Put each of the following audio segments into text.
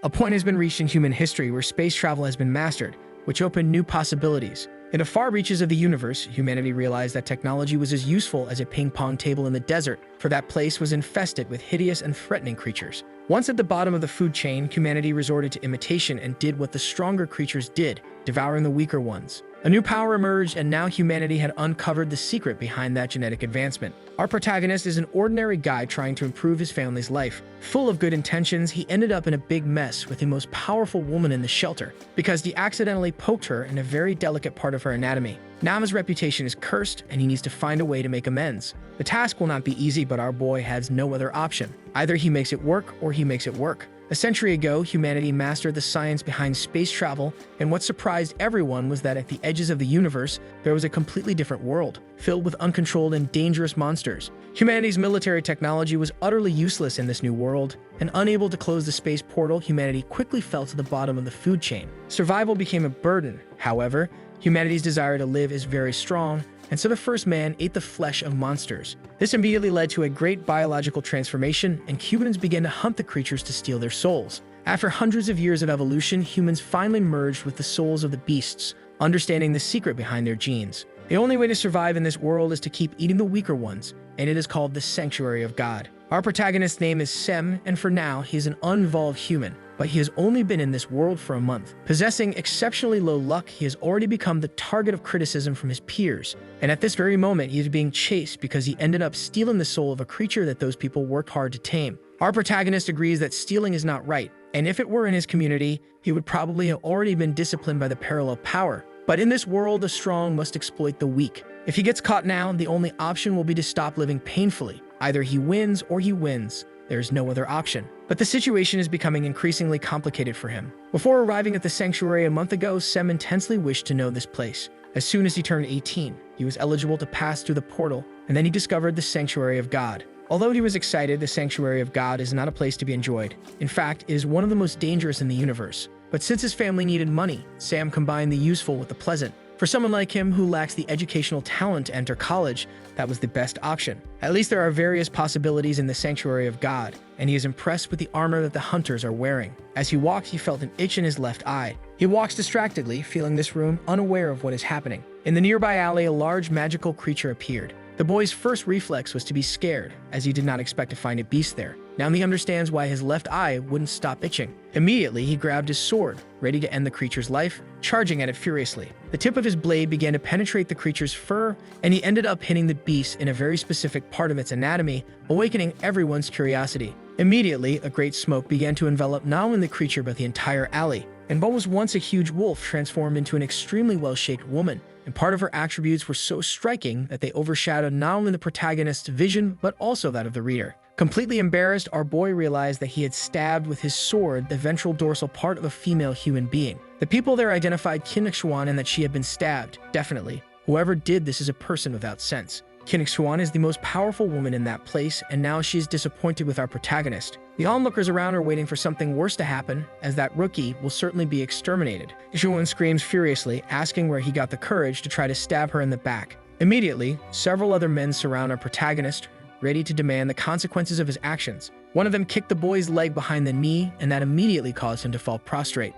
A point has been reached in human history where space travel has been mastered, which opened new possibilities. In the far reaches of the universe, humanity realized that technology was as useful as a ping-pong table in the desert, for that place was infested with hideous and threatening creatures. Once at the bottom of the food chain, humanity resorted to imitation and did what the stronger creatures did, devouring the weaker ones. A new power emerged, and now humanity had uncovered the secret behind that genetic advancement. Our protagonist is an ordinary guy trying to improve his family's life. Full of good intentions, he ended up in a big mess with the most powerful woman in the shelter because he accidentally poked her in a very delicate part of her anatomy. Now his reputation is cursed, and he needs to find a way to make amends. The task will not be easy, but our boy has no other option. Either he makes it work or he makes it work. A century ago, humanity mastered the science behind space travel, and what surprised everyone was that at the edges of the universe, there was a completely different world, filled with uncontrolled and dangerous monsters. Humanity's military technology was utterly useless in this new world, and unable to close the space portal, humanity quickly fell to the bottom of the food chain. Survival became a burden. However, humanity's desire to live is very strong, and so the first man ate the flesh of monsters. This immediately led to a great biological transformation, and humans began to hunt the creatures to steal their souls. After hundreds of years of evolution, humans finally merged with the souls of the beasts, understanding the secret behind their genes. The only way to survive in this world is to keep eating the weaker ones, and it is called the Sanctuary of God. Our protagonist's name is Sem, and for now, he is an uninvolved human, but he has only been in this world for a month. Possessing exceptionally low luck, he has already become the target of criticism from his peers, and at this very moment, he is being chased because he ended up stealing the soul of a creature that those people worked hard to tame. Our protagonist agrees that stealing is not right, and if it were in his community, he would probably have already been disciplined by the parallel power. But in this world, the strong must exploit the weak. If he gets caught now, the only option will be to stop living painfully. Either he wins or he wins. There is no other option. But the situation is becoming increasingly complicated for him. Before arriving at the sanctuary a month ago, Sem intensely wished to know this place. As soon as he turned 18, he was eligible to pass through the portal, and then he discovered the Sanctuary of God. Although he was excited, the Sanctuary of God is not a place to be enjoyed. In fact, it is one of the most dangerous in the universe. But since his family needed money, Sam combined the useful with the pleasant. For someone like him who lacks the educational talent to enter college, that was the best option. At least there are various possibilities in the Sanctuary of God, and he is impressed with the armor that the hunters are wearing. As he walked, he felt an itch in his left eye. He walks distractedly, feeling this room, unaware of what is happening. In the nearby alley, a large magical creature appeared. The boy's first reflex was to be scared, as he did not expect to find a beast there. Now he understands why his left eye wouldn't stop itching. Immediately, he grabbed his sword, ready to end the creature's life, charging at it furiously. The tip of his blade began to penetrate the creature's fur, and he ended up hitting the beast in a very specific part of its anatomy, awakening everyone's curiosity. Immediately, a great smoke began to envelop not only the creature but the entire alley, and what was once a huge wolf transformed into an extremely well-shaped woman, and part of her attributes were so striking that they overshadowed not only the protagonist's vision but also that of the reader. Completely embarrassed, our boy realized that he had stabbed with his sword the ventral dorsal part of a female human being. The people there identified Kinexuan and that she had been stabbed. Definitely. Whoever did this is a person without sense. Kinexuan is the most powerful woman in that place, and now she is disappointed with our protagonist. The onlookers around are waiting for something worse to happen, as that rookie will certainly be exterminated. Shuan screams furiously, asking where he got the courage to try to stab her in the back. Immediately, several other men surround our protagonist, ready to demand the consequences of his actions. One of them kicked the boy's leg behind the knee, and that immediately caused him to fall prostrate.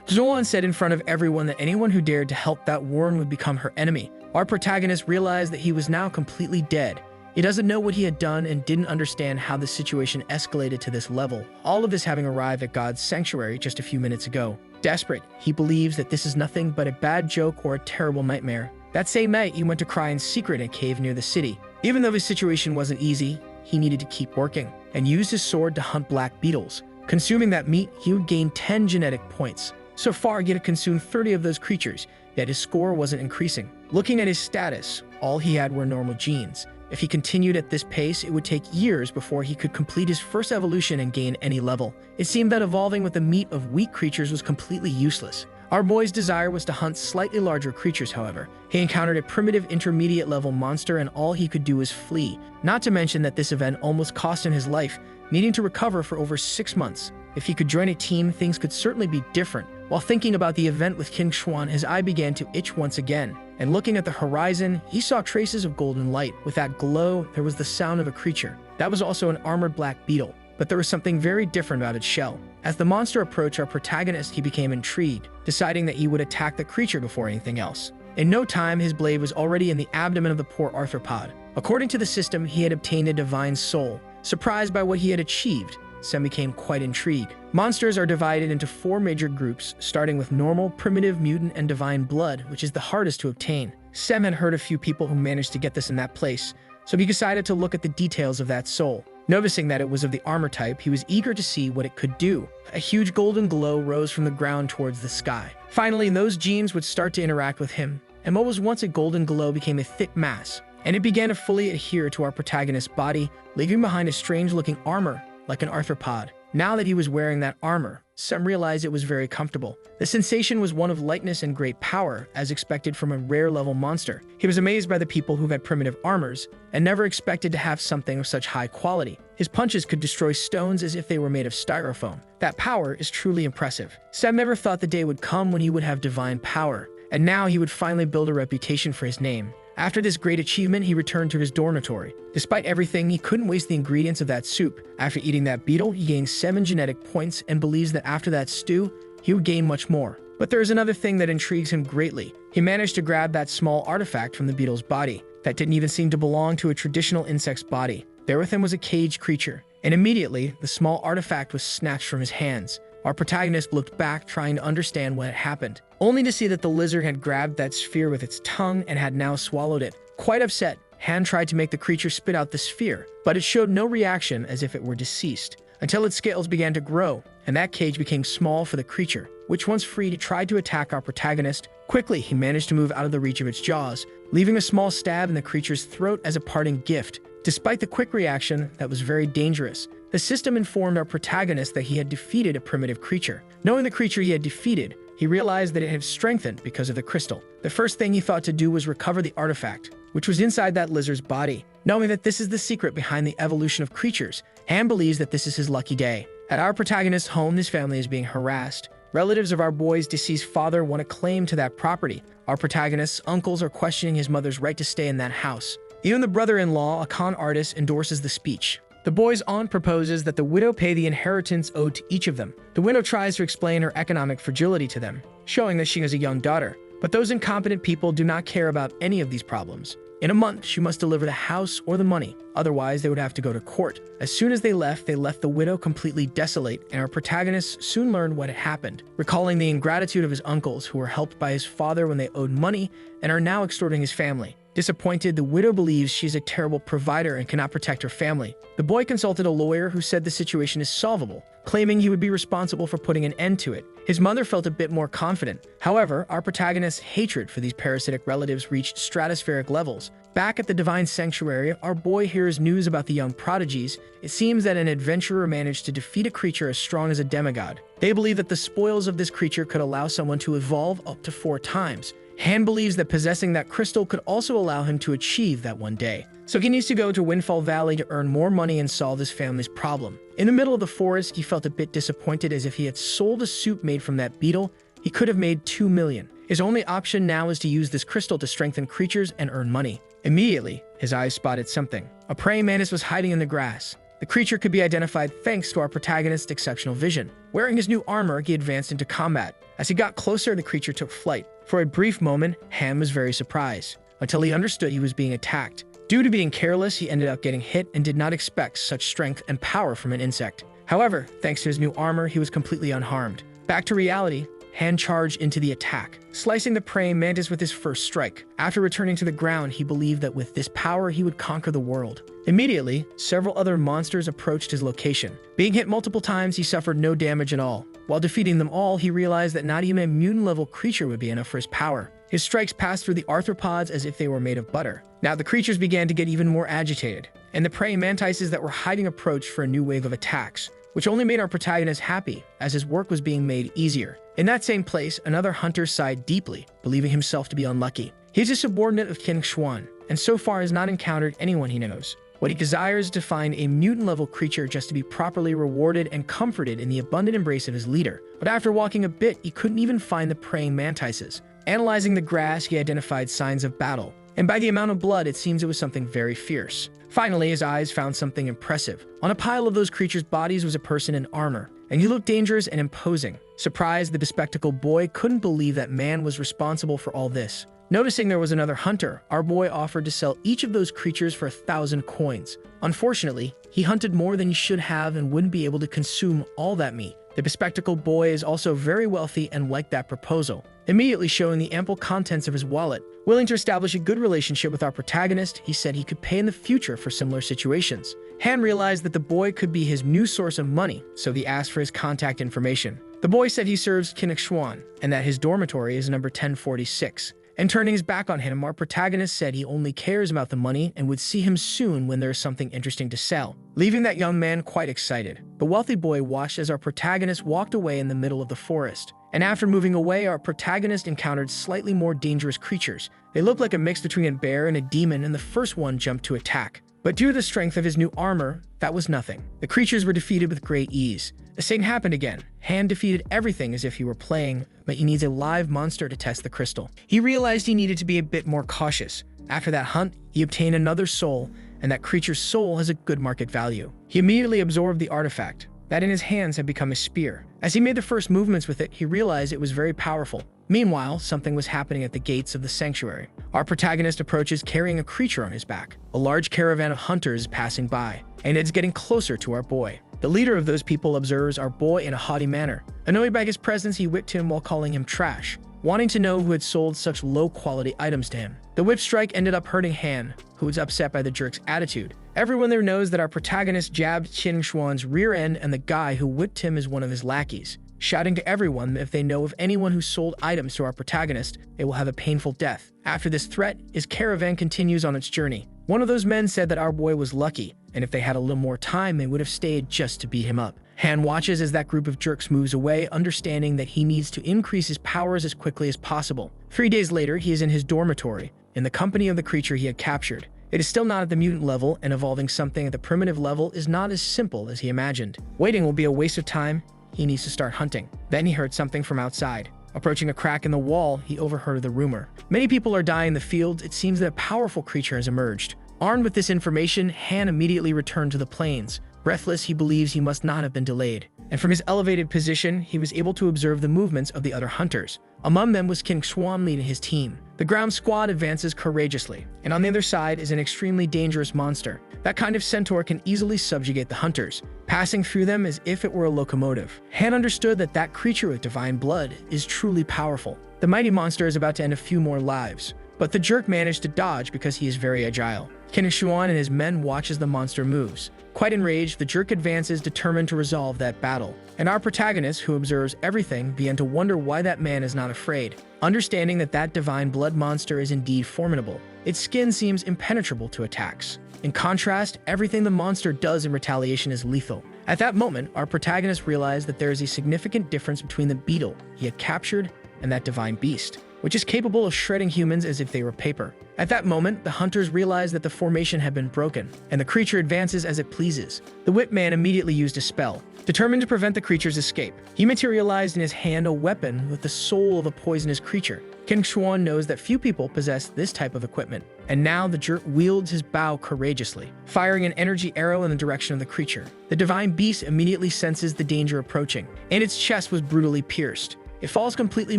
Zhuan said in front of everyone that anyone who dared to help that warren would become her enemy. Our protagonist realized that he was now completely dead. He doesn't know what he had done and didn't understand how the situation escalated to this level, all of this having arrived at God's sanctuary just a few minutes ago. Desperate, he believes that this is nothing but a bad joke or a terrible nightmare. That same night, he went to cry in secret in a cave near the city. Even though his situation wasn't easy, he needed to keep working, and used his sword to hunt black beetles. Consuming that meat, he would gain 10 genetic points. So far, he had consumed 30 of those creatures, yet his score wasn't increasing. Looking at his status, all he had were normal genes. If he continued at this pace, it would take years before he could complete his first evolution and gain any level. It seemed that evolving with the meat of weak creatures was completely useless. Our boy's desire was to hunt slightly larger creatures, however. He encountered a primitive intermediate-level monster and all he could do was flee. Not to mention that this event almost cost him his life, needing to recover for over 6 months. If he could join a team, things could certainly be different. While thinking about the event with King Xuan, his eye began to itch once again. And looking at the horizon, he saw traces of golden light. With that glow, there was the sound of a creature. That was also an armored black beetle. But there was something very different about its shell. As the monster approached our protagonist, he became intrigued, deciding that he would attack the creature before anything else. In no time, his blade was already in the abdomen of the poor arthropod. According to the system, he had obtained a divine soul. Surprised by what he had achieved, Sem became quite intrigued. Monsters are divided into 4 major groups, starting with normal, primitive, mutant, and divine blood, which is the hardest to obtain. Sem had heard a few people who managed to get this in that place, so he decided to look at the details of that soul. Noticing that it was of the armor type, he was eager to see what it could do. A huge golden glow rose from the ground towards the sky. Finally, those gems would start to interact with him, and what was once a golden glow became a thick mass, and it began to fully adhere to our protagonist's body, leaving behind a strange-looking armor, like an arthropod. Now that he was wearing that armor, Sem realized it was very comfortable. The sensation was one of lightness and great power, as expected from a rare-level monster. He was amazed by the people who had primitive armors, and never expected to have something of such high quality. His punches could destroy stones as if they were made of styrofoam. That power is truly impressive. Sem never thought the day would come when he would have divine power, and now he would finally build a reputation for his name. After this great achievement, he returned to his dormitory. Despite everything, he couldn't waste the ingredients of that soup. After eating that beetle, he gained 7 genetic points and believes that after that stew, he would gain much more. But there is another thing that intrigues him greatly. He managed to grab that small artifact from the beetle's body that didn't even seem to belong to a traditional insect's body. There with him was a caged creature, and immediately, the small artifact was snatched from his hands. Our protagonist looked back, trying to understand what had happened, only to see that the lizard had grabbed that sphere with its tongue and had now swallowed it. Quite upset, Han tried to make the creature spit out the sphere, but it showed no reaction, as if it were deceased, until its scales began to grow, and that cage became small for the creature, which once freed, it tried to attack our protagonist. Quickly, he managed to move out of the reach of its jaws, leaving a small stab in the creature's throat as a parting gift. Despite the quick reaction, that was very dangerous. The system informed our protagonist that he had defeated a primitive creature. Knowing the creature he had defeated, he realized that it had strengthened because of the crystal. The first thing he thought to do was recover the artifact, which was inside that lizard's body. Knowing that this is the secret behind the evolution of creatures, Han believes that this is his lucky day. At our protagonist's home, his family is being harassed. Relatives of our boy's deceased father want a claim to that property. Our protagonist's uncles are questioning his mother's right to stay in that house. Even the brother-in-law, a con artist, endorses the speech. The boy's aunt proposes that the widow pay the inheritance owed to each of them. The widow tries to explain her economic fragility to them, showing that she has a young daughter. But those incompetent people do not care about any of these problems. In a month, she must deliver the house or the money, otherwise they would have to go to court. As soon as they left the widow completely desolate, and our protagonist soon learned what had happened, recalling the ingratitude of his uncles who were helped by his father when they owed money and are now extorting his family. Disappointed, the widow believes she is a terrible provider and cannot protect her family. The boy consulted a lawyer who said the situation is solvable, claiming he would be responsible for putting an end to it. His mother felt a bit more confident. However, our protagonist's hatred for these parasitic relatives reached stratospheric levels. Back at the Divine Sanctuary, our boy hears news about the young prodigies. It seems that an adventurer managed to defeat a creature as strong as a demigod. They believe that the spoils of this creature could allow someone to evolve up to 4 times. Han believes that possessing that crystal could also allow him to achieve that one day. So he needs to go to Windfall Valley to earn more money and solve his family's problem. In the middle of the forest, he felt a bit disappointed, as if he had sold a soup made from that beetle, he could have made 2 million. His only option now is to use this crystal to strengthen creatures and earn money. Immediately, his eyes spotted something. A praying mantis was hiding in the grass. The creature could be identified thanks to our protagonist's exceptional vision. Wearing his new armor, he advanced into combat. As he got closer, the creature took flight. For a brief moment, Han was very surprised, until he understood he was being attacked. Due to being careless, he ended up getting hit and did not expect such strength and power from an insect. However, thanks to his new armor, he was completely unharmed. Back to reality, Han charged into the attack, slicing the praying mantis with his first strike. After returning to the ground, he believed that with this power, he would conquer the world. Immediately, several other monsters approached his location. Being hit multiple times, he suffered no damage at all. While defeating them all, he realized that not even a mutant-level creature would be enough for his power. His strikes passed through the arthropods as if they were made of butter. Now the creatures began to get even more agitated, and the praying mantises that were hiding approached for a new wave of attacks, which only made our protagonist happy, as his work was being made easier. In that same place, another hunter sighed deeply, believing himself to be unlucky. He is a subordinate of King Xuan, and so far has not encountered anyone he knows. What he desires is to find a mutant-level creature just to be properly rewarded and comforted in the abundant embrace of his leader. But after walking a bit, he couldn't even find the praying mantises. Analyzing the grass, he identified signs of battle. and by the amount of blood, it seems it was something very fierce. Finally, his eyes found something impressive. On a pile of those creatures' bodies was a person in armor, and he looked dangerous and imposing. Surprised, the bespectacled boy couldn't believe that man was responsible for all this. Noticing there was another hunter, our boy offered to sell each of those creatures for 1,000 coins. Unfortunately, he hunted more than he should have and wouldn't be able to consume all that meat. The bespectacled boy is also very wealthy and liked that proposal, immediately showing the ample contents of his wallet. Willing to establish a good relationship with our protagonist, he said he could pay in the future for similar situations. Han realized that the boy could be his new source of money, so he asked for his contact information. The boy said he serves Kinexuan and that his dormitory is number 1046. And turning his back on him, our protagonist said he only cares about the money and would see him soon when there is something interesting to sell, leaving that young man quite excited. The wealthy boy watched as our protagonist walked away in the middle of the forest. And after moving away, our protagonist encountered slightly more dangerous creatures. They looked like a mix between a bear and a demon, and the first one jumped to attack. But due to the strength of his new armor, that was nothing. The creatures were defeated with great ease. The same happened again. Han defeated everything as if he were playing, but he needs a live monster to test the crystal. He realized he needed to be a bit more cautious. After that hunt, he obtained another soul, and that creature's soul has a good market value. He immediately absorbed the artifact that in his hands had become a spear. As he made the first movements with it, he realized it was very powerful. Meanwhile, something was happening at the gates of the sanctuary. Our protagonist approaches carrying a creature on his back. A large caravan of hunters is passing by, and it's getting closer to our boy. The leader of those people observes our boy in a haughty manner. Annoyed by his presence, he whipped him while calling him trash, wanting to know who had sold such low-quality items to him. The whip strike ended up hurting Han, who was upset by the jerk's attitude. Everyone there knows that our protagonist jabbed Qin Shuan's rear end, and the guy who whipped him is one of his lackeys, shouting to everyone that if they know of anyone who sold items to our protagonist, they will have a painful death. After this threat, his caravan continues on its journey. One of those men said that our boy was lucky, and if they had a little more time, they would have stayed just to beat him up. Han watches as that group of jerks moves away, understanding that he needs to increase his powers as quickly as possible. 3 days later, he is in his dormitory, in the company of the creature he had captured. It is still not at the mutant level, and evolving something at the primitive level is not as simple as he imagined. Waiting will be a waste of time. He needs to start hunting. Then he heard something from outside. Approaching a crack in the wall, he overheard the rumor. Many people are dying in the fields. It seems that a powerful creature has emerged. Armed with this information, Han immediately returned to the plains. Breathless, he believes he must not have been delayed. And from his elevated position, he was able to observe the movements of the other hunters. Among them was King Xuan leading his team. The ground squad advances courageously, and on the other side is an extremely dangerous monster. That kind of centaur can easily subjugate the hunters, passing through them as if it were a locomotive. Han understood that that creature with divine blood is truly powerful. The mighty monster is about to end a few more lives, but the jerk managed to dodge because he is very agile. King Xuan and his men watch as the monster moves. Quite enraged, the jerk advances, determined to resolve that battle. And our protagonist, who observes everything, began to wonder why that man is not afraid. Understanding that that divine blood monster is indeed formidable, its skin seems impenetrable to attacks. In contrast, everything the monster does in retaliation is lethal. At that moment, our protagonist realized that there is a significant difference between the beetle he had captured and that divine beast, which is capable of shredding humans as if they were paper. At that moment, the hunters realized that the formation had been broken, and the creature advances as it pleases. The whip man immediately used a spell. Determined to prevent the creature's escape, he materialized in his hand a weapon with the soul of a poisonous creature. King Xuan knows that few people possess this type of equipment, and now the jerk wields his bow courageously, firing an energy arrow in the direction of the creature. The divine beast immediately senses the danger approaching, and its chest was brutally pierced. It falls completely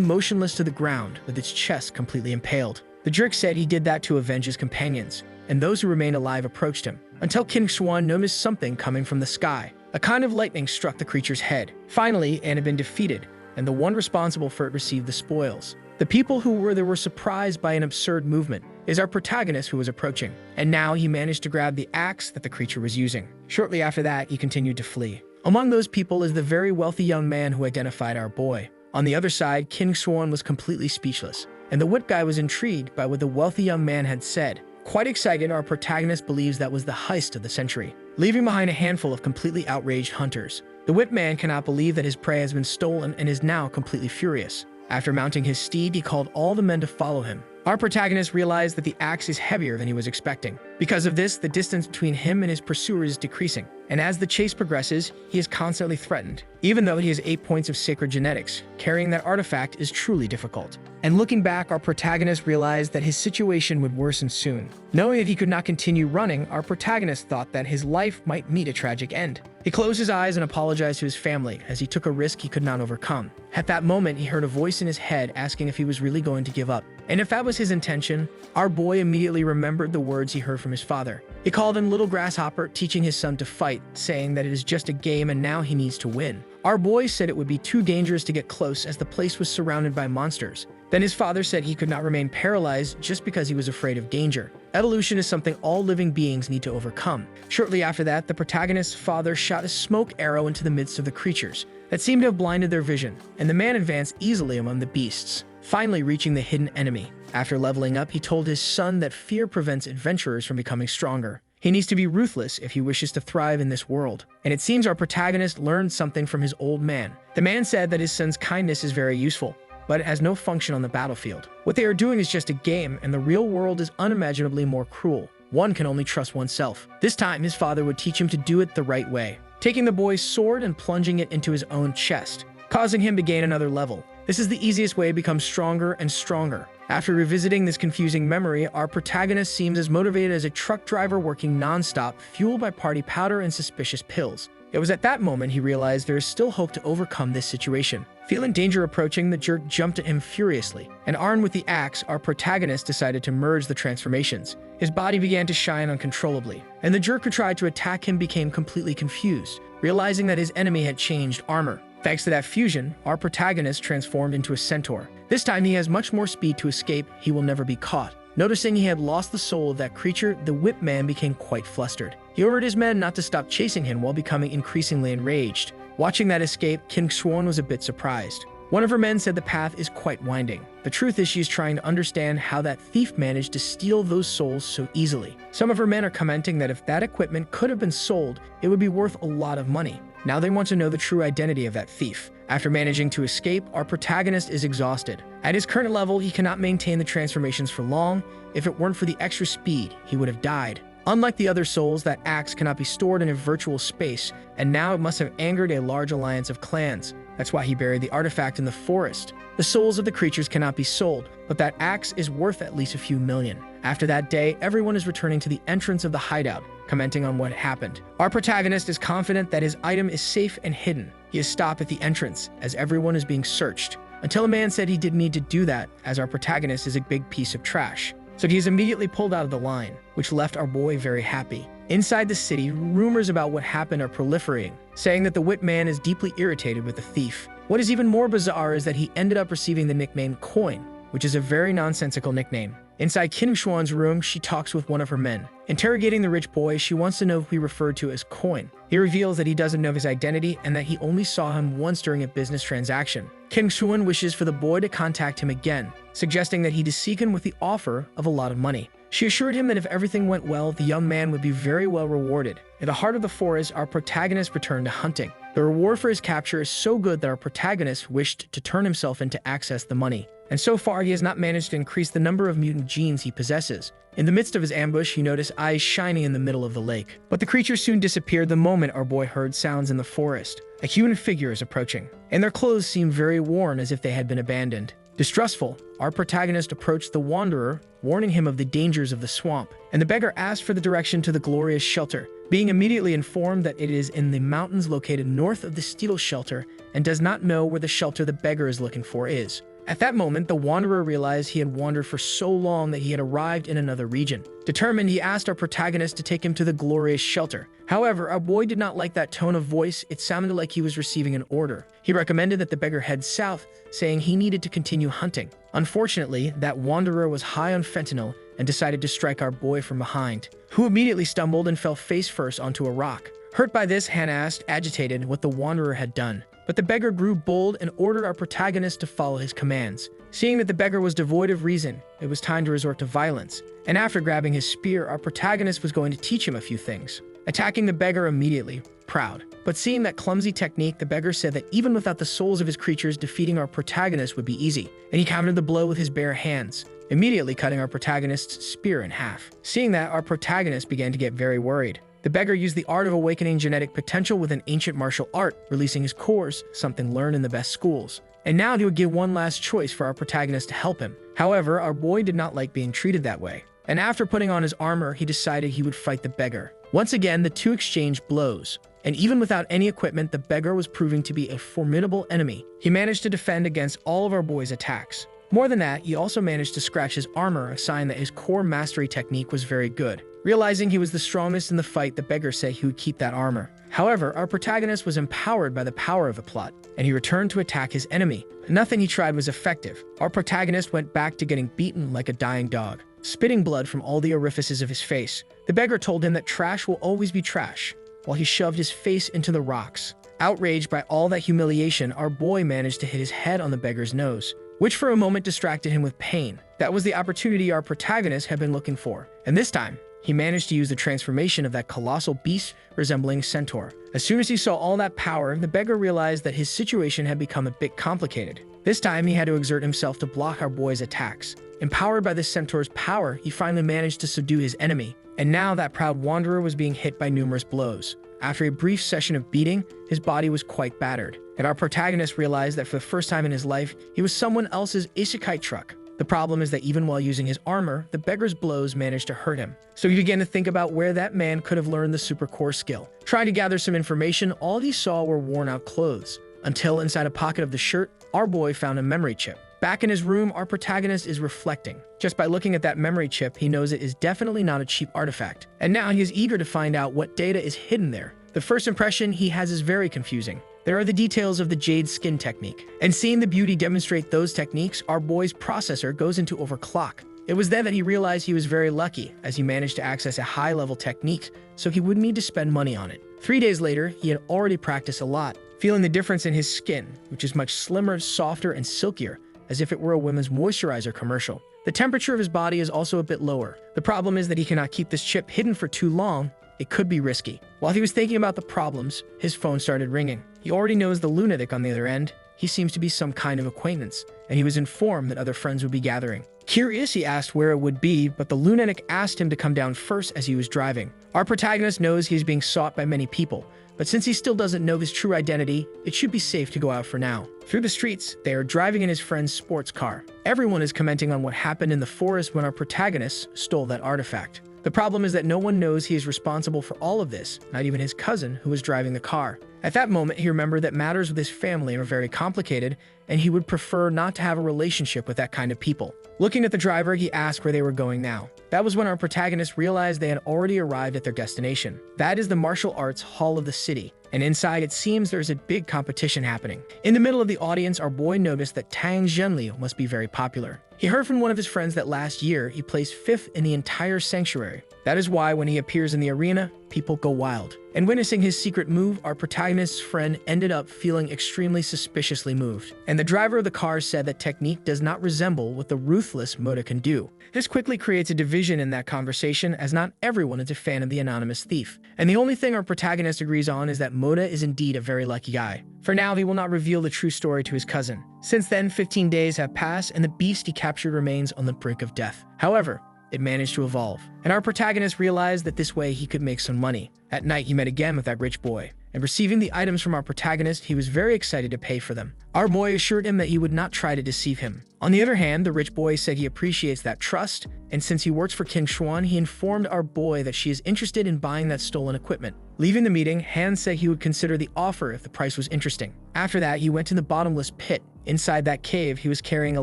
motionless to the ground, with its chest completely impaled. The jerk said he did that to avenge his companions, and those who remained alive approached him, until King Xuan noticed something coming from the sky. A kind of lightning struck the creature's head. Finally, Anne had been defeated, and the one responsible for it received the spoils. The people who were there were surprised by an absurd movement. Is our protagonist who was approaching, and now he managed to grab the axe that the creature was using. Shortly after that, he continued to flee. Among those people is the very wealthy young man who identified our boy. On the other side, King Xuan was completely speechless, and the wit guy was intrigued by what the wealthy young man had said. Quite excited, our protagonist believes that was the heist of the century, leaving behind a handful of completely outraged hunters. The whip man cannot believe that his prey has been stolen and is now completely furious. After mounting his steed, he called all the men to follow him. Our protagonist realized that the axe is heavier than he was expecting. Because of this, the distance between him and his pursuer is decreasing, and as the chase progresses, he is constantly threatened. Even though he has 8 points of sacred genetics, carrying that artifact is truly difficult. And looking back, our protagonist realized that his situation would worsen soon. Knowing that he could not continue running, our protagonist thought that his life might meet a tragic end. He closed his eyes and apologized to his family as he took a risk he could not overcome. At that moment, he heard a voice in his head asking if he was really going to give up. And if that was his intention, our boy immediately remembered the words he heard from his father. He called him Little Grasshopper, teaching his son to fight, saying that it is just a game and now he needs to win. Our boy said it would be too dangerous to get close as the place was surrounded by monsters. Then his father said he could not remain paralyzed just because he was afraid of danger. Evolution is something all living beings need to overcome. Shortly after that, the protagonist's father shot a smoke arrow into the midst of the creatures that seemed to have blinded their vision, and the man advanced easily among the beasts, finally reaching the hidden enemy. After leveling up, he told his son that fear prevents adventurers from becoming stronger. He needs to be ruthless if he wishes to thrive in this world. And it seems our protagonist learned something from his old man. The man said that his son's kindness is very useful, but it has no function on the battlefield. What they are doing is just a game, and the real world is unimaginably more cruel. One can only trust oneself. This time, his father would teach him to do it the right way, taking the boy's sword and plunging it into his own chest, causing him to gain another level. This is the easiest way to become stronger and stronger. After revisiting this confusing memory, our protagonist seems as motivated as a truck driver working non-stop, fueled by party powder and suspicious pills. It was at that moment he realized there is still hope to overcome this situation. Feeling danger approaching, the jerk jumped at him furiously, and armed with the axe, our protagonist decided to merge the transformations. His body began to shine uncontrollably, and the jerk who tried to attack him became completely confused, realizing that his enemy had changed armor. Thanks to that fusion, our protagonist transformed into a centaur. This time he has much more speed to escape. He will never be caught. Noticing he had lost the soul of that creature, the whip man became quite flustered. He ordered his men not to stop chasing him while becoming increasingly enraged. Watching that escape, King Xuan was a bit surprised. One of her men said the path is quite winding. The truth is she is trying to understand how that thief managed to steal those souls so easily. Some of her men are commenting that if that equipment could have been sold, it would be worth a lot of money. Now they want to know the true identity of that thief. After managing to escape, our protagonist is exhausted. At his current level, he cannot maintain the transformations for long. If it weren't for the extra speed, he would have died. Unlike the other souls, that axe cannot be stored in a virtual space, and now it must have angered a large alliance of clans. That's why he buried the artifact in the forest. The souls of the creatures cannot be sold, but that axe is worth at least a few million. After that day, everyone is returning to the entrance of the hideout, commenting on what happened. Our protagonist is confident that his item is safe and hidden. He is stopped at the entrance, as everyone is being searched, until a man said he didn't need to do that, as our protagonist is a big piece of trash. So he is immediately pulled out of the line, which left our boy very happy. Inside the city, rumors about what happened are proliferating, saying that the whip man is deeply irritated with the thief. What is even more bizarre is that he ended up receiving the nickname Coin, which is a very nonsensical nickname. Inside Kim Xuan's room, she talks with one of her men. Interrogating the rich boy, she wants to know who he referred to as Coin. He reveals that he doesn't know his identity and that he only saw him once during a business transaction. Kim Xuan wishes for the boy to contact him again, suggesting that he seek him with the offer of a lot of money. She assured him that if everything went well, the young man would be very well rewarded. In the heart of the forest, our protagonist returned to hunting. The reward for his capture is so good that our protagonist wished to turn himself in to access the money. And so far, he has not managed to increase the number of mutant genes he possesses. In the midst of his ambush, he noticed eyes shining in the middle of the lake. But the creature soon disappeared the moment our boy heard sounds in the forest. A human figure is approaching, and their clothes seem very worn as if they had been abandoned. Distrustful, our protagonist approached the wanderer, warning him of the dangers of the swamp, and the beggar asked for the direction to the glorious shelter, being immediately informed that it is in the mountains located north of the steel shelter and does not know where the shelter the beggar is looking for is. At that moment, the wanderer realized he had wandered for so long that he had arrived in another region. Determined, he asked our protagonist to take him to the glorious shelter. However, our boy did not like that tone of voice. It sounded like he was receiving an order. He recommended that the beggar head south, saying he needed to continue hunting. Unfortunately, that wanderer was high on fentanyl and decided to strike our boy from behind, who immediately stumbled and fell face first onto a rock. Hurt by this, Hannah asked, agitated, what the wanderer had done. But the beggar grew bold and ordered our protagonist to follow his commands. Seeing that the beggar was devoid of reason, it was time to resort to violence. And after grabbing his spear, our protagonist was going to teach him a few things. Attacking the beggar immediately, proud. But seeing that clumsy technique, the beggar said that even without the souls of his creatures, defeating our protagonist would be easy, and he countered the blow with his bare hands, immediately cutting our protagonist's spear in half. Seeing that, our protagonist began to get very worried. The beggar used the art of awakening genetic potential with an ancient martial art, releasing his cores, something learned in the best schools. And now he would give one last choice for our protagonist to help him. However, our boy did not like being treated that way, and after putting on his armor, he decided he would fight the beggar. Once again, the two exchanged blows, and even without any equipment, the beggar was proving to be a formidable enemy. He managed to defend against all of our boy's attacks. More than that, he also managed to scratch his armor, a sign that his core mastery technique was very good. Realizing he was the strongest in the fight, the beggar said he would keep that armor. However, our protagonist was empowered by the power of the plot, and he returned to attack his enemy. Nothing he tried was effective. Our protagonist went back to getting beaten like a dying dog, spitting blood from all the orifices of his face. The beggar told him that trash will always be trash, while he shoved his face into the rocks. Outraged by all that humiliation, our boy managed to hit his head on the beggar's nose, which for a moment distracted him with pain. That was the opportunity our protagonist had been looking for, and this time, he managed to use the transformation of that colossal beast resembling a centaur. As soon as he saw all that power, the beggar realized that his situation had become a bit complicated. This time, he had to exert himself to block our boy's attacks. Empowered by the centaur's power, he finally managed to subdue his enemy, and now that proud wanderer was being hit by numerous blows. After a brief session of beating, his body was quite battered, and our protagonist realized that for the first time in his life, he was someone else's isekai truck. The problem is that even while using his armor, the beggar's blows managed to hurt him. So he began to think about where that man could have learned the super core skill. Trying to gather some information, all he saw were worn-out clothes, until inside a pocket of the shirt, our boy found a memory chip. Back in his room, our protagonist is reflecting. Just by looking at that memory chip, he knows it is definitely not a cheap artifact. And now he is eager to find out what data is hidden there. The first impression he has is very confusing. There are the details of the jade skin technique. And seeing the beauty demonstrate those techniques, our boy's processor goes into overclock. It was then that he realized he was very lucky, as he managed to access a high-level technique, so he wouldn't need to spend money on it. 3 days later, he had already practiced a lot, feeling the difference in his skin, which is much slimmer, softer, and silkier, as if it were a women's moisturizer commercial. The temperature of his body is also a bit lower. The problem is that he cannot keep this chip hidden for too long. It could be risky. While he was thinking about the problems, his phone started ringing. He already knows the lunatic on the other end. He seems to be some kind of acquaintance, and he was informed that other friends would be gathering. Curious, he asked where it would be, but the lunatic asked him to come down first as he was driving. Our protagonist knows he is being sought by many people, but since he still doesn't know his true identity, it should be safe to go out for now. Through the streets, they are driving in his friend's sports car. Everyone is commenting on what happened in the forest when our protagonist stole that artifact. The problem is that no one knows he is responsible for all of this, not even his cousin who was driving the car. At that moment, he remembered that matters with his family are very complicated, and he would prefer not to have a relationship with that kind of people. Looking at the driver, he asked where they were going now. That was when our protagonist realized they had already arrived at their destination. That is the martial arts hall of the city, and inside it seems there's a big competition happening. In the middle of the audience, our boy noticed that Tang Zhenliu must be very popular. He heard from one of his friends that last year he placed 5th in the entire sanctuary. That is why when he appears in the arena, people go wild. And witnessing his secret move, our protagonist's friend ended up feeling extremely suspiciously moved. And the driver of the car said that technique does not resemble what the ruthless Moda can do. This quickly creates a division in that conversation, as not everyone is a fan of the anonymous thief. And the only thing our protagonist agrees on is that Moda is indeed a very lucky guy. For now, he will not reveal the true story to his cousin. Since then, 15 days have passed, and the beast he captured remains on the brink of death. However, it managed to evolve, and our protagonist realized that this way he could make some money. At night, he met again with that rich boy, and receiving the items from our protagonist, he was very excited to pay for them. Our boy assured him that he would not try to deceive him. On the other hand, the rich boy said he appreciates that trust, and since he works for King Xuan, he informed our boy that she is interested in buying that stolen equipment. Leaving the meeting, Han said he would consider the offer if the price was interesting. After that, he went to the bottomless pit. Inside that cave, he was carrying a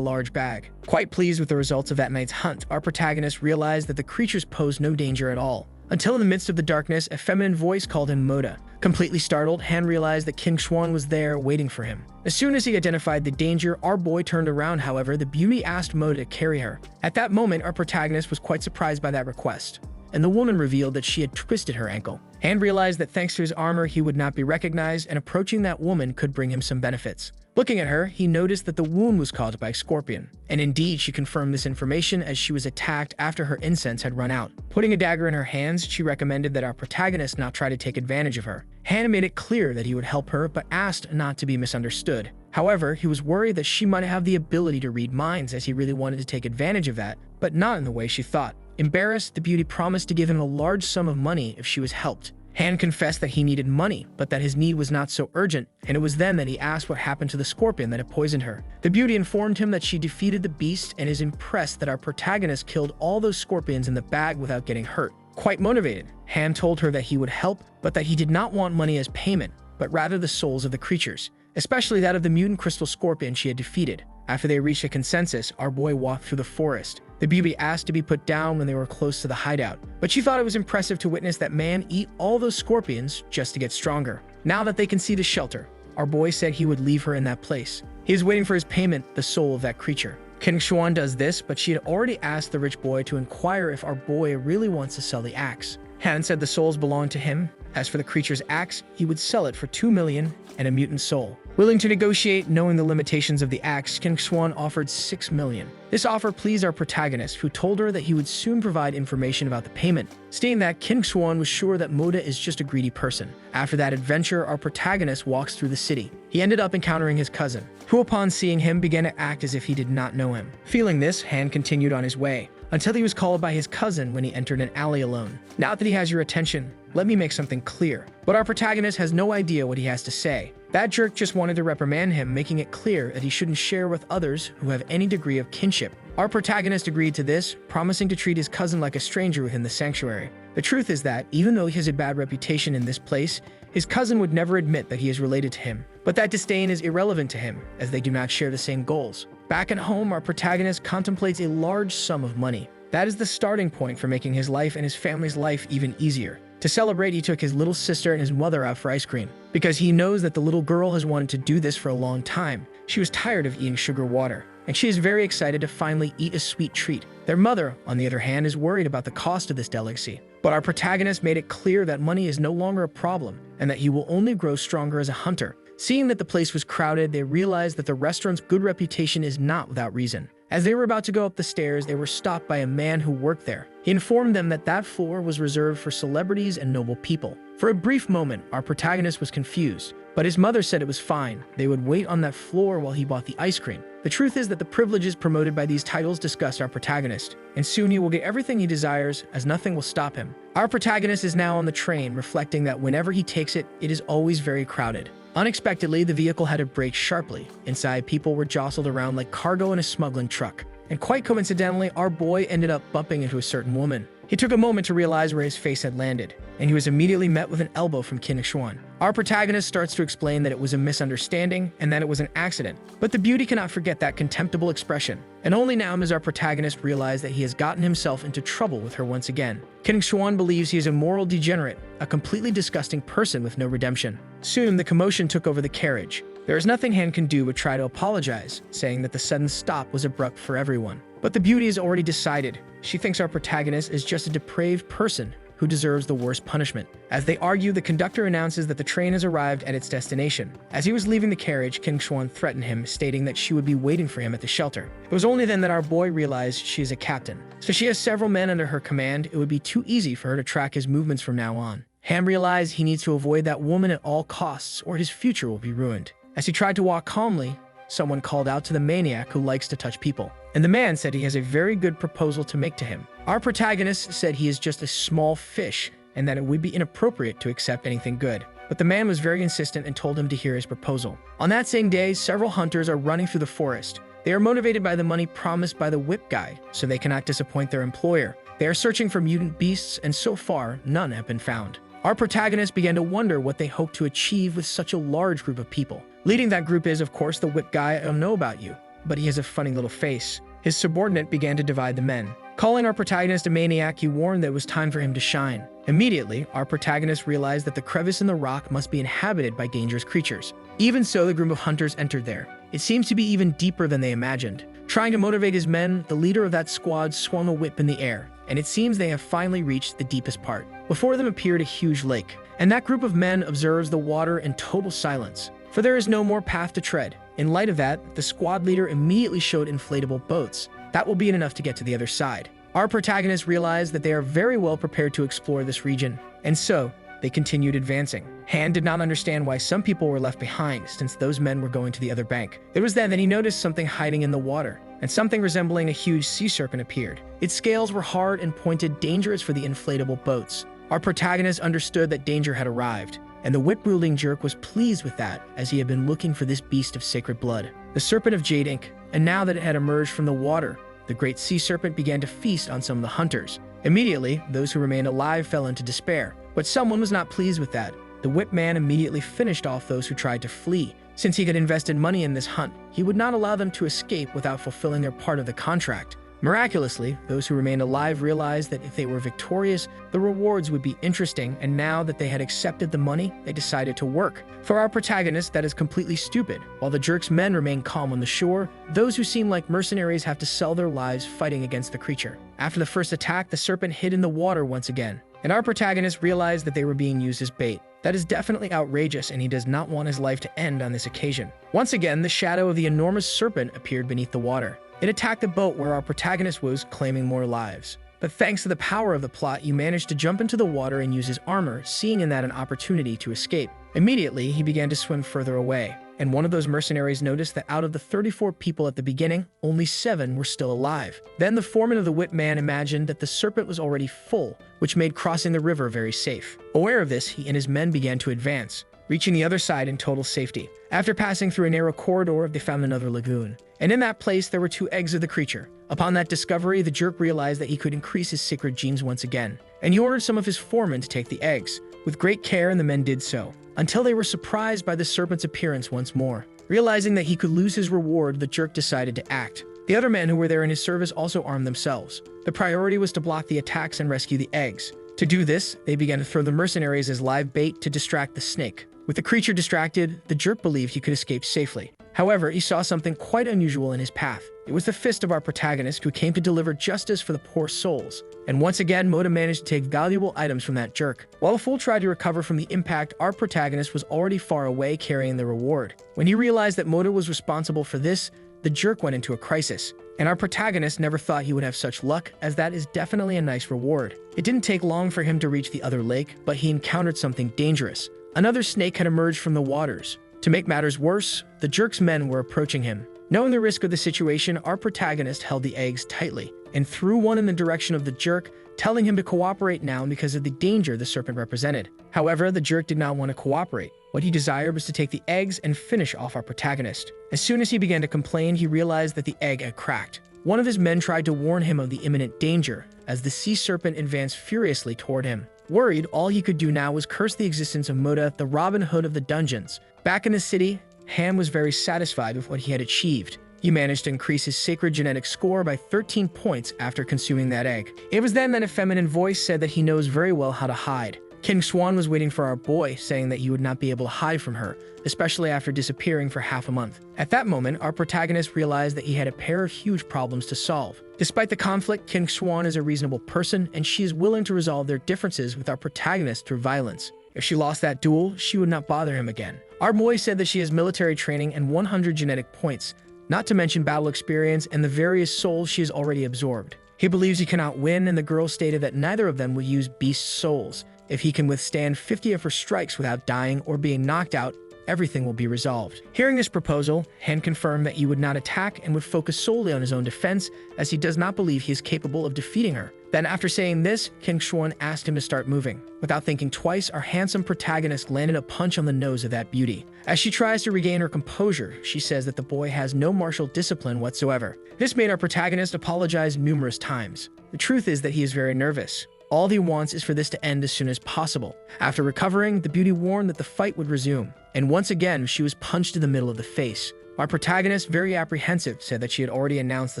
large bag. Quite pleased with the results of that night's hunt, our protagonist realized that the creatures posed no danger at all. Until in the midst of the darkness, a feminine voice called him Moda. Completely startled, Han realized that King Xuan was there waiting for him. As soon as he identified the danger, our boy turned around. However, the beauty asked Moda to carry her. At that moment, our protagonist was quite surprised by that request, and the woman revealed that she had twisted her ankle. Han realized that thanks to his armor, he would not be recognized, and approaching that woman could bring him some benefits. Looking at her, he noticed that the wound was caused by a scorpion. And indeed, she confirmed this information as she was attacked after her incense had run out. Putting a dagger in her hands, she recommended that our protagonist not try to take advantage of her. Han made it clear that he would help her, but asked not to be misunderstood. However, he was worried that she might have the ability to read minds, as he really wanted to take advantage of that, but not in the way she thought. Embarrassed, the beauty promised to give him a large sum of money if she was helped. Han confessed that he needed money, but that his need was not so urgent, and it was then that he asked what happened to the scorpion that had poisoned her. The beauty informed him that she defeated the beast and is impressed that our protagonist killed all those scorpions in the bag without getting hurt. Quite motivated, Han told her that he would help, but that he did not want money as payment, but rather the souls of the creatures, especially that of the mutant crystal scorpion she had defeated. After they reached a consensus, our boy walked through the forest. The beauty asked to be put down when they were close to the hideout, but she thought it was impressive to witness that man eat all those scorpions just to get stronger. Now that they can see the shelter, our boy said he would leave her in that place. He is waiting for his payment, the soul of that creature. King Xuan does this, but she had already asked the rich boy to inquire if our boy really wants to sell the axe. Han said the souls belonged to him. As for the creature's axe, he would sell it for 2 million and a mutant soul. Willing to negotiate, knowing the limitations of the axe, King Xuan offered 6 million. This offer pleased our protagonist, who told her that he would soon provide information about the payment, stating that King Xuan was sure that Moda is just a greedy person. After that adventure, our protagonist walks through the city. He ended up encountering his cousin, who upon seeing him began to act as if he did not know him. Feeling this, Han continued on his way, until he was called by his cousin when he entered an alley alone. Now that he has your attention, let me make something clear. But our protagonist has no idea what he has to say. That jerk just wanted to reprimand him, making it clear that he shouldn't share with others who have any degree of kinship. Our protagonist agreed to this, promising to treat his cousin like a stranger within the sanctuary. The truth is that, even though he has a bad reputation in this place, his cousin would never admit that he is related to him. But that disdain is irrelevant to him, as they do not share the same goals. Back at home, our protagonist contemplates a large sum of money. That is the starting point for making his life and his family's life even easier. To celebrate, he took his little sister and his mother out for ice cream, because he knows that the little girl has wanted to do this for a long time. She was tired of eating sugar water, and she is very excited to finally eat a sweet treat. Their mother, on the other hand, is worried about the cost of this delicacy. But our protagonist made it clear that money is no longer a problem, and that he will only grow stronger as a hunter. Seeing that the place was crowded, they realized that the restaurant's good reputation is not without reason. As they were about to go up the stairs, they were stopped by a man who worked there. He informed them that that floor was reserved for celebrities and noble people. For a brief moment, our protagonist was confused, but his mother said it was fine. They would wait on that floor while he bought the ice cream. The truth is that the privileges promoted by these titles disgust our protagonist, and soon he will get everything he desires, as nothing will stop him. Our protagonist is now on the train, reflecting that whenever he takes it, it is always very crowded. Unexpectedly, the vehicle had to brake sharply. Inside, people were jostled around like cargo in a smuggling truck. And quite coincidentally, our boy ended up bumping into a certain woman. He took a moment to realize where his face had landed, and he was immediately met with an elbow from King Xuan. Our protagonist starts to explain that it was a misunderstanding and that it was an accident, but the beauty cannot forget that contemptible expression. And only now does our protagonist realize that he has gotten himself into trouble with her once again. King Xuan believes he is a moral degenerate, a completely disgusting person with no redemption. Soon, the commotion took over the carriage. There is nothing Han can do but try to apologize, saying that the sudden stop was abrupt for everyone. But the beauty has already decided. She thinks our protagonist is just a depraved person who deserves the worst punishment. As they argue, the conductor announces that the train has arrived at its destination. As he was leaving the carriage, King Xuan threatened him, stating that she would be waiting for him at the shelter. It was only then that our boy realized she is a captain. So she has several men under her command. It would be too easy for her to track his movements from now on. Ham realized he needs to avoid that woman at all costs, or his future will be ruined. As he tried to walk calmly, someone called out to the maniac who likes to touch people, and the man said he has a very good proposal to make to him. Our protagonist said he is just a small fish and that it would be inappropriate to accept anything good. But the man was very insistent and told him to hear his proposal. On that same day, several hunters are running through the forest. They are motivated by the money promised by the whip guy, so they cannot disappoint their employer. They are searching for mutant beasts, and so far, none have been found. Our protagonist began to wonder what they hoped to achieve with such a large group of people. Leading that group is, of course, the whip guy. I don't know about you, but he has a funny little face. His subordinate began to divide the men. Calling our protagonist a maniac, he warned that it was time for him to shine. Immediately, our protagonist realized that the crevice in the rock must be inhabited by dangerous creatures. Even so, the group of hunters entered there. It seems to be even deeper than they imagined. Trying to motivate his men, the leader of that squad swung a whip in the air, and it seems they have finally reached the deepest part. Before them appeared a huge lake, and that group of men observes the water in total silence, for there is no more path to tread. In light of that, the squad leader immediately showed inflatable boats. That will be enough to get to the other side. Our protagonists realize that they are very well prepared to explore this region, and so they continued advancing. Han did not understand why some people were left behind, since those men were going to the other bank. It was then that he noticed something hiding in the water, and something resembling a huge sea serpent appeared. Its scales were hard and pointed, dangerous for the inflatable boats. Our protagonist understood that danger had arrived, and the whip-wielding jerk was pleased with that, as he had been looking for this beast of sacred blood, the serpent of jade ink. And now that it had emerged from the water, the great sea serpent began to feast on some of the hunters. Immediately, those who remained alive fell into despair, but someone was not pleased with that. The whip man immediately finished off those who tried to flee. Since he had invested money in this hunt, he would not allow them to escape without fulfilling their part of the contract. Miraculously, those who remained alive realized that if they were victorious, the rewards would be interesting, and now that they had accepted the money, they decided to work. For our protagonist, that is completely stupid. While the jerk's men remain calm on the shore, those who seem like mercenaries have to sell their lives fighting against the creature. After the first attack, the serpent hid in the water once again, and our protagonist realized that they were being used as bait. That is definitely outrageous, and he does not want his life to end on this occasion. Once again, the shadow of the enormous serpent appeared beneath the water. It attacked the boat where our protagonist was, claiming more lives. But thanks to the power of the plot, he managed to jump into the water and use his armor, seeing in that an opportunity to escape. Immediately, he began to swim further away, and one of those mercenaries noticed that out of the 34 people at the beginning, only 7 were still alive. Then the foreman of the whip man imagined that the serpent was already full, which made crossing the river very safe. Aware of this, he and his men began to advance, reaching the other side in total safety. After passing through a narrow corridor, they found another lagoon, and in that place there were 2 eggs of the creature. Upon that discovery, the jerk realized that he could increase his sacred genes once again, and he ordered some of his foremen to take the eggs. With great care, and the men did so, until they were surprised by the serpent's appearance once more. Realizing that he could lose his reward, the jerk decided to act. The other men who were there in his service also armed themselves. The priority was to block the attacks and rescue the eggs. To do this, they began to throw the mercenaries as live bait to distract the snake. With the creature distracted, the jerk believed he could escape safely. However, he saw something quite unusual in his path. It was the fist of our protagonist, who came to deliver justice for the poor souls. And once again, Moda managed to take valuable items from that jerk. While the fool tried to recover from the impact, our protagonist was already far away, carrying the reward. When he realized that Moda was responsible for this, the jerk went into a crisis. And our protagonist never thought he would have such luck, as that is definitely a nice reward. It didn't take long for him to reach the other lake, but he encountered something dangerous. Another snake had emerged from the waters. To make matters worse, the jerk's men were approaching him. Knowing the risk of the situation, our protagonist held the eggs tightly and threw one in the direction of the jerk, telling him to cooperate now because of the danger the serpent represented. However, the jerk did not want to cooperate. What he desired was to take the eggs and finish off our protagonist. As soon as he began to complain, he realized that the egg had cracked. One of his men tried to warn him of the imminent danger, as the sea serpent advanced furiously toward him. Worried, all he could do now was curse the existence of Moda, the Robin Hood of the dungeons. Back in the city, Ham was very satisfied with what he had achieved. He managed to increase his sacred genetic score by 13 points after consuming that egg. It was then that a feminine voice said that he knows very well how to hide. King Swan was waiting for our boy, saying that he would not be able to hide from her, especially after disappearing for half a month. At that moment, our protagonist realized that he had a pair of huge problems to solve. Despite the conflict, King Swan is a reasonable person, and she is willing to resolve their differences with our protagonist through violence. If she lost that duel, she would not bother him again. Our boy said that she has military training and 100 genetic points, not to mention battle experience and the various souls she has already absorbed. He believes he cannot win, and the girl stated that neither of them will use beast souls. If he can withstand 50 of her strikes without dying or being knocked out, everything will be resolved. Hearing this proposal, Han confirmed that he would not attack and would focus solely on his own defense, as he does not believe he is capable of defeating her. Then after saying this, King Shuan asked him to start moving. Without thinking twice, our handsome protagonist landed a punch on the nose of that beauty. As she tries to regain her composure, she says that the boy has no martial discipline whatsoever. This made our protagonist apologize numerous times. The truth is that he is very nervous. All he wants is for this to end as soon as possible. After recovering, the beauty warned that the fight would resume, and once again she was punched in the middle of the face. Our protagonist, very apprehensive, said that she had already announced the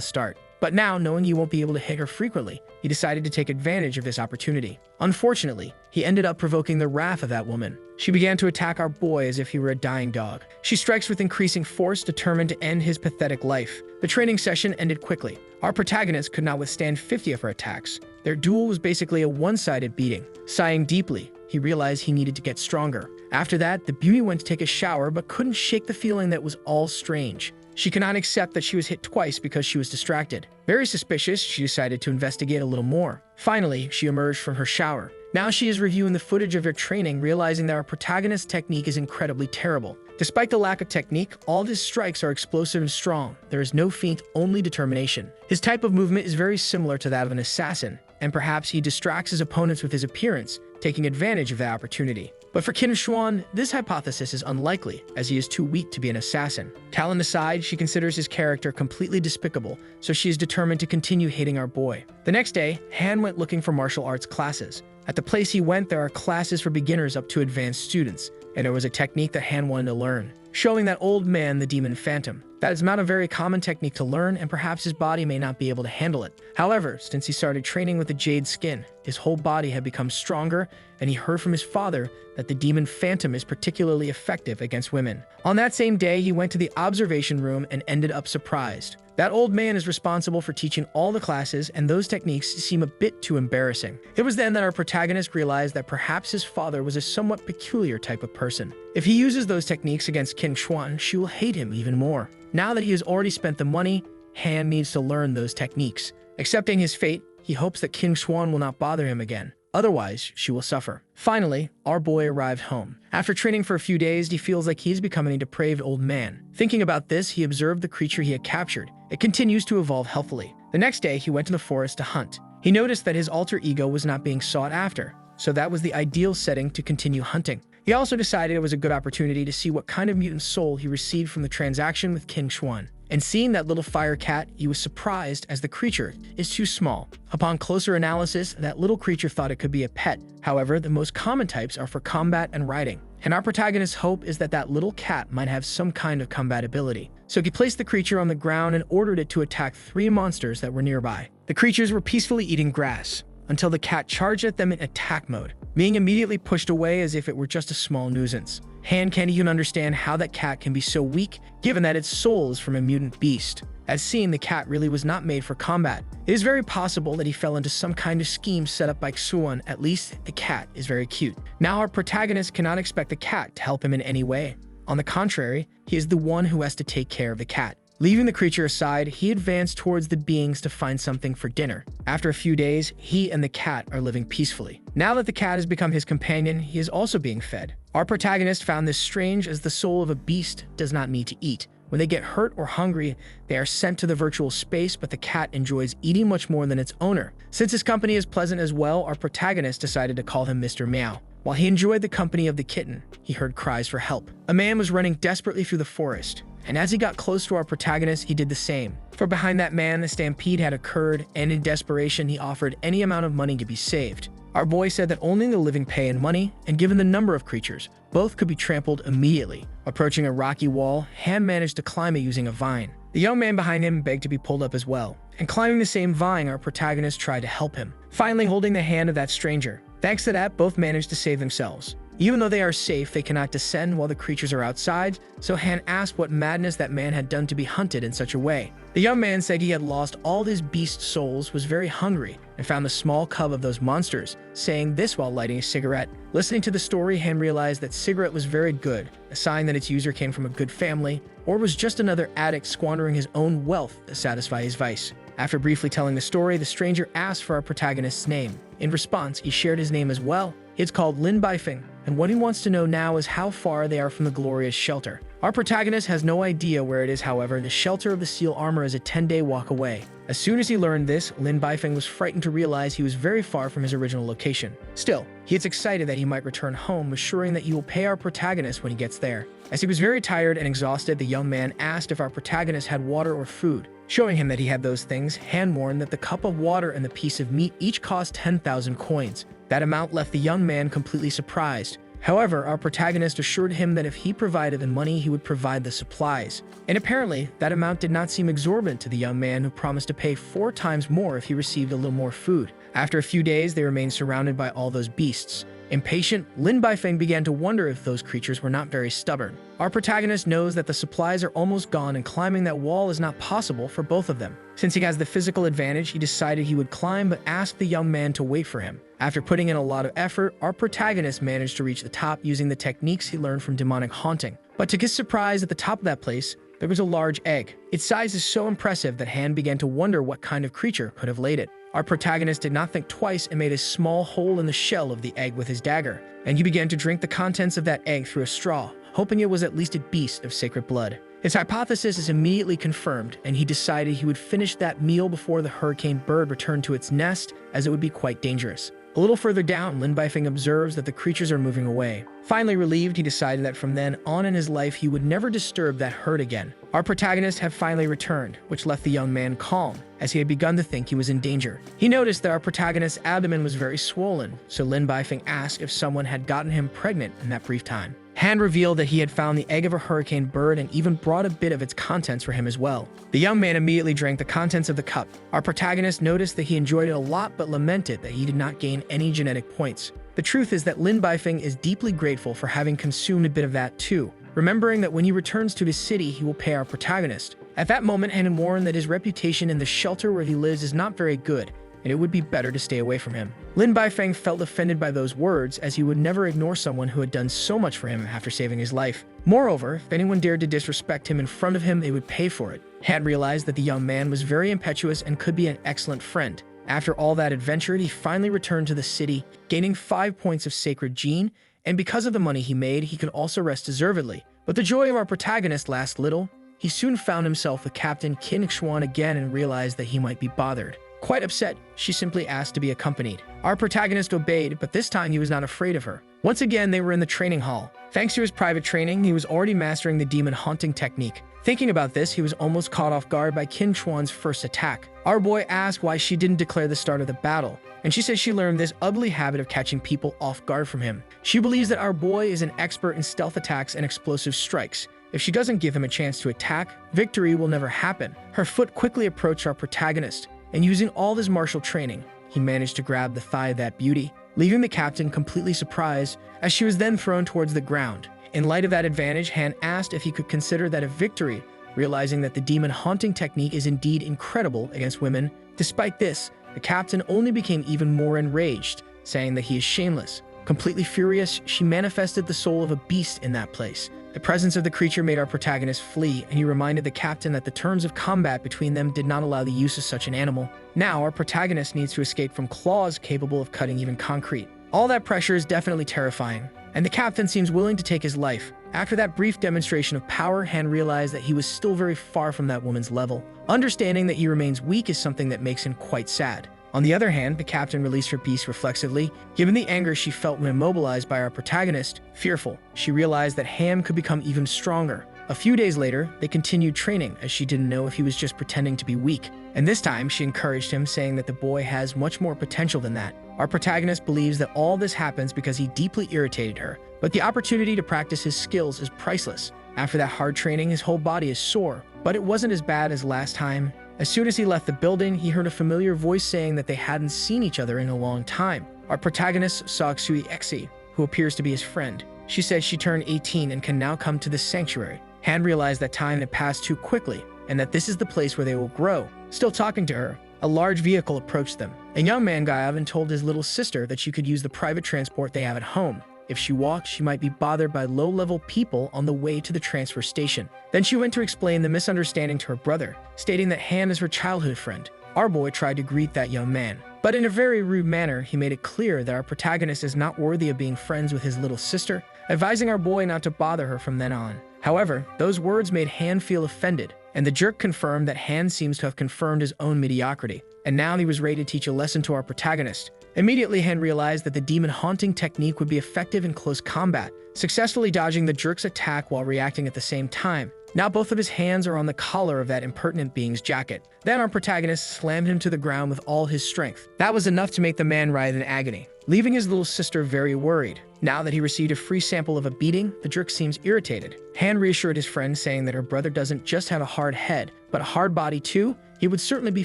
start. But now, knowing he won't be able to hit her frequently, he decided to take advantage of this opportunity. Unfortunately, he ended up provoking the wrath of that woman. She began to attack our boy as if he were a dying dog. She strikes with increasing force, determined to end his pathetic life. The training session ended quickly. Our protagonist could not withstand 50 of her attacks. Their duel was basically a one-sided beating. Sighing deeply, he realized he needed to get stronger. After that, the beauty went to take a shower but couldn't shake the feeling that was all strange. She could not accept that she was hit twice because she was distracted. Very suspicious, she decided to investigate a little more. Finally, she emerged from her shower. Now she is reviewing the footage of her training, realizing that our protagonist's technique is incredibly terrible. Despite the lack of technique, all of his strikes are explosive and strong. There is no feint, only determination. His type of movement is very similar to that of an assassin, and perhaps he distracts his opponents with his appearance, taking advantage of the opportunity. But for Qin Shuan, this hypothesis is unlikely, as he is too weak to be an assassin. Talent aside, she considers his character completely despicable, so she is determined to continue hating our boy. The next day, Han went looking for martial arts classes. At the place he went, there are classes for beginners up to advanced students, and there was a technique that Han wanted to learn, showing that old man the demon phantom. That is not a very common technique to learn, and perhaps his body may not be able to handle it. However, since he started training with the jade skin, his whole body had become stronger, and he heard from his father that the demon phantom is particularly effective against women. On that same day, he went to the observation room and ended up surprised. That old man is responsible for teaching all the classes, and those techniques seem a bit too embarrassing. It was then that our protagonist realized that perhaps his father was a somewhat peculiar type of person. If he uses those techniques against Qin Shuan, she will hate him even more. Now that he has already spent the money, Han needs to learn those techniques. Accepting his fate, he hopes that Qin Shuan will not bother him again. Otherwise, she will suffer. Finally, our boy arrived home. After training for a few days, he feels like he is becoming a depraved old man. Thinking about this, he observed the creature he had captured. It continues to evolve healthily. The next day, he went to the forest to hunt. He noticed that his alter ego was not being sought after, so that was the ideal setting to continue hunting. He also decided it was a good opportunity to see what kind of mutant soul he received from the transaction with Qin Shuan. And seeing that little fire cat, he was surprised as the creature is too small. Upon closer analysis, that little creature thought it could be a pet. However, the most common types are for combat and riding. And our protagonist's hope is that that little cat might have some kind of combat ability. So he placed the creature on the ground and ordered it to attack 3 monsters that were nearby. The creatures were peacefully eating grass, until the cat charged at them in attack mode, being immediately pushed away as if it were just a small nuisance. Han can't even understand how that cat can be so weak, given that its soul is from a mutant beast. As seen, the cat really was not made for combat. It is very possible that he fell into some kind of scheme set up by Xuan. At least, the cat is very cute. Now our protagonist cannot expect the cat to help him in any way. On the contrary, he is the one who has to take care of the cat. Leaving the creature aside, he advanced towards the beings to find something for dinner. After a few days, he and the cat are living peacefully. Now that the cat has become his companion, he is also being fed. Our protagonist found this strange, as the soul of a beast does not need to eat. When they get hurt or hungry, they are sent to the virtual space, but the cat enjoys eating much more than its owner. Since his company is pleasant as well, our protagonist decided to call him Mr. Meow. While he enjoyed the company of the kitten, he heard cries for help. A man was running desperately through the forest, and as he got close to our protagonist, he did the same. For behind that man, the stampede had occurred, and in desperation, he offered any amount of money to be saved. Our boy said that only the living pay in money, and given the number of creatures, both could be trampled immediately. Approaching a rocky wall, Han managed to climb it using a vine. The young man behind him begged to be pulled up as well, and climbing the same vine, our protagonist tried to help him, finally holding the hand of that stranger. Thanks to that, both managed to save themselves. Even though they are safe, they cannot descend while the creatures are outside, so Han asked what madness that man had done to be hunted in such a way. The young man said he had lost all his beast souls, was very hungry, and found the small cub of those monsters, saying this while lighting a cigarette. Listening to the story, Han realized that cigarette was very good, a sign that its user came from a good family, or was just another addict squandering his own wealth to satisfy his vice. After briefly telling the story, the stranger asked for our protagonist's name. In response, he shared his name as well. It's called Lin Baifeng, and what he wants to know now is how far they are from the glorious shelter. Our protagonist has no idea where it is, however, the shelter of the seal armor is a 10-day walk away. As soon as he learned this, Lin Baifeng was frightened to realize he was very far from his original location. Still, he is excited that he might return home, assuring that he will pay our protagonist when he gets there. As he was very tired and exhausted, the young man asked if our protagonist had water or food. Showing him that he had those things, Han warned that the cup of water and the piece of meat each cost 10,000 coins. That amount left the young man completely surprised. However, our protagonist assured him that if he provided the money, he would provide the supplies. And apparently, that amount did not seem exorbitant to the young man, who promised to pay 4 times more if he received a little more food. After a few days, they remained surrounded by all those beasts. Impatient, Lin Baifeng began to wonder if those creatures were not very stubborn. Our protagonist knows that the supplies are almost gone, and climbing that wall is not possible for both of them. Since he has the physical advantage, he decided he would climb, but asked the young man to wait for him. After putting in a lot of effort, our protagonist managed to reach the top using the techniques he learned from demonic haunting. But to his surprise, at the top of that place, there was a large egg. Its size is so impressive that Han began to wonder what kind of creature could have laid it. Our protagonist did not think twice and made a small hole in the shell of the egg with his dagger, and he began to drink the contents of that egg through a straw, hoping it was at least a beast of sacred blood. His hypothesis is immediately confirmed, and he decided he would finish that meal before the hurricane bird returned to its nest, as it would be quite dangerous. A little further down, Lin Baifeng observes that the creatures are moving away. Finally relieved, he decided that from then on in his life he would never disturb that herd again. Our protagonist had finally returned, which left the young man calm, as he had begun to think he was in danger. He noticed that our protagonist's abdomen was very swollen, so Lin Baifeng asked if someone had gotten him pregnant in that brief time. Han revealed that he had found the egg of a hurricane bird and even brought a bit of its contents for him as well. The young man immediately drank the contents of the cup. Our protagonist noticed that he enjoyed it a lot but lamented that he did not gain any genetic points. The truth is that Lin Baifeng is deeply grateful for having consumed a bit of that too, remembering that when he returns to his city he will pay our protagonist. At that moment, Han warned that his reputation in the shelter where he lives is not very good, and it would be better to stay away from him. Lin Baifeng felt offended by those words, as he would never ignore someone who had done so much for him after saving his life. Moreover, if anyone dared to disrespect him in front of him, they would pay for it. Han realized that the young man was very impetuous and could be an excellent friend. After all that adventure, he finally returned to the city, gaining 5 points of sacred gene, and because of the money he made, he could also rest deservedly. But the joy of our protagonist lasts little. He soon found himself with Captain Qin Xuan again and realized that he might be bothered. Quite upset, she simply asked to be accompanied. Our protagonist obeyed, but this time he was not afraid of her. Once again, they were in the training hall. Thanks to his private training, he was already mastering the demon haunting technique. Thinking about this, he was almost caught off guard by Qin Xuan's first attack. Our boy asked why she didn't declare the start of the battle, and she says she learned this ugly habit of catching people off guard from him. She believes that our boy is an expert in stealth attacks and explosive strikes. If she doesn't give him a chance to attack, victory will never happen. Her foot quickly approached our protagonist, and using all his martial training, he managed to grab the thigh of that beauty, leaving the captain completely surprised, as she was then thrown towards the ground. In light of that advantage, Han asked if he could consider that a victory, realizing that the demon haunting technique is indeed incredible against women. Despite this, the captain only became even more enraged, saying that he is shameless. Completely furious, she manifested the soul of a beast in that place. The presence of the creature made our protagonist flee, and he reminded the captain that the terms of combat between them did not allow the use of such an animal. Now, our protagonist needs to escape from claws capable of cutting even concrete. All that pressure is definitely terrifying, and the captain seems willing to take his life. After that brief demonstration of power, Han realized that he was still very far from that woman's level. Understanding that he remains weak is something that makes him quite sad. On the other hand, the captain released her beast reflexively. Given the anger she felt when immobilized by our protagonist, fearful, she realized that Han could become even stronger. A few days later, they continued training, as she didn't know if he was just pretending to be weak. And this time, she encouraged him, saying that the boy has much more potential than that. Our protagonist believes that all this happens because he deeply irritated her, but the opportunity to practice his skills is priceless. After that hard training, his whole body is sore, but it wasn't as bad as last time. As soon as he left the building, he heard a familiar voice saying that they hadn't seen each other in a long time. Our protagonist saw Xui Exi, who appears to be his friend. She says she turned 18 and can now come to this sanctuary. Han realized that time had passed too quickly, and that this is the place where they will grow. Still talking to her, a large vehicle approached them. A young man got out and told his little sister that she could use the private transport they have at home. If she walked, she might be bothered by low-level people on the way to the transfer station. Then she went to explain the misunderstanding to her brother, stating that Han is her childhood friend. Our boy tried to greet that young man, but in a very rude manner, he made it clear that our protagonist is not worthy of being friends with his little sister, advising our boy not to bother her from then on. However, those words made Han feel offended, and the jerk confirmed that Han seems to have confirmed his own mediocrity, and now he was ready to teach a lesson to our protagonist. Immediately, Han realized that the demon haunting technique would be effective in close combat, successfully dodging the jerk's attack while reacting at the same time. Now both of his hands are on the collar of that impertinent being's jacket. Then our protagonist slammed him to the ground with all his strength. That was enough to make the man writhe in agony, leaving his little sister very worried. Now that he received a free sample of a beating, the jerk seems irritated. Han reassured his friend, saying that her brother doesn't just have a hard head, but a hard body too. He would certainly be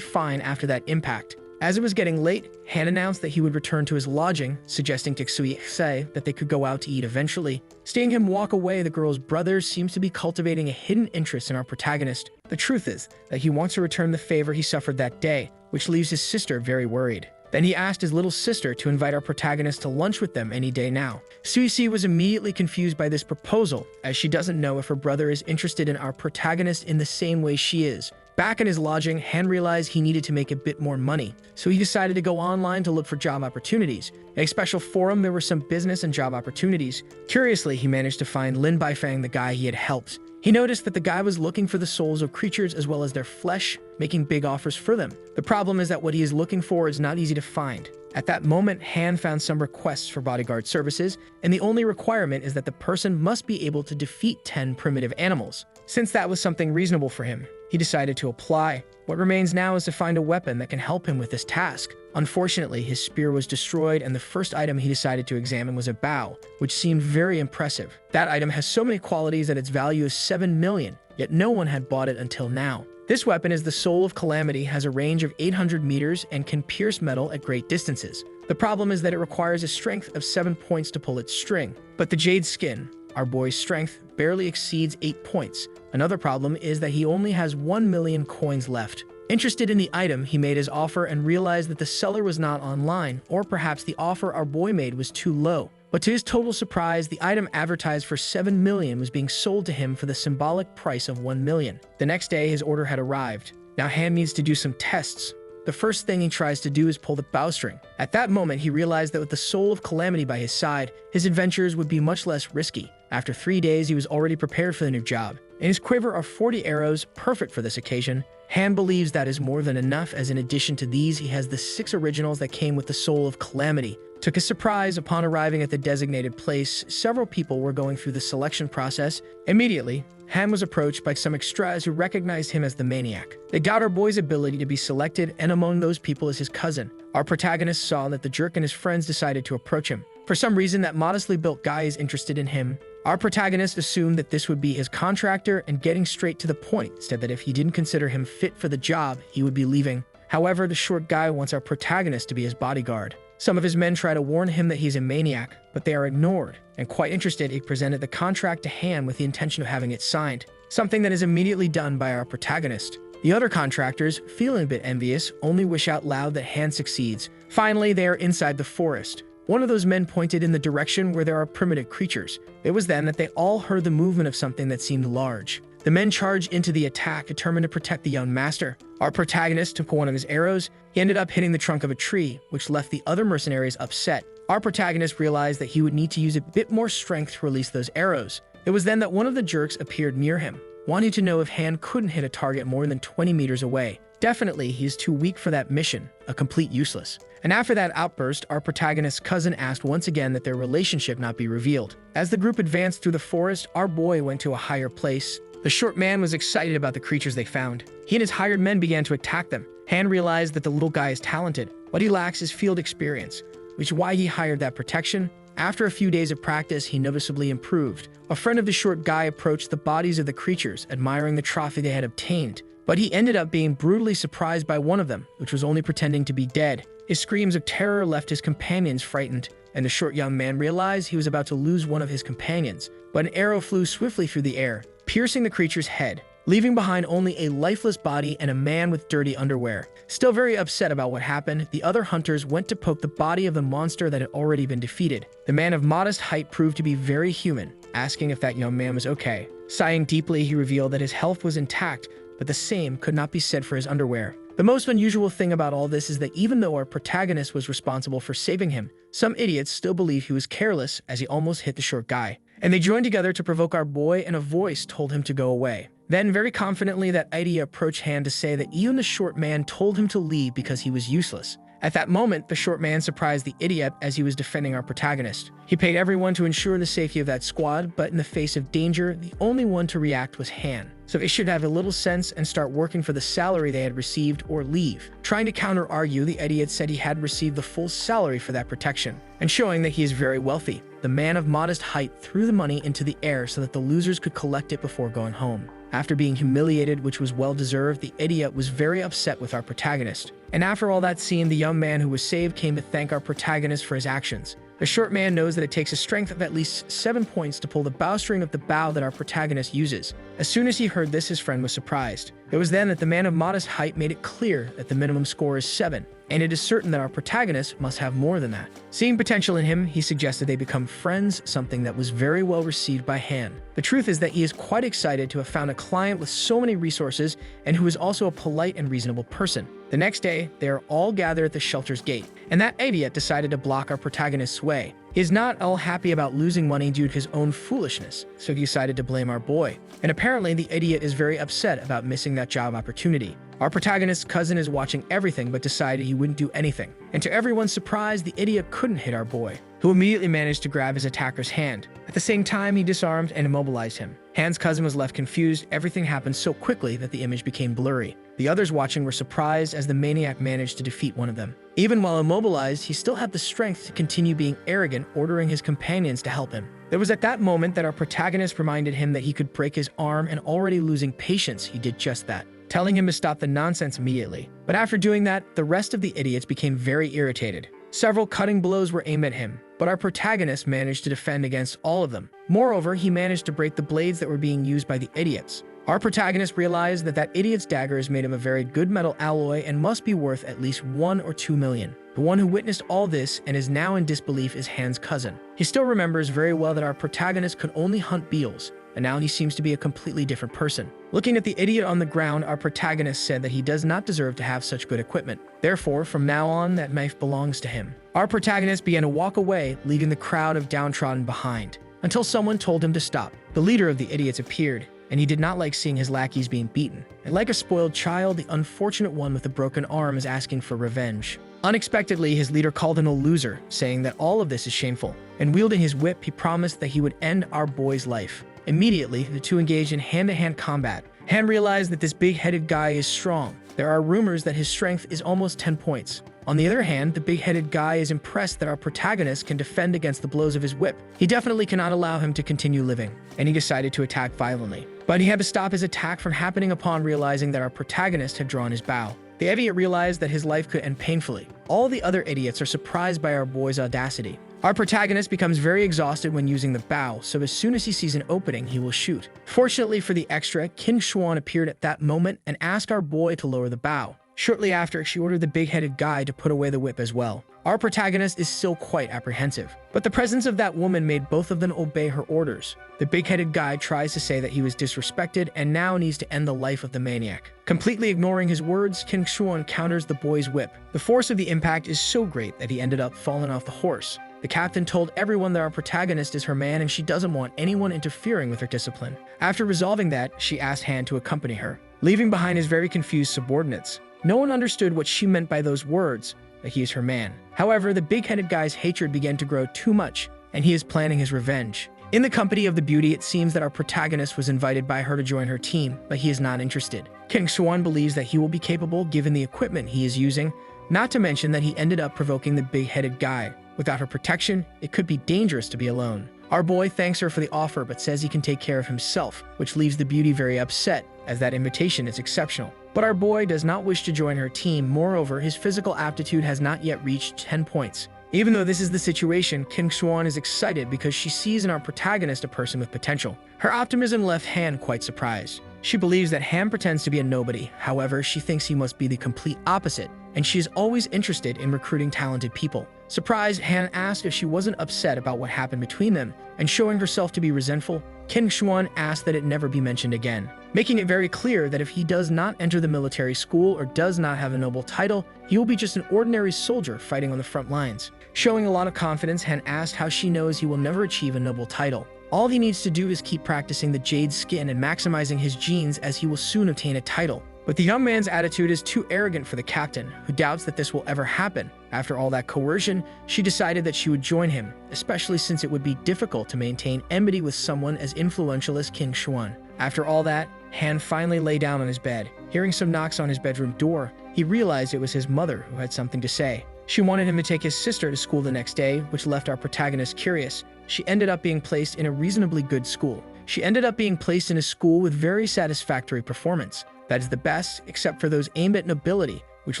fine after that impact. As it was getting late, Han announced that he would return to his lodging, suggesting to Xui Xe that they could go out to eat eventually. Seeing him walk away, the girl's brother seems to be cultivating a hidden interest in our protagonist. The truth is that he wants to return the favor he suffered that day, which leaves his sister very worried. Then he asked his little sister to invite our protagonist to lunch with them any day now. Suisi was immediately confused by this proposal, as she doesn't know if her brother is interested in our protagonist in the same way she is. Back in his lodging, Han realized he needed to make a bit more money, so he decided to go online to look for job opportunities. In a special forum, there were some business and job opportunities. Curiously, he managed to find Lin Baifang, the guy he had helped. He noticed that the guy was looking for the souls of creatures as well as their flesh, making big offers for them. The problem is that what he is looking for is not easy to find. At that moment, Han found some requests for bodyguard services, and the only requirement is that the person must be able to defeat 10 primitive animals. Since that was something reasonable for him, he decided to apply. What remains now is to find a weapon that can help him with this task. Unfortunately, his spear was destroyed, and the first item he decided to examine was a bow, which seemed very impressive. That item has so many qualities that its value is 7 million, yet no one had bought it until now. This weapon is the Soul of Calamity, has a range of 800 meters, and can pierce metal at great distances. The problem is that it requires a strength of 7 points to pull its string. But the Jade Skin, our boy's strength, barely exceeds 8 points. Another problem is that he only has 1 million coins left. Interested in the item, he made his offer and realized that the seller was not online, or perhaps the offer our boy made was too low. But to his total surprise, the item advertised for 7 million was being sold to him for the symbolic price of 1 million. The next day, his order had arrived. Now Han needs to do some tests. The first thing he tries to do is pull the bowstring. At that moment, he realized that with the Soul of Calamity by his side, his adventures would be much less risky. After 3 days, he was already prepared for the new job. In his quiver are 40 arrows, perfect for this occasion. Han believes that is more than enough, as in addition to these, he has the 6 originals that came with the Soul of Calamity. To his surprise, upon arriving at the designated place, several people were going through the selection process. Immediately, Han was approached by some extras who recognized him as the maniac. They doubt our boy's ability to be selected, and among those people is his cousin. Our protagonist saw that the jerk and his friends decided to approach him. For some reason, that modestly built guy is interested in him. Our protagonist assumed that this would be his contractor, and getting straight to the point, said that if he didn't consider him fit for the job, he would be leaving. However, the short guy wants our protagonist to be his bodyguard. Some of his men try to warn him that he's a maniac, but they are ignored, and quite interested, he presented the contract to Han with the intention of having it signed, something that is immediately done by our protagonist. The other contractors, feeling a bit envious, only wish out loud that Han succeeds. Finally, they are inside the forest. One of those men pointed in the direction where there are primitive creatures. It was then that they all heard the movement of something that seemed large. The men charged into the attack, determined to protect the young master. Our protagonist took one of his arrows. He ended up hitting the trunk of a tree, which left the other mercenaries upset. Our protagonist realized that he would need to use a bit more strength to release those arrows. It was then that one of the jerks appeared near him, wanting to know if Han couldn't hit a target more than 20 meters away. Definitely, he is too weak for that mission, a complete useless. And after that outburst, our protagonist's cousin asked once again that their relationship not be revealed. As the group advanced through the forest, our boy went to a higher place. The short man was excited about the creatures they found. He and his hired men began to attack them. Han realized that the little guy is talented. What he lacks is field experience, which is why he hired that protection. After a few days of practice, he noticeably improved. A friend of the short guy approached the bodies of the creatures, admiring the trophy they had obtained. But he ended up being brutally surprised by one of them, which was only pretending to be dead. His screams of terror left his companions frightened, and the short young man realized he was about to lose one of his companions. But an arrow flew swiftly through the air, piercing the creature's head, leaving behind only a lifeless body and a man with dirty underwear. Still very upset about what happened, the other hunters went to poke the body of the monster that had already been defeated. The man of modest height proved to be very human, asking if that young man was okay. Sighing deeply, he revealed that his health was intact, but the same could not be said for his underwear. The most unusual thing about all this is that even though our protagonist was responsible for saving him, some idiots still believe he was careless as he almost hit the short guy. And they joined together to provoke our boy, and a voice told him to go away. Then, very confidently, that idea approached Han to say that even the short man told him to leave because he was useless. At that moment, the short man surprised the idiot as he was defending our protagonist. He paid everyone to ensure the safety of that squad, but in the face of danger, the only one to react was Han. So they should have a little sense and start working for the salary they had received or leave. Trying to counter-argue, the idiot said he had received the full salary for that protection, and showing that he is very wealthy. The man of modest height threw the money into the air so that the losers could collect it before going home. After being humiliated, which was well-deserved, the idiot was very upset with our protagonist. And after all that scene, the young man who was saved came to thank our protagonist for his actions. The short man knows that it takes a strength of at least 7 points to pull the bowstring of the bow that our protagonist uses. As soon as he heard this, his friend was surprised. It was then that the man of modest height made it clear that the minimum score is 7. and it is certain that our protagonist must have more than that. Seeing potential in him, he suggested they become friends, something that was very well received by Han. The truth is that he is quite excited to have found a client with so many resources and who is also a polite and reasonable person. The next day, they are all gathered at the shelter's gate, and that idiot decided to block our protagonist's way. He is not all happy about losing money due to his own foolishness, so he decided to blame our boy. And apparently the idiot is very upset about missing that job opportunity. Our protagonist's cousin is watching everything but decided he wouldn't do anything. And to everyone's surprise, the idiot couldn't hit our boy, who immediately managed to grab his attacker's hand. At the same time, he disarmed and immobilized him. Han's cousin was left confused. Everything happened so quickly that the image became blurry. The others watching were surprised as the maniac managed to defeat one of them. Even while immobilized, he still had the strength to continue being arrogant, ordering his companions to help him. It was at that moment that our protagonist reminded him that he could break his arm, and already losing patience, he did just that, telling him to stop the nonsense immediately. But after doing that, the rest of the idiots became very irritated. Several cutting blows were aimed at him, but our protagonist managed to defend against all of them. Moreover, he managed to break the blades that were being used by the idiots. Our protagonist realized that that idiot's dagger is made of a very good metal alloy and must be worth at least 1 or 2 million. The one who witnessed all this and is now in disbelief is Han's cousin. He still remembers very well that our protagonist could only hunt beetles, and now he seems to be a completely different person. Looking at the idiot on the ground, our protagonist said that he does not deserve to have such good equipment. Therefore, from now on, that knife belongs to him. Our protagonist began to walk away, leaving the crowd of downtrodden behind, until someone told him to stop. The leader of the idiots appeared, and he did not like seeing his lackeys being beaten. And like a spoiled child, the unfortunate one with the broken arm is asking for revenge. Unexpectedly, his leader called him a loser, saying that all of this is shameful. And wielding his whip, he promised that he would end our boy's life. Immediately, the two engaged in hand-to-hand combat. Han realized that this big-headed guy is strong. There are rumors that his strength is almost 10 points. On the other hand, the big-headed guy is impressed that our protagonist can defend against the blows of his whip. He definitely cannot allow him to continue living, and he decided to attack violently. But he had to stop his attack from happening upon realizing that our protagonist had drawn his bow. The idiot realized that his life could end painfully. All the other idiots are surprised by our boy's audacity. Our protagonist becomes very exhausted when using the bow, so as soon as he sees an opening, he will shoot. Fortunately for the extra, King Xuan appeared at that moment and asked our boy to lower the bow. Shortly after, she ordered the big-headed guy to put away the whip as well. Our protagonist is still quite apprehensive, but the presence of that woman made both of them obey her orders. The big-headed guy tries to say that he was disrespected and now needs to end the life of the maniac. Completely ignoring his words, King Xuan counters the boy's whip. The force of the impact is so great that he ended up falling off the horse. The captain told everyone that our protagonist is her man and she doesn't want anyone interfering with her discipline. After resolving that, she asked Han to accompany her, leaving behind his very confused subordinates. No one understood what she meant by those words, that he is her man. However, the big-headed guy's hatred began to grow too much, and he is planning his revenge. In the company of the beauty, it seems that our protagonist was invited by her to join her team, but he is not interested. King Xuan believes that he will be capable given the equipment he is using, not to mention that he ended up provoking the big-headed guy. Without her protection, it could be dangerous to be alone. Our boy thanks her for the offer but says he can take care of himself, which leaves the beauty very upset, as that invitation is exceptional. But our boy does not wish to join her team. Moreover, his physical aptitude has not yet reached 10 points. Even though this is the situation, King Xuan is excited because she sees in our protagonist a person with potential. Her optimism left Han quite surprised. She believes that Han pretends to be a nobody. However, she thinks he must be the complete opposite, and she is always interested in recruiting talented people. Surprised, Han asked if she wasn't upset about what happened between them, and showing herself to be resentful, King Xuan asked that it never be mentioned again, making it very clear that if he does not enter the military school or does not have a noble title, he will be just an ordinary soldier fighting on the front lines. Showing a lot of confidence, Han asked how she knows he will never achieve a noble title. All he needs to do is keep practicing the jade skin and maximizing his genes, as he will soon obtain a title. But the young man's attitude is too arrogant for the captain, who doubts that this will ever happen. After all that coercion, she decided that she would join him, especially since it would be difficult to maintain enmity with someone as influential as King Xuan. After all that, Han finally lay down on his bed. Hearing some knocks on his bedroom door, he realized it was his mother who had something to say. She wanted him to take his sister to school the next day, which left our protagonist curious. She ended up being placed in a reasonably good school. She ended up being placed in a school with very satisfactory performance. That is the best, except for those aimed at nobility, which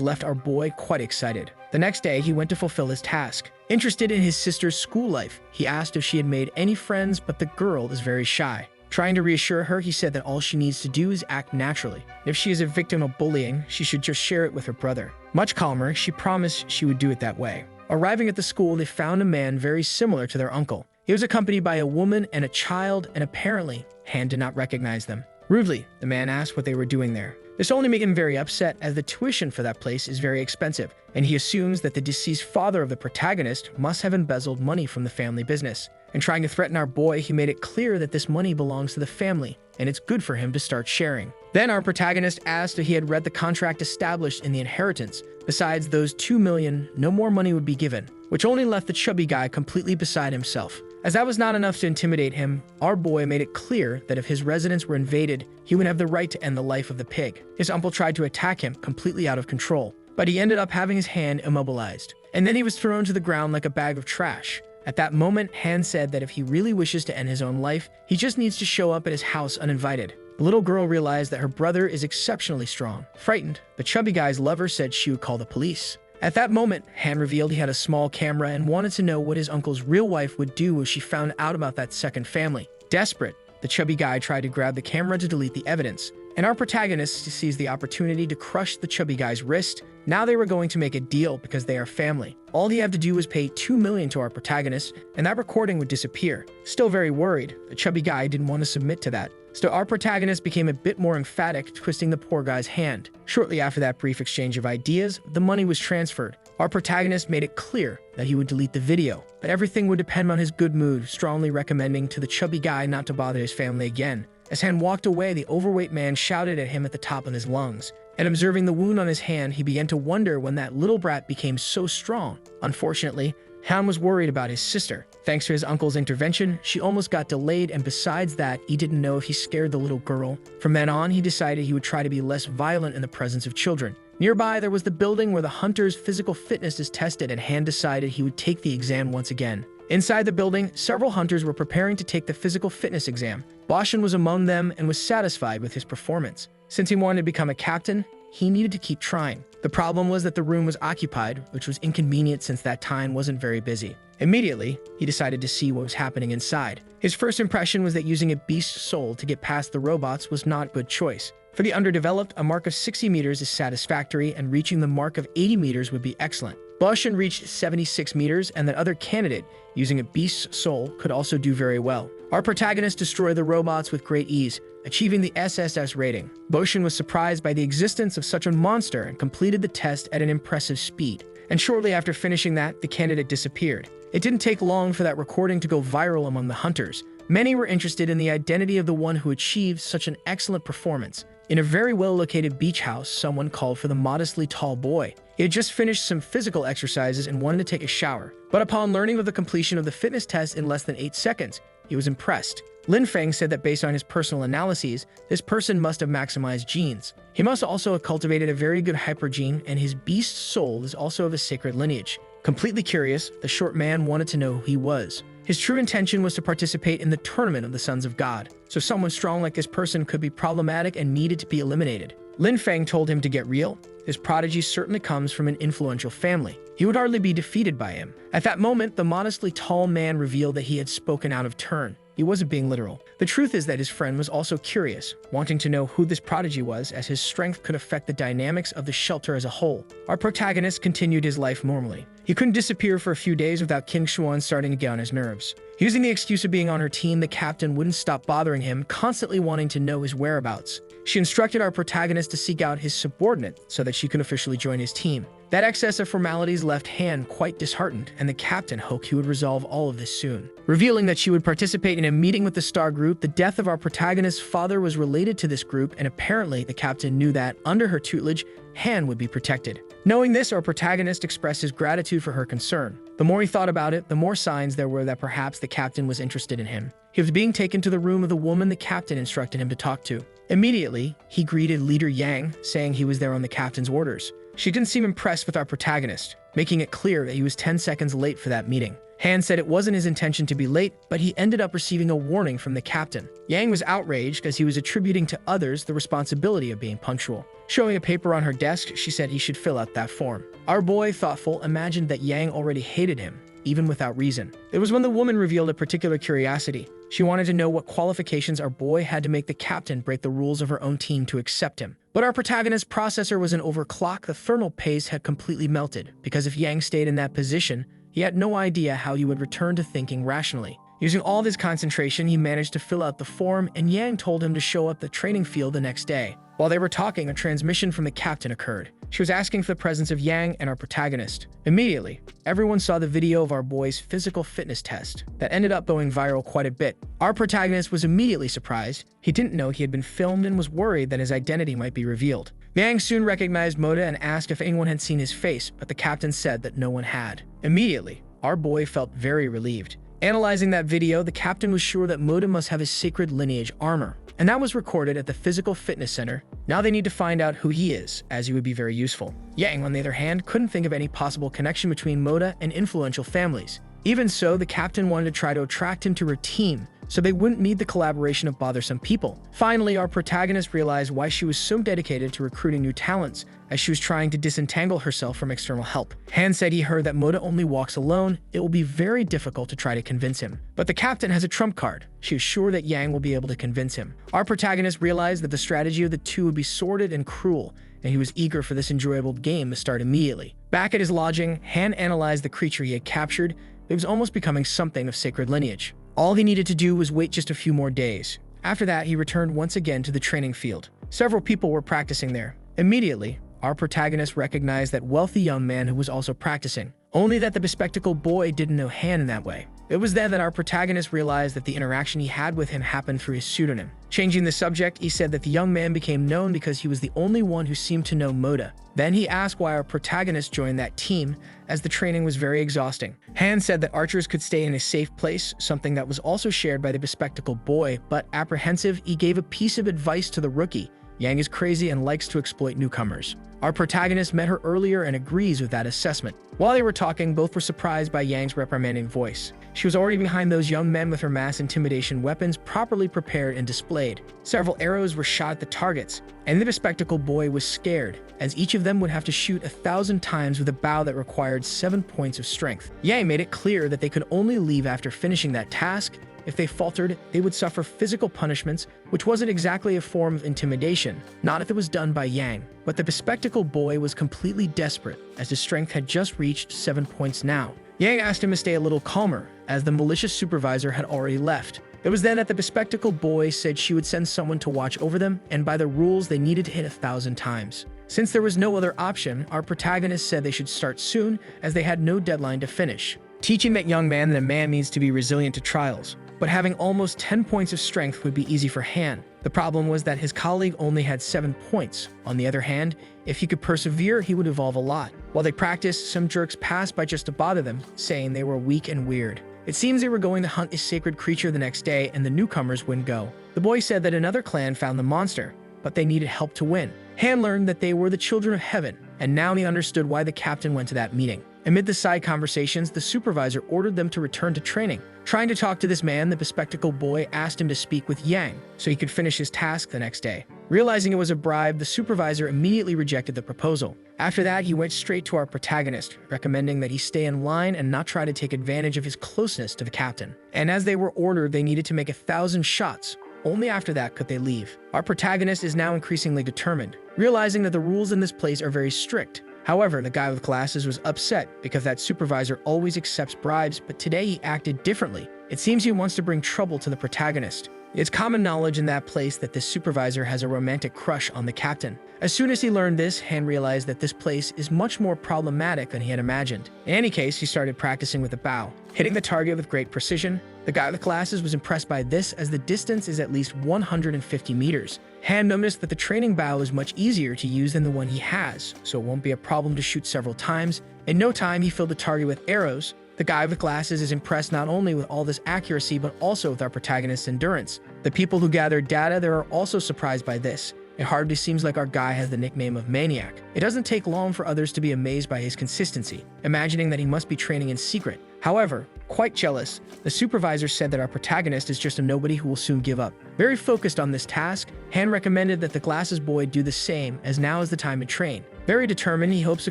left our boy quite excited. The next day, he went to fulfill his task. Interested in his sister's school life, he asked if she had made any friends, but the girl is very shy. Trying to reassure her, he said that all she needs to do is act naturally. If she is a victim of bullying, she should just share it with her brother. Much calmer, she promised she would do it that way. Arriving at the school, they found a man very similar to their uncle. He was accompanied by a woman and a child, and apparently, Han did not recognize them. Rudely, the man asked what they were doing there. This only made him very upset, as the tuition for that place is very expensive, and he assumes that the deceased father of the protagonist must have embezzled money from the family business. In trying to threaten our boy, he made it clear that this money belongs to the family, and it's good for him to start sharing. Then our protagonist asked if he had read the contract established in the inheritance. Besides those 2 million, no more money would be given, which only left the chubby guy completely beside himself. As that was not enough to intimidate him, our boy made it clear that if his residence were invaded, he would have the right to end the life of the pig. His uncle tried to attack him, completely out of control, but he ended up having his hand immobilized, and then he was thrown to the ground like a bag of trash. At that moment, Han said that if he really wishes to end his own life, he just needs to show up at his house uninvited. The little girl realized that her brother is exceptionally strong. Frightened, the chubby guy's lover said she would call the police. At that moment, Han revealed he had a small camera and wanted to know what his uncle's real wife would do if she found out about that second family. Desperate, the chubby guy tried to grab the camera to delete the evidence, and our protagonist seized the opportunity to crush the chubby guy's wrist. Now they were going to make a deal because they are family. All he had to do was pay 2 million to our protagonist, and that recording would disappear. Still very worried, the chubby guy didn't want to submit to that. So our protagonist became a bit more emphatic, twisting the poor guy's hand. Shortly after that brief exchange of ideas, the money was transferred. Our protagonist made it clear that he would delete the video, but everything would depend on his good mood, strongly recommending to the chubby guy not to bother his family again. As Han walked away, the overweight man shouted at him at the top of his lungs. And observing the wound on his hand, he began to wonder when that little brat became so strong. Unfortunately, Han was worried about his sister. Thanks to his uncle's intervention, she almost got delayed, and besides that, he didn't know if he scared the little girl. From then on, he decided he would try to be less violent in the presence of children. Nearby, there was the building where the hunter's physical fitness is tested, and Han decided he would take the exam once again. Inside the building, several hunters were preparing to take the physical fitness exam. Boshin was among them and was satisfied with his performance. Since he wanted to become a captain, he needed to keep trying. The problem was that the room was occupied, which was inconvenient since that time wasn't very busy. Immediately, he decided to see what was happening inside. His first impression was that using a beast's soul to get past the robots was not a good choice. For the underdeveloped, a mark of 60 meters is satisfactory, and reaching the mark of 80 meters would be excellent. Boshin reached 76 meters, and that other candidate, using a beast's soul, could also do very well. Our protagonist destroyed the robots with great ease, achieving the SSS rating. Boshin was surprised by the existence of such a monster and completed the test at an impressive speed. And shortly after finishing that, the candidate disappeared. It didn't take long for that recording to go viral among the hunters. Many were interested in the identity of the one who achieved such an excellent performance. In a very well-located beach house, someone called for the modestly tall boy. He had just finished some physical exercises and wanted to take a shower. But upon learning of the completion of the fitness test in less than 8 seconds, he was impressed. Lin Feng said that based on his personal analyses, this person must have maximized genes. He must also have cultivated a very good hypergene, and his beast soul is also of a sacred lineage. Completely curious, the short man wanted to know who he was. His true intention was to participate in the tournament of the Sons of God, so someone strong like this person could be problematic and needed to be eliminated. Lin Feng told him to get real. His prodigy certainly comes from an influential family. He would hardly be defeated by him. At that moment, the modestly tall man revealed that he had spoken out of turn. He wasn't being literal. The truth is that his friend was also curious, wanting to know who this prodigy was, as his strength could affect the dynamics of the shelter as a whole. Our protagonist continued his life normally. He couldn't disappear for a few days without King Xuan starting to get on his nerves. Using the excuse of being on her team, the captain wouldn't stop bothering him, constantly wanting to know his whereabouts. She instructed our protagonist to seek out his subordinate so that she could officially join his team. That excess of formalities left Han quite disheartened, and the captain hoped he would resolve all of this soon. Revealing that she would participate in a meeting with the Star Group, the death of our protagonist's father was related to this group, and apparently the captain knew that, under her tutelage, Han would be protected. Knowing this, our protagonist expressed his gratitude for her concern. The more he thought about it, the more signs there were that perhaps the captain was interested in him. He was being taken to the room of the woman the captain instructed him to talk to. Immediately, he greeted Leader Yang, saying he was there on the captain's orders. She didn't seem impressed with our protagonist, making it clear that he was 10 seconds late for that meeting. Han said it wasn't his intention to be late, but he ended up receiving a warning from the captain. Yang was outraged as he was attributing to others the responsibility of being punctual. Showing a paper on her desk, she said he should fill out that form. Our boy, thoughtful, imagined that Yang already hated him. even without reason. It was when the woman revealed a particular curiosity. She wanted to know what qualifications our boy had to make the captain break the rules of her own team to accept him. But our protagonist's processor was an overclock. The thermal paste had completely melted, because if Yang stayed in that position, he had no idea how he would return to thinking rationally. Using all of his concentration, he managed to fill out the form, and Yang told him to show up at the training field the next day. While they were talking, a transmission from the captain occurred. She was asking for the presence of Yang and our protagonist. Immediately, everyone saw the video of our boy's physical fitness test that ended up going viral quite a bit. Our protagonist was immediately surprised. He didn't know he had been filmed and was worried that his identity might be revealed. Yang soon recognized Moda and asked if anyone had seen his face, but the captain said that no one had. Immediately, our boy felt very relieved. Analyzing that video, the captain was sure that Moda must have his sacred lineage armor, and that was recorded at the physical fitness center. Now they need to find out who he is, as he would be very useful. Yang, on the other hand, couldn't think of any possible connection between Moda and influential families. Even so, the captain wanted to try to attract him to her team, so they wouldn't need the collaboration of bothersome people. Finally, our protagonist realized why she was so dedicated to recruiting new talents, as she was trying to disentangle herself from external help. Han said he heard that Moda only walks alone. It will be very difficult to try to convince him. But the captain has a trump card. She is sure that Yang will be able to convince him. Our protagonist realized that the strategy of the two would be sordid and cruel, and he was eager for this enjoyable game to start immediately. Back at his lodging, Han analyzed the creature he had captured. It was almost becoming something of sacred lineage. All he needed to do was wait just a few more days. After that, he returned once again to the training field. Several people were practicing there. Immediately, our protagonist recognized that wealthy young man who was also practicing. Only that the bespectacled boy didn't know Han in that way. It was then that our protagonist realized that the interaction he had with him happened through his pseudonym. Changing the subject, he said that the young man became known because he was the only one who seemed to know Moda. Then he asked why our protagonist joined that team, as the training was very exhausting. Han said that archers could stay in a safe place, something that was also shared by the bespectacled boy, but apprehensive, he gave a piece of advice to the rookie. Yang is crazy and likes to exploit newcomers. Our protagonist met her earlier and agrees with that assessment. While they were talking, both were surprised by Yang's reprimanding voice. She was already behind those young men with her mass intimidation weapons properly prepared and displayed. Several arrows were shot at the targets, and the bespectacled boy was scared, as each of them would have to shoot 1,000 times with a bow that required 7 points of strength. Yang made it clear that they could only leave after finishing that task. If they faltered, they would suffer physical punishments, which wasn't exactly a form of intimidation, not if it was done by Yang. But the bespectacled boy was completely desperate, as his strength had just reached 7 points now. Yang asked him to stay a little calmer, as the malicious supervisor had already left. It was then that the bespectacled boy said she would send someone to watch over them, and by the rules they needed to hit 1,000 times. Since there was no other option, our protagonist said they should start soon, as they had no deadline to finish, teaching that young man that a man needs to be resilient to trials. But having almost 10 points of strength would be easy for Han. The problem was that his colleague only had 7 points. On the other hand, if he could persevere, he would evolve a lot. While they practiced, some jerks passed by just to bother them, saying they were weak and weird. It seems they were going to hunt a sacred creature the next day, and the newcomers wouldn't go. The boy said that another clan found the monster, but they needed help to win. Han learned that they were the children of heaven, and now he understood why the captain went to that meeting. Amid the side conversations, the supervisor ordered them to return to training. Trying to talk to this man, the bespectacled boy asked him to speak with Yang, so he could finish his task the next day. Realizing it was a bribe, the supervisor immediately rejected the proposal. After that, he went straight to our protagonist, recommending that he stay in line and not try to take advantage of his closeness to the captain. And as they were ordered, they needed to make 1,000 shots. Only after that could they leave. Our protagonist is now increasingly determined, realizing that the rules in this place are very strict. However, the guy with glasses was upset because that supervisor always accepts bribes, but today he acted differently. It seems he wants to bring trouble to the protagonist. It's common knowledge in that place that this supervisor has a romantic crush on the captain. As soon as he learned this, Han realized that this place is much more problematic than he had imagined. In any case, he started practicing with a bow, hitting the target with great precision. The guy with glasses was impressed by this, as the distance is at least 150 meters. Han noticed that the training bow is much easier to use than the one he has, so it won't be a problem to shoot several times. In no time, he filled the target with arrows. The guy with glasses is impressed not only with all this accuracy, but also with our protagonist's endurance. The people who gathered data there are also surprised by this. It hardly seems like our guy has the nickname of Maniac. It doesn't take long for others to be amazed by his consistency, imagining that he must be training in secret. However, quite jealous, the supervisor said that our protagonist is just a nobody who will soon give up. Very focused on this task, Han recommended that the glasses boy do the same, as now is the time to train. Very determined, he hopes to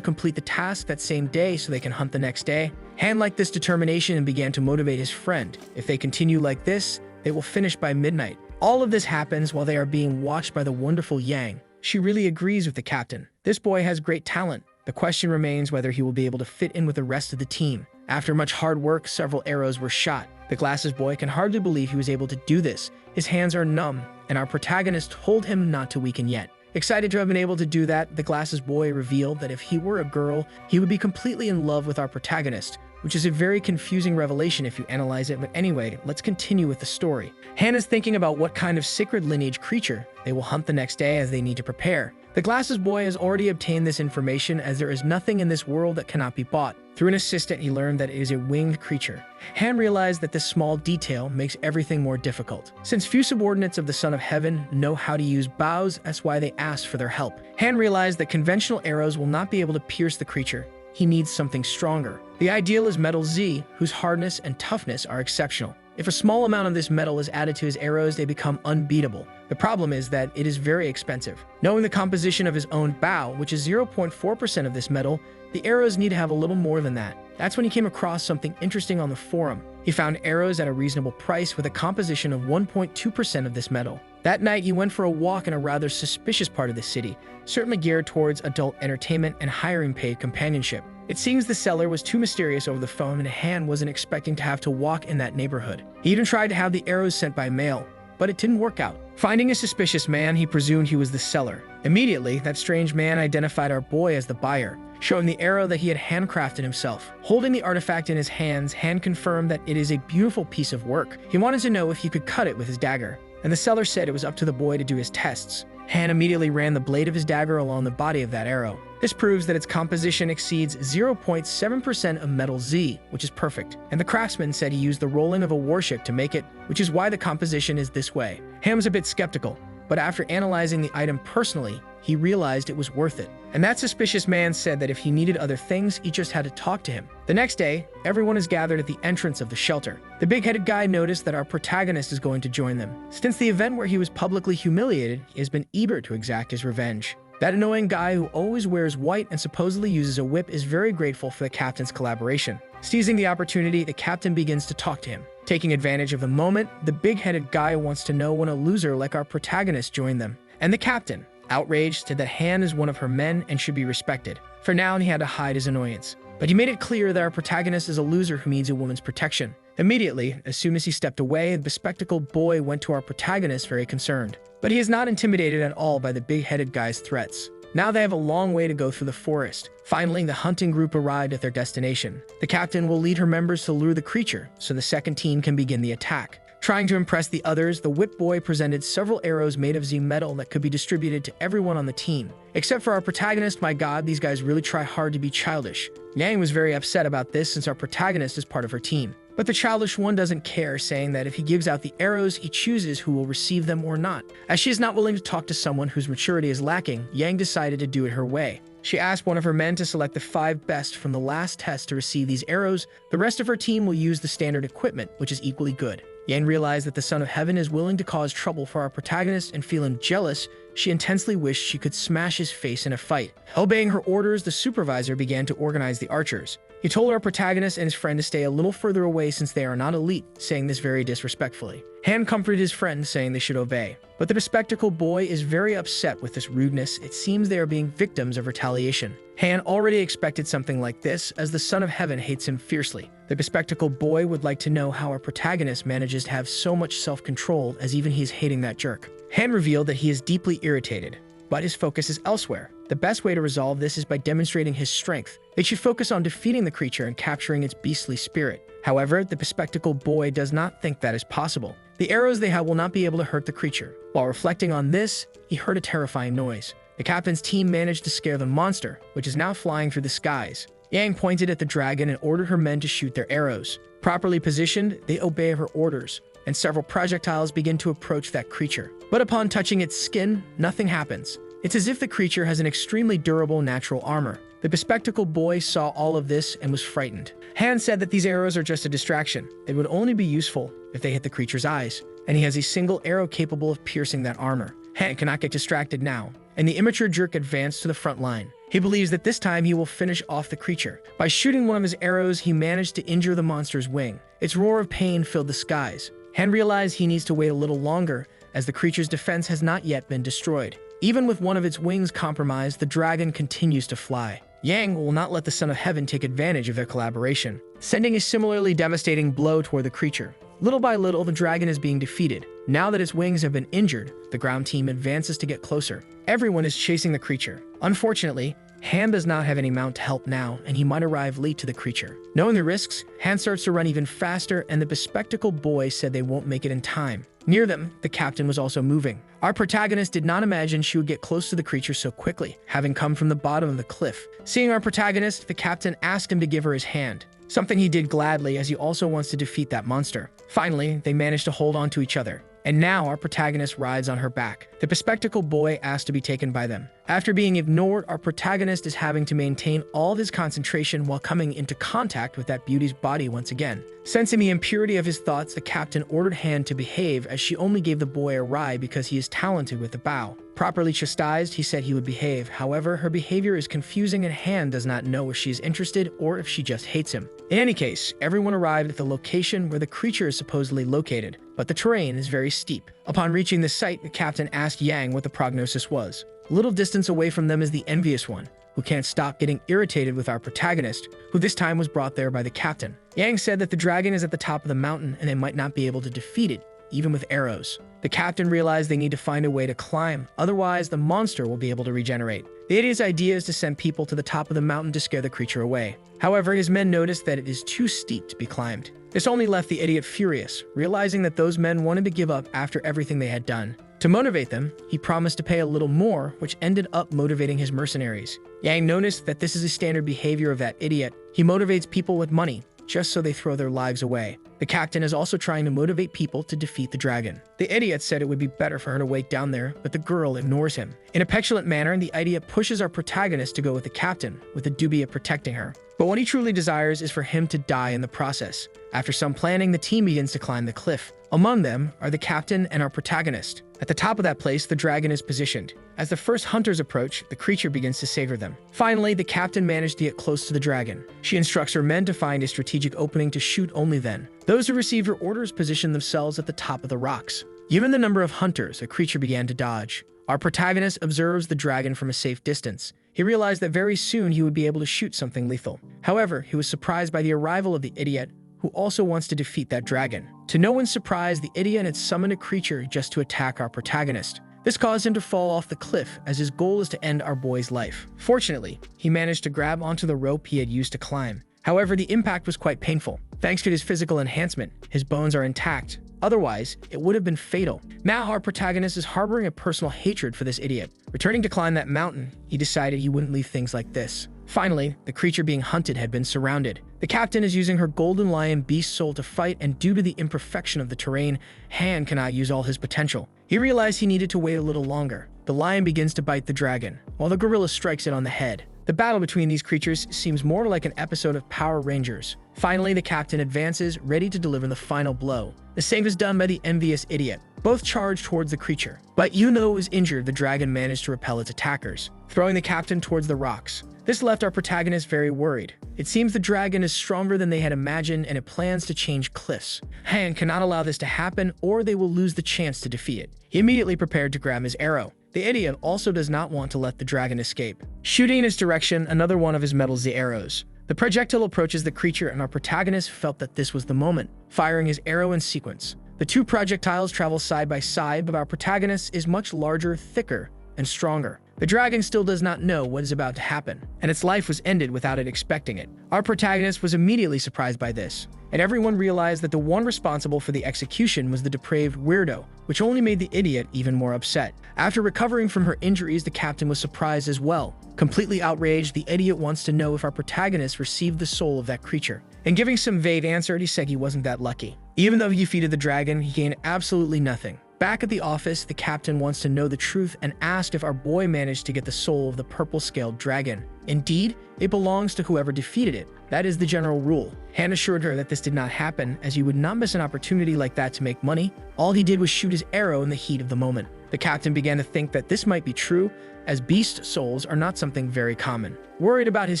complete the task that same day so they can hunt the next day. Han liked this determination and began to motivate his friend. If they continue like this, they will finish by midnight. All of this happens while they are being watched by the wonderful Yang. She really agrees with the captain. This boy has great talent. The question remains whether he will be able to fit in with the rest of the team. After much hard work, several arrows were shot. The glasses boy can hardly believe he was able to do this. His hands are numb, and our protagonist told him not to weaken yet. Excited to have been able to do that, the glasses boy revealed that if he were a girl, he would be completely in love with our protagonist, which is a very confusing revelation if you analyze it. But anyway, let's continue with the story. Han is thinking about what kind of sacred lineage creature they will hunt the next day as they need to prepare. The glasses boy has already obtained this information as there is nothing in this world that cannot be bought. Through an assistant, he learned that it is a winged creature. Han realized that this small detail makes everything more difficult. Since few subordinates of the Son of Heaven know how to use bows, that's why they asked for their help. Han realized that conventional arrows will not be able to pierce the creature. He needs something stronger. The ideal is metal Z, whose hardness and toughness are exceptional. If a small amount of this metal is added to his arrows, they become unbeatable. The problem is that it is very expensive. Knowing the composition of his own bow, which is 0.4% of this metal, the arrows need to have a little more than that. That's when he came across something interesting on the forum. He found arrows at a reasonable price with a composition of 1.2% of this metal. That night, he went for a walk in a rather suspicious part of the city, certainly geared towards adult entertainment and hiring paid companionship. It seems the seller was too mysterious over the phone and Han wasn't expecting to have to walk in that neighborhood. He even tried to have the arrows sent by mail, but it didn't work out. Finding a suspicious man, he presumed he was the seller. Immediately, that strange man identified our boy as the buyer, showing the arrow that he had handcrafted himself. Holding the artifact in his hands, Han confirmed that it is a beautiful piece of work. He wanted to know if he could cut it with his dagger, and the seller said it was up to the boy to do his tests. Han immediately ran the blade of his dagger along the body of that arrow. This proves that its composition exceeds 0.7% of metal Z, which is perfect. And the craftsman said he used the rolling of a warship to make it, which is why the composition is this way. Han was a bit skeptical, but after analyzing the item personally, he realized it was worth it. And that suspicious man said that if he needed other things, he just had to talk to him. The next day, everyone is gathered at the entrance of the shelter. The big-headed guy noticed that our protagonist is going to join them. Since the event where he was publicly humiliated, he has been eager to exact his revenge. That annoying guy who always wears white and supposedly uses a whip is very grateful for the captain's collaboration. Seizing the opportunity, the captain begins to talk to him. Taking advantage of the moment, the big-headed guy wants to know when a loser like our protagonist joined them. And the captain, outraged, said that Han is one of her men and should be respected. For now, he had to hide his annoyance. But he made it clear that our protagonist is a loser who needs a woman's protection. Immediately, as soon as he stepped away, the bespectacled boy went to our protagonist very concerned. But he is not intimidated at all by the big-headed guy's threats. Now they have a long way to go through the forest. Finally, the hunting group arrived at their destination. The captain will lead her members to lure the creature, so the second team can begin the attack. Trying to impress the others, the whip boy presented several arrows made of Z metal that could be distributed to everyone on the team. Except for our protagonist, my god, these guys really try hard to be childish. Yang was very upset about this since our protagonist is part of her team. But the childish one doesn't care, saying that if he gives out the arrows, he chooses who will receive them or not. As she is not willing to talk to someone whose maturity is lacking, Yang decided to do it her way. She asked one of her men to select the 5 best from the last test to receive these arrows. The rest of her team will use the standard equipment, which is equally good. Yang realized that the Son of Heaven is willing to cause trouble for our protagonist, and feeling jealous, she intensely wished she could smash his face in a fight. Obeying her orders, the supervisor began to organize the archers. He told our protagonist and his friend to stay a little further away since they are not elite, saying this very disrespectfully. Han comforted his friend, saying they should obey. But the bespectacled boy is very upset with this rudeness. It seems they are being victims of retaliation. Han already expected something like this, as the Son of Heaven hates him fiercely. The bespectacled boy would like to know how our protagonist manages to have so much self-control, as even he is hating that jerk. Han revealed that he is deeply irritated, but his focus is elsewhere. The best way to resolve this is by demonstrating his strength. They should focus on defeating the creature and capturing its beastly spirit. However, the bespectacled boy does not think that is possible. The arrows they have will not be able to hurt the creature. While reflecting on this, he heard a terrifying noise. The captain's team managed to scare the monster, which is now flying through the skies. Yang pointed at the dragon and ordered her men to shoot their arrows. Properly positioned, they obey her orders, and several projectiles begin to approach that creature. But upon touching its skin, nothing happens. It's as if the creature has an extremely durable natural armor. The bespectacled boy saw all of this and was frightened. Han said that these arrows are just a distraction. They would only be useful if they hit the creature's eyes, and he has a single arrow capable of piercing that armor. Han cannot get distracted now, and the immature jerk advanced to the front line. He believes that this time he will finish off the creature. By shooting one of his arrows, he managed to injure the monster's wing. Its roar of pain filled the skies. Han realized he needs to wait a little longer, as the creature's defense has not yet been destroyed. Even with one of its wings compromised, the dragon continues to fly. Yang will not let the Son of Heaven take advantage of their collaboration, sending a similarly devastating blow toward the creature. Little by little, the dragon is being defeated. Now that its wings have been injured, the ground team advances to get closer. Everyone is chasing the creature. Unfortunately, Han does not have any mount to help now, and he might arrive late to the creature. Knowing the risks, Han starts to run even faster, and the bespectacled boy said they won't make it in time. Near them, the captain was also moving. Our protagonist did not imagine she would get close to the creature so quickly, having come from the bottom of the cliff. Seeing our protagonist, the captain asked him to give her his hand, something he did gladly as he also wants to defeat that monster. Finally, they managed to hold on to each other. And now our protagonist rides on her back. The bespectacled boy asked to be taken by them. After being ignored, our protagonist is having to maintain all of his concentration while coming into contact with that beauty's body once again. Sensing the impurity of his thoughts, the captain ordered Han to behave, as she only gave the boy a ride because he is talented with the bow. Properly chastised, he said he would behave. However, her behavior is confusing and Han does not know if she is interested or if she just hates him. In any case, everyone arrived at the location where the creature is supposedly located, but the terrain is very steep. Upon reaching the site, the captain asked Yang what the prognosis was. A little distance away from them is the envious one, who can't stop getting irritated with our protagonist, who this time was brought there by the captain. Yang said that the dragon is at the top of the mountain and they might not be able to defeat it, even with arrows. The captain realized they need to find a way to climb, otherwise the monster will be able to regenerate. The idiot's idea is to send people to the top of the mountain to scare the creature away. However, his men noticed that it is too steep to be climbed. This only left the idiot furious, realizing that those men wanted to give up after everything they had done. To motivate them, he promised to pay a little more, which ended up motivating his mercenaries. Yang noticed that this is a standard behavior of that idiot. He motivates people with money, just so they throw their lives away. The captain is also trying to motivate people to defeat the dragon. The idiot said it would be better for her to wait down there, but the girl ignores him. In a petulant manner, the idiot pushes our protagonist to go with the captain, with the duty of protecting her. But what he truly desires is for him to die in the process. After some planning, the team begins to climb the cliff. Among them are the captain and our protagonist. At the top of that place, the dragon is positioned. As the first hunters approach, the creature begins to savor them. Finally, the captain managed to get close to the dragon. She instructs her men to find a strategic opening to shoot only then. Those who received her orders positioned themselves at the top of the rocks. Given the number of hunters, the creature began to dodge. Our protagonist observes the dragon from a safe distance. He realized that very soon he would be able to shoot something lethal. However, he was surprised by the arrival of the idiot, who also wants to defeat that dragon. To no one's surprise, the idiot had summoned a creature just to attack our protagonist. This caused him to fall off the cliff, as his goal is to end our boy's life. Fortunately, he managed to grab onto the rope he had used to climb. However, the impact was quite painful. Thanks to his physical enhancement, his bones are intact. Otherwise, it would have been fatal. Now our protagonist is harboring a personal hatred for this idiot. Returning to climb that mountain, he decided he wouldn't leave things like this. Finally, the creature being hunted had been surrounded. The captain is using her golden lion beast soul to fight, and due to the imperfection of the terrain, Han cannot use all his potential. He realized he needed to wait a little longer. The lion begins to bite the dragon, while the gorilla strikes it on the head. The battle between these creatures seems more like an episode of Power Rangers. Finally, the captain advances, ready to deliver the final blow. The same is done by the envious idiot. Both charge towards the creature. But even though it was injured, the dragon managed to repel its attackers, throwing the captain towards the rocks. This left our protagonist very worried. It seems the dragon is stronger than they had imagined, and it plans to change cliffs. Han cannot allow this to happen, or they will lose the chance to defeat it. He immediately prepared to grab his arrow. The idiot also does not want to let the dragon escape. Shooting in its direction, another one of his metals, the arrows. The projectile approaches the creature, and our protagonist felt that this was the moment, firing his arrow in sequence. The two projectiles travel side by side, but our protagonist is much larger, thicker, and stronger. The dragon still does not know what is about to happen, and its life was ended without it expecting it. Our protagonist was immediately surprised by this, and everyone realized that the one responsible for the execution was the depraved weirdo, which only made the idiot even more upset. After recovering from her injuries, the captain was surprised as well. Completely outraged, the idiot wants to know if our protagonist received the soul of that creature. In giving some vague answer, he said he wasn't that lucky. Even though he defeated the dragon, he gained absolutely nothing. Back at the office, the captain wants to know the truth and asked if our boy managed to get the soul of the purple-scaled dragon. Indeed, it belongs to whoever defeated it. That is the general rule. Han assured her that this did not happen, as he would not miss an opportunity like that to make money. All he did was shoot his arrow in the heat of the moment. The captain began to think that this might be true, as beast souls are not something very common. Worried about his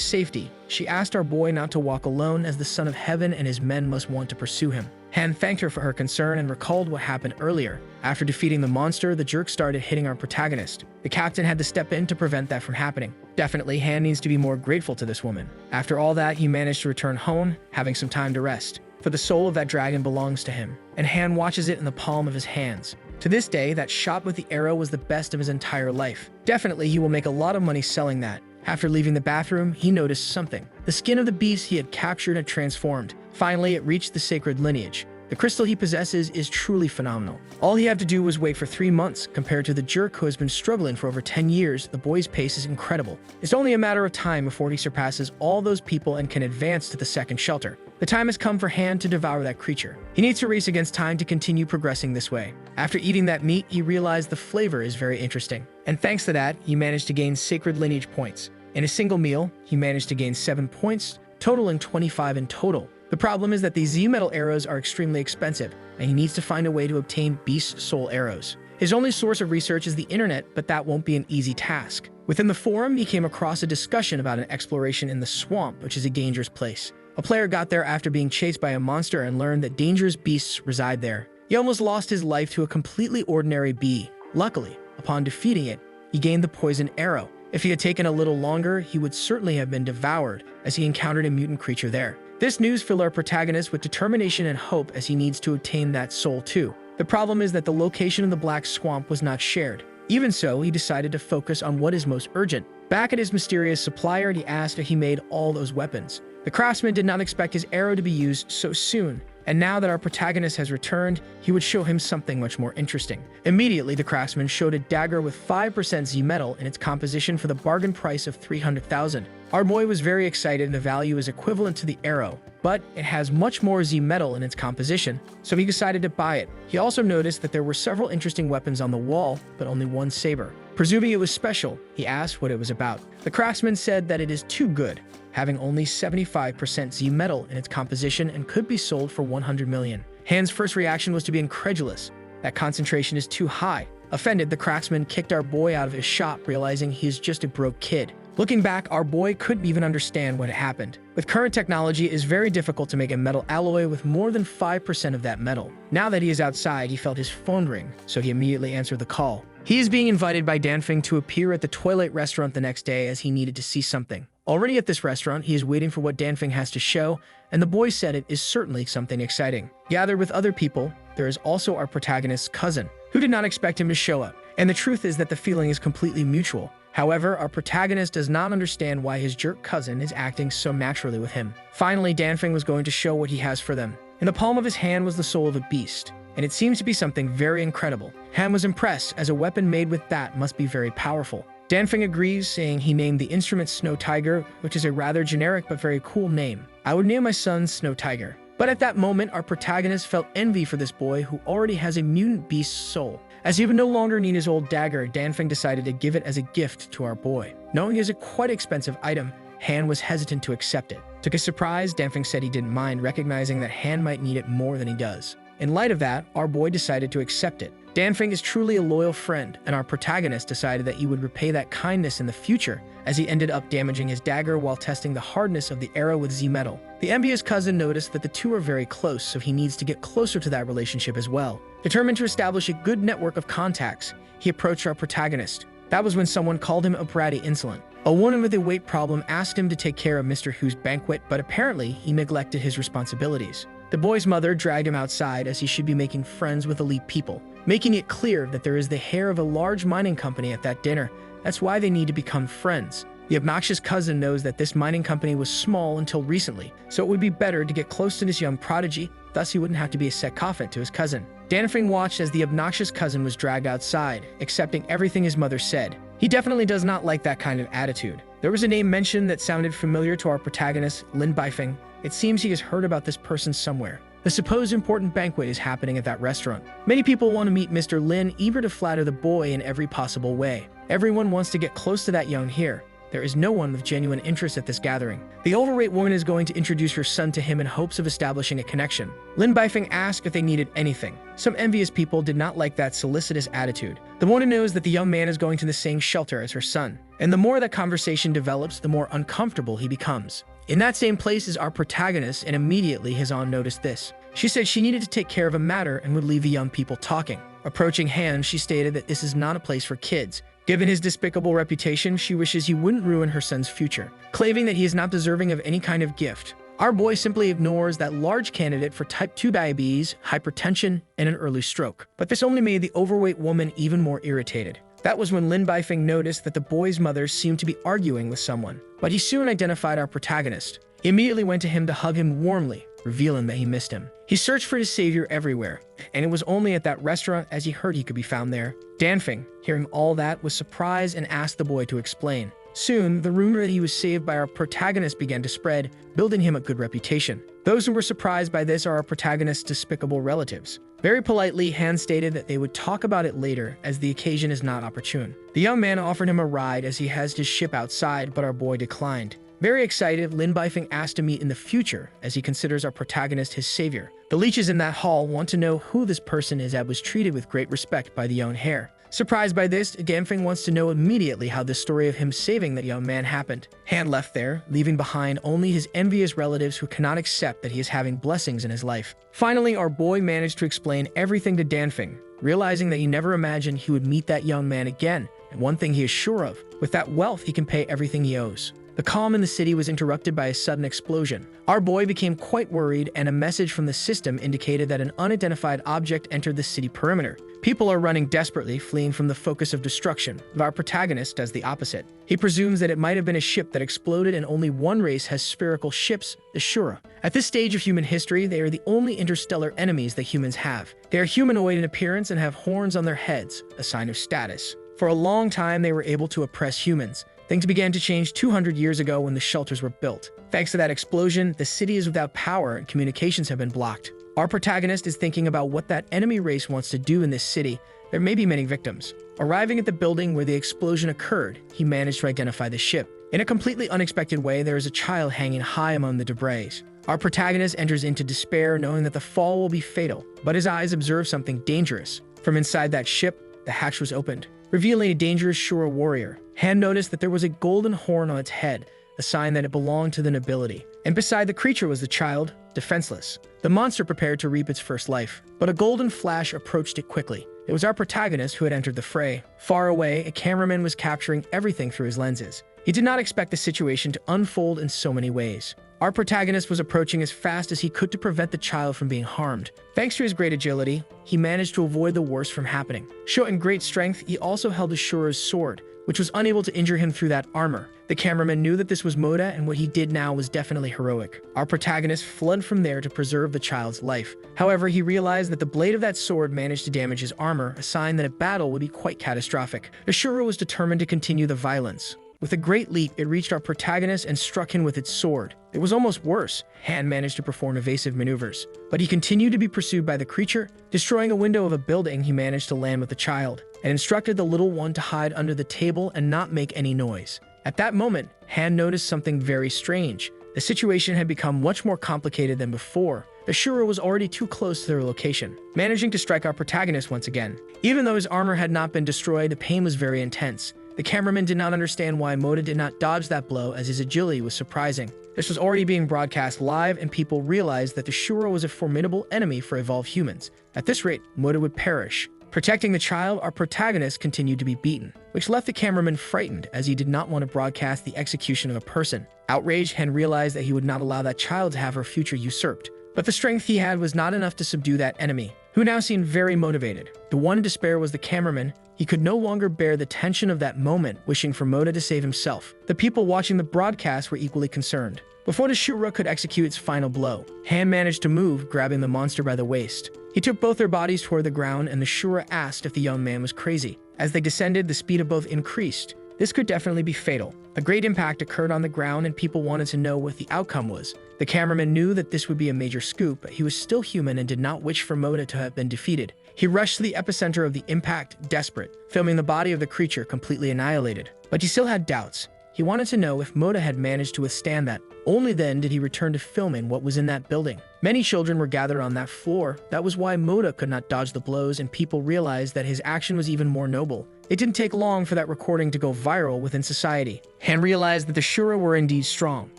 safety, she asked our boy not to walk alone, as the son of heaven and his men must want to pursue him. Han thanked her for her concern and recalled what happened earlier. After defeating the monster, the jerk started hitting our protagonist. The captain had to step in to prevent that from happening. Definitely, Han needs to be more grateful to this woman. After all that, he managed to return home, having some time to rest. For the soul of that dragon belongs to him, and Han watches it in the palm of his hands. To this day, that shot with the arrow was the best of his entire life. Definitely, he will make a lot of money selling that. After leaving the bathroom, he noticed something. The skin of the beast he had captured had transformed. Finally, it reached the sacred lineage. The crystal he possesses is truly phenomenal. All he had to do was wait for 3 months. Compared to the jerk who has been struggling for over 10 years, the boy's pace is incredible. It's only a matter of time before he surpasses all those people and can advance to the second shelter. The time has come for Han to devour that creature. He needs to race against time to continue progressing this way. After eating that meat, he realized the flavor is very interesting. And thanks to that, he managed to gain sacred lineage points. In a single meal, he managed to gain 7 points, totaling 25 in total. The problem is that these Z-metal arrows are extremely expensive, and he needs to find a way to obtain beast soul arrows. His only source of research is the internet, but that won't be an easy task. Within the forum, he came across a discussion about an exploration in the swamp, which is a dangerous place. A player got there after being chased by a monster and learned that dangerous beasts reside there. He almost lost his life to a completely ordinary bee. Luckily, upon defeating it, he gained the poison arrow. If he had taken a little longer, he would certainly have been devoured, as he encountered a mutant creature there. This news filled our protagonist with determination and hope, as he needs to obtain that soul too. The problem is that the location of the Black Swamp was not shared. Even so, he decided to focus on what is most urgent. Back at his mysterious supplier, he asked if he made all those weapons. The craftsman did not expect his arrow to be used so soon, and now that our protagonist has returned, he would show him something much more interesting. Immediately, the craftsman showed a dagger with 5% Z-metal in its composition for the bargain price of 300,000. Our boy was very excited, and the value is equivalent to the arrow, but it has much more Z-metal in its composition, so he decided to buy it. He also noticed that there were several interesting weapons on the wall, but only one saber. Presuming it was special, he asked what it was about. The craftsman said that it is too good, having only 75% Z-metal in its composition and could be sold for 100 million. Han's first reaction was to be incredulous. That concentration is too high. Offended, the craftsman kicked our boy out of his shop, realizing he is just a broke kid. Looking back, our boy couldn't even understand what had happened. With current technology, it is very difficult to make a metal alloy with more than 5% of that metal. Now that he is outside, he felt his phone ring, so he immediately answered the call. He is being invited by Danfeng to appear at the Twilight restaurant the next day, as he needed to see something. Already at this restaurant, he is waiting for what Danfeng has to show, and the boy said it is certainly something exciting. Gathered with other people, there is also our protagonist's cousin, who did not expect him to show up. And the truth is that the feeling is completely mutual. However, our protagonist does not understand why his jerk cousin is acting so naturally with him. Finally, Danfeng was going to show what he has for them. In the palm of his hand was the soul of a beast, and it seems to be something very incredible. Han was impressed, as a weapon made with that must be very powerful. Danfeng agrees, saying he named the instrument Snow Tiger, which is a rather generic but very cool name. I would name my son Snow Tiger. But at that moment, our protagonist felt envy for this boy who already has a mutant beast soul. As he would no longer need his old dagger, Danfeng decided to give it as a gift to our boy. Knowing it is a quite expensive item, Han was hesitant to accept it. To his surprise, Danfeng said he didn't mind, recognizing that Han might need it more than he does. In light of that, our boy decided to accept it. Danfeng is truly a loyal friend, and our protagonist decided that he would repay that kindness in the future, as he ended up damaging his dagger while testing the hardness of the arrow with Z-metal. The envious cousin noticed that the two are very close, so he needs to get closer to that relationship as well. Determined to establish a good network of contacts, he approached our protagonist. That was when someone called him a bratty insolent. A woman with a weight problem asked him to take care of Mr. Hu's banquet, but apparently he neglected his responsibilities. The boy's mother dragged him outside, as he should be making friends with elite people, making it clear that there is the heir of a large mining company at that dinner. That's why they need to become friends. The obnoxious cousin knows that this mining company was small until recently, so it would be better to get close to this young prodigy, thus he wouldn't have to be a sycophant to his cousin. Danfeng watched as the obnoxious cousin was dragged outside, accepting everything his mother said. He definitely does not like that kind of attitude. There was a name mentioned that sounded familiar to our protagonist, Lin Baifeng. It seems he has heard about this person somewhere. The supposed important banquet is happening at that restaurant. Many people want to meet Mr. Lin, eager to flatter the boy in every possible way. Everyone wants to get close to that young heir. there is no one with genuine interest at this gathering. The overweight woman is going to introduce her son to him in hopes of establishing a connection. Lin Baifeng asked if they needed anything. Some envious people did not like that solicitous attitude. The woman knows that the young man is going to the same shelter as her son, and the more that conversation develops, the more uncomfortable he becomes. In that same place is our protagonist, and immediately his aunt noticed this. She said she needed to take care of a matter and would leave the young people talking. Approaching Han, she stated that this is not a place for kids. Given his despicable reputation, she wishes he wouldn't ruin her son's future, claiming that he is not deserving of any kind of gift. Our boy simply ignores that large candidate for type 2 diabetes, hypertension, and an early stroke. But this only made the overweight woman even more irritated. That was when Lin Baifeng noticed that the boy's mother seemed to be arguing with someone, but he soon identified our protagonist. He immediately went to him to hug him warmly, revealing that he missed him. He searched for his savior everywhere, and it was only at that restaurant as he heard he could be found there. Danfeng, hearing all that, was surprised and asked the boy to explain. Soon, the rumor that he was saved by our protagonist began to spread, building him a good reputation. Those who were surprised by this are our protagonist's despicable relatives. Very politely, Han stated that they would talk about it later, as the occasion is not opportune. The young man offered him a ride as he has his ship outside, but our boy declined. Very excited, Lin Baifeng asked to meet in the future, as he considers our protagonist his savior. The leeches in that hall want to know who this person is that was treated with great respect by the young heir. Surprised by this, Danfeng wants to know immediately how the story of him saving that young man happened. Han left there, leaving behind only his envious relatives who cannot accept that he is having blessings in his life. Finally, our boy managed to explain everything to Danfeng, realizing that he never imagined he would meet that young man again, and one thing he is sure of, with that wealth he can pay everything he owes. The calm in the city was interrupted by a sudden explosion. Our boy became quite worried, and a message from the system indicated that an unidentified object entered the city perimeter. People are running desperately, fleeing from the focus of destruction, but our protagonist does the opposite. He presumes that it might have been a ship that exploded, and only one race has spherical ships, the Asura. At this stage of human history, they are the only interstellar enemies that humans have. They are humanoid in appearance and have horns on their heads, a sign of status. For a long time, they were able to oppress humans. Things began to change 200 years ago when the shelters were built. Thanks to that explosion, the city is without power and communications have been blocked. Our protagonist is thinking about what that enemy race wants to do in this city. There may be many victims. Arriving at the building where the explosion occurred, he managed to identify the ship. In a completely unexpected way, there is a child hanging high among the debris. Our protagonist enters into despair, knowing that the fall will be fatal, but his eyes observe something dangerous. From inside that ship, the hatch was opened, revealing a dangerous Shura warrior. Han noticed that there was a golden horn on its head, a sign that it belonged to the nobility. And beside the creature was the child, defenseless. The monster prepared to reap its first life, but a golden flash approached it quickly. It was our protagonist who had entered the fray. Far away, a cameraman was capturing everything through his lenses. He did not expect the situation to unfold in so many ways. Our protagonist was approaching as fast as he could to prevent the child from being harmed. Thanks to his great agility, he managed to avoid the worst from happening. Showing great strength, he also held Ashura's sword, which was unable to injure him through that armor. The cameraman knew that this was Moda, and what he did now was definitely heroic. Our protagonist fled from there to preserve the child's life. However, he realized that the blade of that sword managed to damage his armor, a sign that a battle would be quite catastrophic. Ashura was determined to continue the violence. With a great leap, it reached our protagonist and struck him with its sword. It was almost worse. Han managed to perform evasive maneuvers, but he continued to be pursued by the creature. Destroying a window of a building, he managed to land with the child, and instructed the little one to hide under the table and not make any noise. At that moment, Han noticed something very strange. The situation had become much more complicated than before. Asura was already too close to their location, managing to strike our protagonist once again. Even though his armor had not been destroyed, the pain was very intense. The cameraman did not understand why Moda did not dodge that blow, as his agility was surprising. This was already being broadcast live, and people realized that the Shura was a formidable enemy for evolved humans. At this rate, Moda would perish. Protecting the child, our protagonist continued to be beaten, which left the cameraman frightened, as he did not want to broadcast the execution of a person. Outraged, Hen realized that he would not allow that child to have her future usurped. But the strength he had was not enough to subdue that enemy, who now seemed very motivated. The one in despair was the cameraman. He could no longer bear the tension of that moment, wishing for Moda to save himself. The people watching the broadcast were equally concerned. Before the Shura could execute its final blow, Han managed to move, grabbing the monster by the waist. He took both their bodies toward the ground, and the Shura asked if the young man was crazy. As they descended, the speed of both increased. This could definitely be fatal. A great impact occurred on the ground, and people wanted to know what the outcome was. The cameraman knew that this would be a major scoop, but he was still human and did not wish for Moda to have been defeated. He rushed to the epicenter of the impact, desperate, filming the body of the creature completely annihilated. But he still had doubts. He wanted to know if Moda had managed to withstand that. Only then did he return to filming what was in that building. Many children were gathered on that floor. That was why Moda could not dodge the blows, and people realized that his action was even more noble. It didn't take long for that recording to go viral within society. Han realized that the Shura were indeed strong.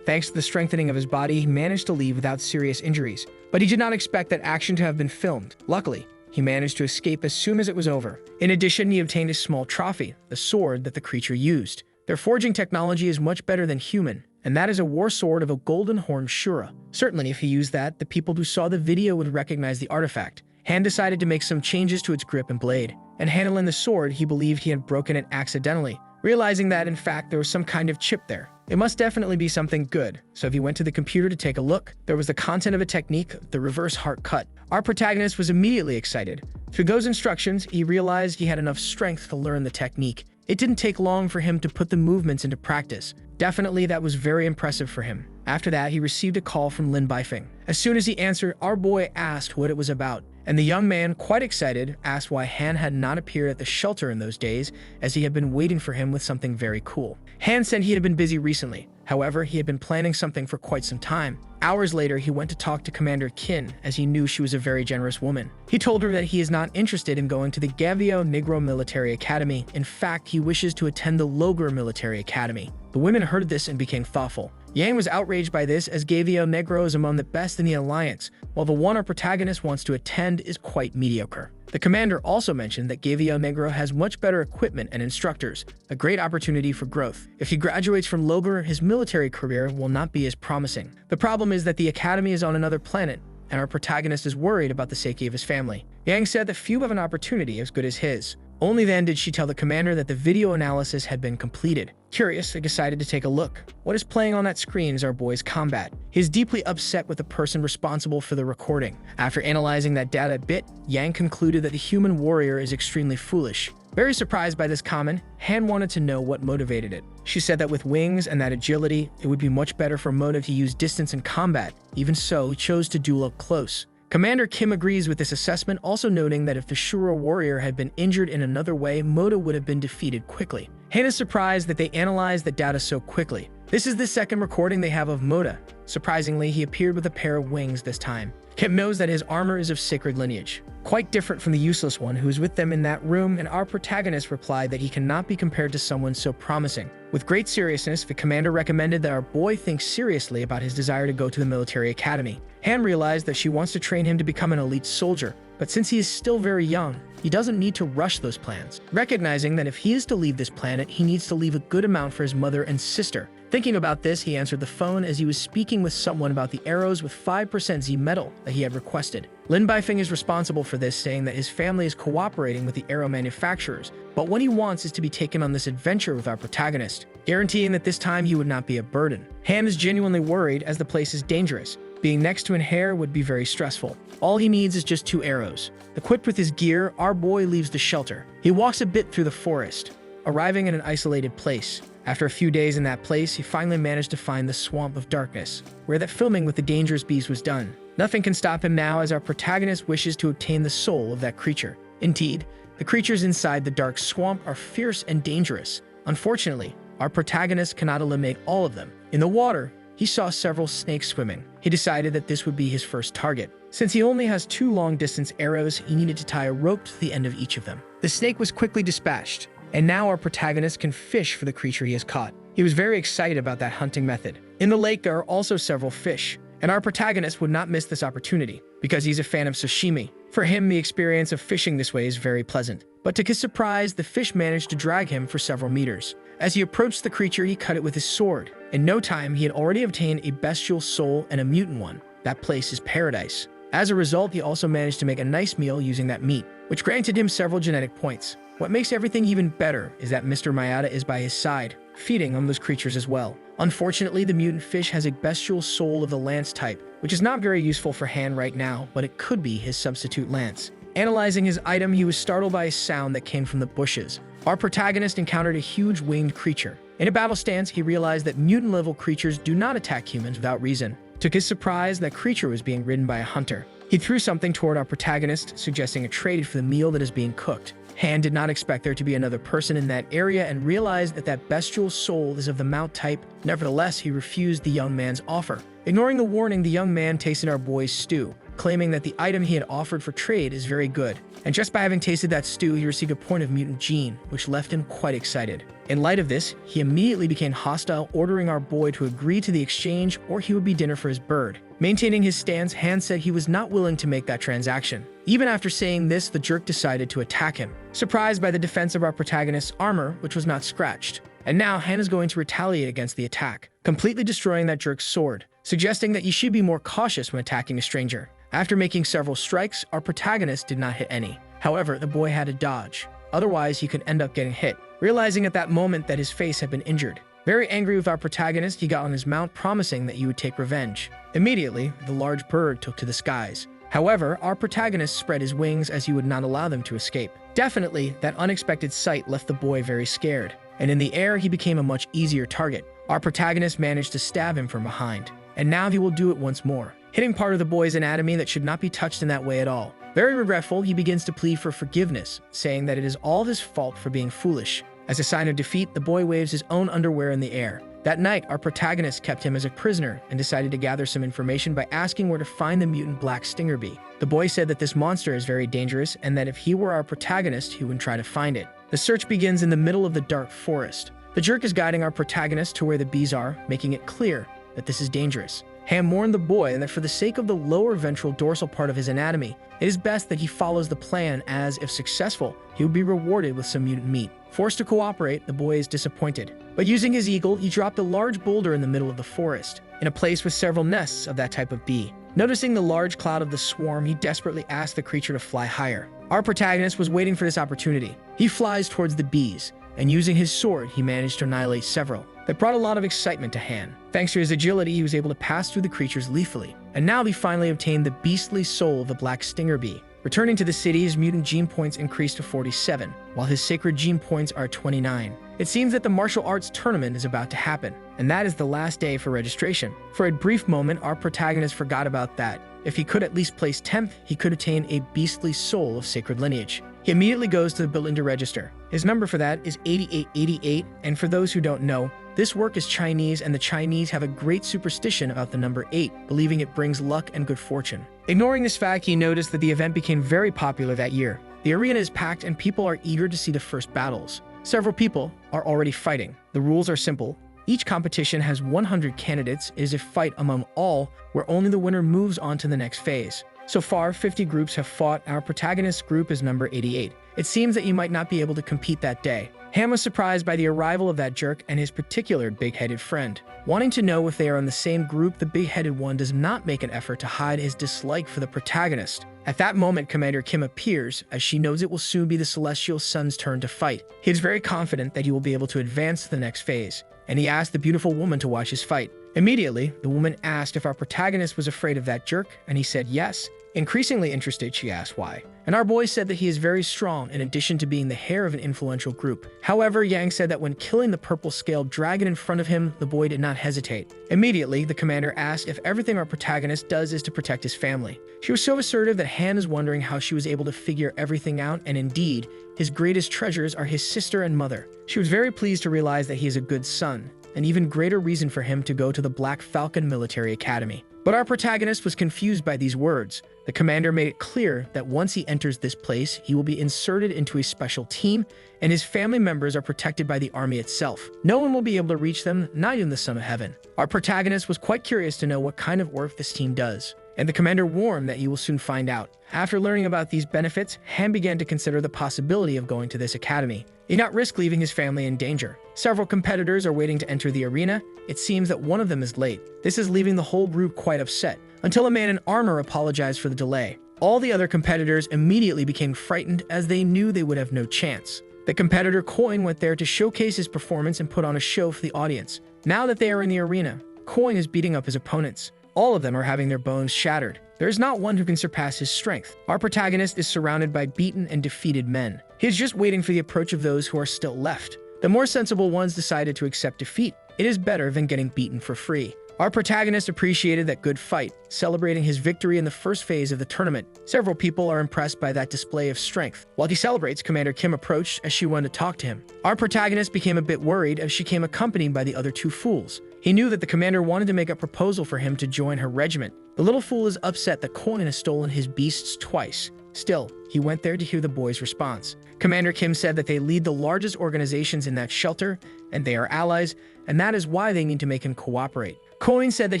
Thanks to the strengthening of his body, he managed to leave without serious injuries. But he did not expect that action to have been filmed. Luckily, he managed to escape as soon as it was over. In addition, he obtained a small trophy, the sword that the creature used. Their forging technology is much better than human, and that is a war sword of a golden horned Shura. Certainly, if he used that, the people who saw the video would recognize the artifact. Han decided to make some changes to its grip and blade. And handling the sword, he believed he had broken it accidentally, realizing that, in fact, there was some kind of chip there. It must definitely be something good, so if he went to the computer to take a look, there was the content of a technique, the reverse heart cut. Our protagonist was immediately excited. Through those instructions, he realized he had enough strength to learn the technique. It didn't take long for him to put the movements into practice. Definitely, that was very impressive for him. After that, he received a call from Lin Bifeng. As soon as he answered, our boy asked what it was about, and the young man, quite excited, asked why Han had not appeared at the shelter in those days, as he had been waiting for him with something very cool. Han said he had been busy recently. However, he had been planning something for quite some time. Hours later, he went to talk to Commander Qin, as he knew she was a very generous woman. He told her that he is not interested in going to the Gavio Negro Military Academy. In fact, he wishes to attend the Logar Military Academy. The women heard this and became thoughtful. Yang was outraged by this, as Gavio Negro is among the best in the Alliance, while the one our protagonist wants to attend is quite mediocre. The commander also mentioned that Gavio Negro has much better equipment and instructors, a great opportunity for growth. If he graduates from Logar, his military career will not be as promising. The problem is that the academy is on another planet, and our protagonist is worried about the safety of his family. Yang said that few have an opportunity as good as his. Only then did she tell the commander that the video analysis had been completed. Curious, he decided to take a look. What is playing on that screen is our boy's combat. He is deeply upset with the person responsible for the recording. After analyzing that data a bit, Yang concluded that the human warrior is extremely foolish. Very surprised by this comment, Han wanted to know what motivated it. She said that with wings and that agility, it would be much better for Moda to use distance in combat. Even so, he chose to duel up close. Commander Kim agrees with this assessment, also noting that if the Shura warrior had been injured in another way, Moda would have been defeated quickly. Han is surprised that they analyzed the data so quickly. This is the second recording they have of Moda. Surprisingly, he appeared with a pair of wings this time. Kim knows that his armor is of sacred lineage, quite different from the useless one who was with them in that room, and our protagonist replied that he cannot be compared to someone so promising. With great seriousness, the commander recommended that our boy think seriously about his desire to go to the military academy. Han realized that she wants to train him to become an elite soldier, but since he is still very young, he doesn't need to rush those plans. Recognizing that if he is to leave this planet, he needs to leave a good amount for his mother and sister. Thinking about this, he answered the phone as he was speaking with someone about the arrows with 5% Z metal that he had requested. Lin Bifeng is responsible for this, saying that his family is cooperating with the arrow manufacturers, but what he wants is to be taken on this adventure with our protagonist, guaranteeing that this time he would not be a burden. Han is genuinely worried as the place is dangerous. Being next to an hare would be very stressful. All he needs is just 2 arrows. Equipped with his gear, our boy leaves the shelter. He walks a bit through the forest, arriving at an isolated place. After a few days in that place, he finally managed to find the Swamp of Darkness, where that filming with the dangerous beast was done. Nothing can stop him now, as our protagonist wishes to obtain the soul of that creature. Indeed, the creatures inside the dark swamp are fierce and dangerous. Unfortunately, our protagonist cannot eliminate all of them. In the water, he saw several snakes swimming. He decided that this would be his first target. Since he only has 2 long-distance arrows, he needed to tie a rope to the end of each of them. The snake was quickly dispatched, and now our protagonist can fish for the creature he has caught. He was very excited about that hunting method. In the lake, there are also several fish, and our protagonist would not miss this opportunity, because he's a fan of sashimi. For him, the experience of fishing this way is very pleasant. But to his surprise, the fish managed to drag him for several meters. As he approached the creature, he cut it with his sword. In no time, he had already obtained a bestial soul and a mutant one. That place is paradise. As a result, he also managed to make a nice meal using that meat, which granted him several genetic points. What makes everything even better is that Mr. Mayada is by his side, feeding on those creatures as well. Unfortunately, the mutant fish has a bestial soul of the lance type, which is not very useful for Han right now, but it could be his substitute lance. Analyzing his item, he was startled by a sound that came from the bushes. Our protagonist encountered a huge winged creature. In a battle stance, he realized that mutant-level creatures do not attack humans without reason. To his surprise, that creature was being ridden by a hunter. He threw something toward our protagonist, suggesting a trade for the meal that is being cooked. Han did not expect there to be another person in that area and realized that that bestial soul is of the mount type. Nevertheless, he refused the young man's offer. Ignoring the warning, the young man tasted our boy's stew, claiming that the item he had offered for trade is very good. And just by having tasted that stew, he received a point of mutant gene, which left him quite excited. In light of this, he immediately became hostile, ordering our boy to agree to the exchange or he would be dinner for his bird. Maintaining his stance, Han said he was not willing to make that transaction. Even after saying this, the jerk decided to attack him, surprised by the defense of our protagonist's armor, which was not scratched. And now Han is going to retaliate against the attack, completely destroying that jerk's sword, suggesting that you should be more cautious when attacking a stranger. After making several strikes, our protagonist did not hit any. However, the boy had to dodge. Otherwise, he could end up getting hit, realizing at that moment that his face had been injured. Very angry with our protagonist, he got on his mount, promising that he would take revenge. Immediately, the large bird took to the skies. However, our protagonist spread his wings as he would not allow them to escape. Definitely, that unexpected sight left the boy very scared, and in the air, he became a much easier target. Our protagonist managed to stab him from behind, and now he will do it once more, hitting part of the boy's anatomy that should not be touched in that way at all. Very regretful, he begins to plead for forgiveness, saying that it is all his fault for being foolish. As a sign of defeat, the boy waves his own underwear in the air. That night, our protagonist kept him as a prisoner and decided to gather some information by asking where to find the mutant black stinger bee. The boy said that this monster is very dangerous and that if he were our protagonist, he would try to find it. The search begins in the middle of the dark forest. The jerk is guiding our protagonist to where the bees are, making it clear that this is dangerous. Ham warned the boy that for the sake of the lower ventral dorsal part of his anatomy, it is best that he follows the plan as, if successful, he would be rewarded with some mutant meat. Forced to cooperate, the boy is disappointed. But using his eagle, he dropped a large boulder in the middle of the forest, in a place with several nests of that type of bee. Noticing the large cloud of the swarm, he desperately asked the creature to fly higher. Our protagonist was waiting for this opportunity. He flies towards the bees, and using his sword, he managed to annihilate several. That brought a lot of excitement to Han. Thanks to his agility, he was able to pass through the creatures lethally. And now he finally obtained the beastly soul of the black stinger bee. Returning to the city, his mutant gene points increased to 47, while his sacred gene points are 29. It seems that the martial arts tournament is about to happen, and that is the last day for registration. For a brief moment, our protagonist forgot about that. If he could at least place 10th, he could attain a beastly soul of sacred lineage. He immediately goes to the building to register. His number for that is 8888, and for those who don't know, this work is Chinese, and the Chinese have a great superstition about the number 8, believing it brings luck and good fortune. Ignoring this fact, he noticed that the event became very popular that year. The arena is packed and people are eager to see the first battles. Several people are already fighting. The rules are simple. Each competition has 100 candidates. It is a fight among all, where only the winner moves on to the next phase. So far, 50 groups have fought. Our protagonist's group is number 88. It seems that you might not be able to compete that day. Ham was surprised by the arrival of that jerk and his particular big-headed friend. Wanting to know if they are in the same group, the big-headed one does not make an effort to hide his dislike for the protagonist. At that moment, Commander Kim appears, as she knows it will soon be the Celestial Sun's turn to fight. He is very confident that he will be able to advance to the next phase, and he asked the beautiful woman to watch his fight. Immediately, the woman asked if our protagonist was afraid of that jerk, and he said yes. Increasingly interested, she asked why. And our boy said that he is very strong in addition to being the heir of an influential group. However, Yang said that when killing the purple-scaled dragon in front of him, the boy did not hesitate. Immediately, the commander asked if everything our protagonist does is to protect his family. She was so assertive that Han is wondering how she was able to figure everything out, and indeed, his greatest treasures are his sister and mother. She was very pleased to realize that he is a good son, an even greater reason for him to go to the Black Falcon Military Academy. But our protagonist was confused by these words. The commander made it clear that once he enters this place, he will be inserted into a special team, and his family members are protected by the army itself. No one will be able to reach them, not even the Son of Heaven. Our protagonist was quite curious to know what kind of work this team does, and the commander warned that you will soon find out. After learning about these benefits, Han began to consider the possibility of going to this academy. He did not risk leaving his family in danger. Several competitors are waiting to enter the arena. It seems that one of them is late. This is leaving the whole group quite upset, until a man in armor apologized for the delay. All the other competitors immediately became frightened as they knew they would have no chance. The competitor Coin went there to showcase his performance and put on a show for the audience. Now that they are in the arena, Coin is beating up his opponents. All of them are having their bones shattered. There is not one who can surpass his strength. Our protagonist is surrounded by beaten and defeated men. He is just waiting for the approach of those who are still left. The more sensible ones decided to accept defeat. It is better than getting beaten for free. Our protagonist appreciated that good fight, celebrating his victory in the first phase of the tournament. Several people are impressed by that display of strength. While he celebrates, Commander Kim approached as she wanted to talk to him. Our protagonist became a bit worried as she came accompanied by the other two fools. He knew that the commander wanted to make a proposal for him to join her regiment. The little fool is upset that Coin has stolen his beasts twice. Still, he went there to hear the boy's response. Commander Kim said that they lead the largest organizations in that shelter, and they are allies, and that is why they need to make him cooperate. Coin said that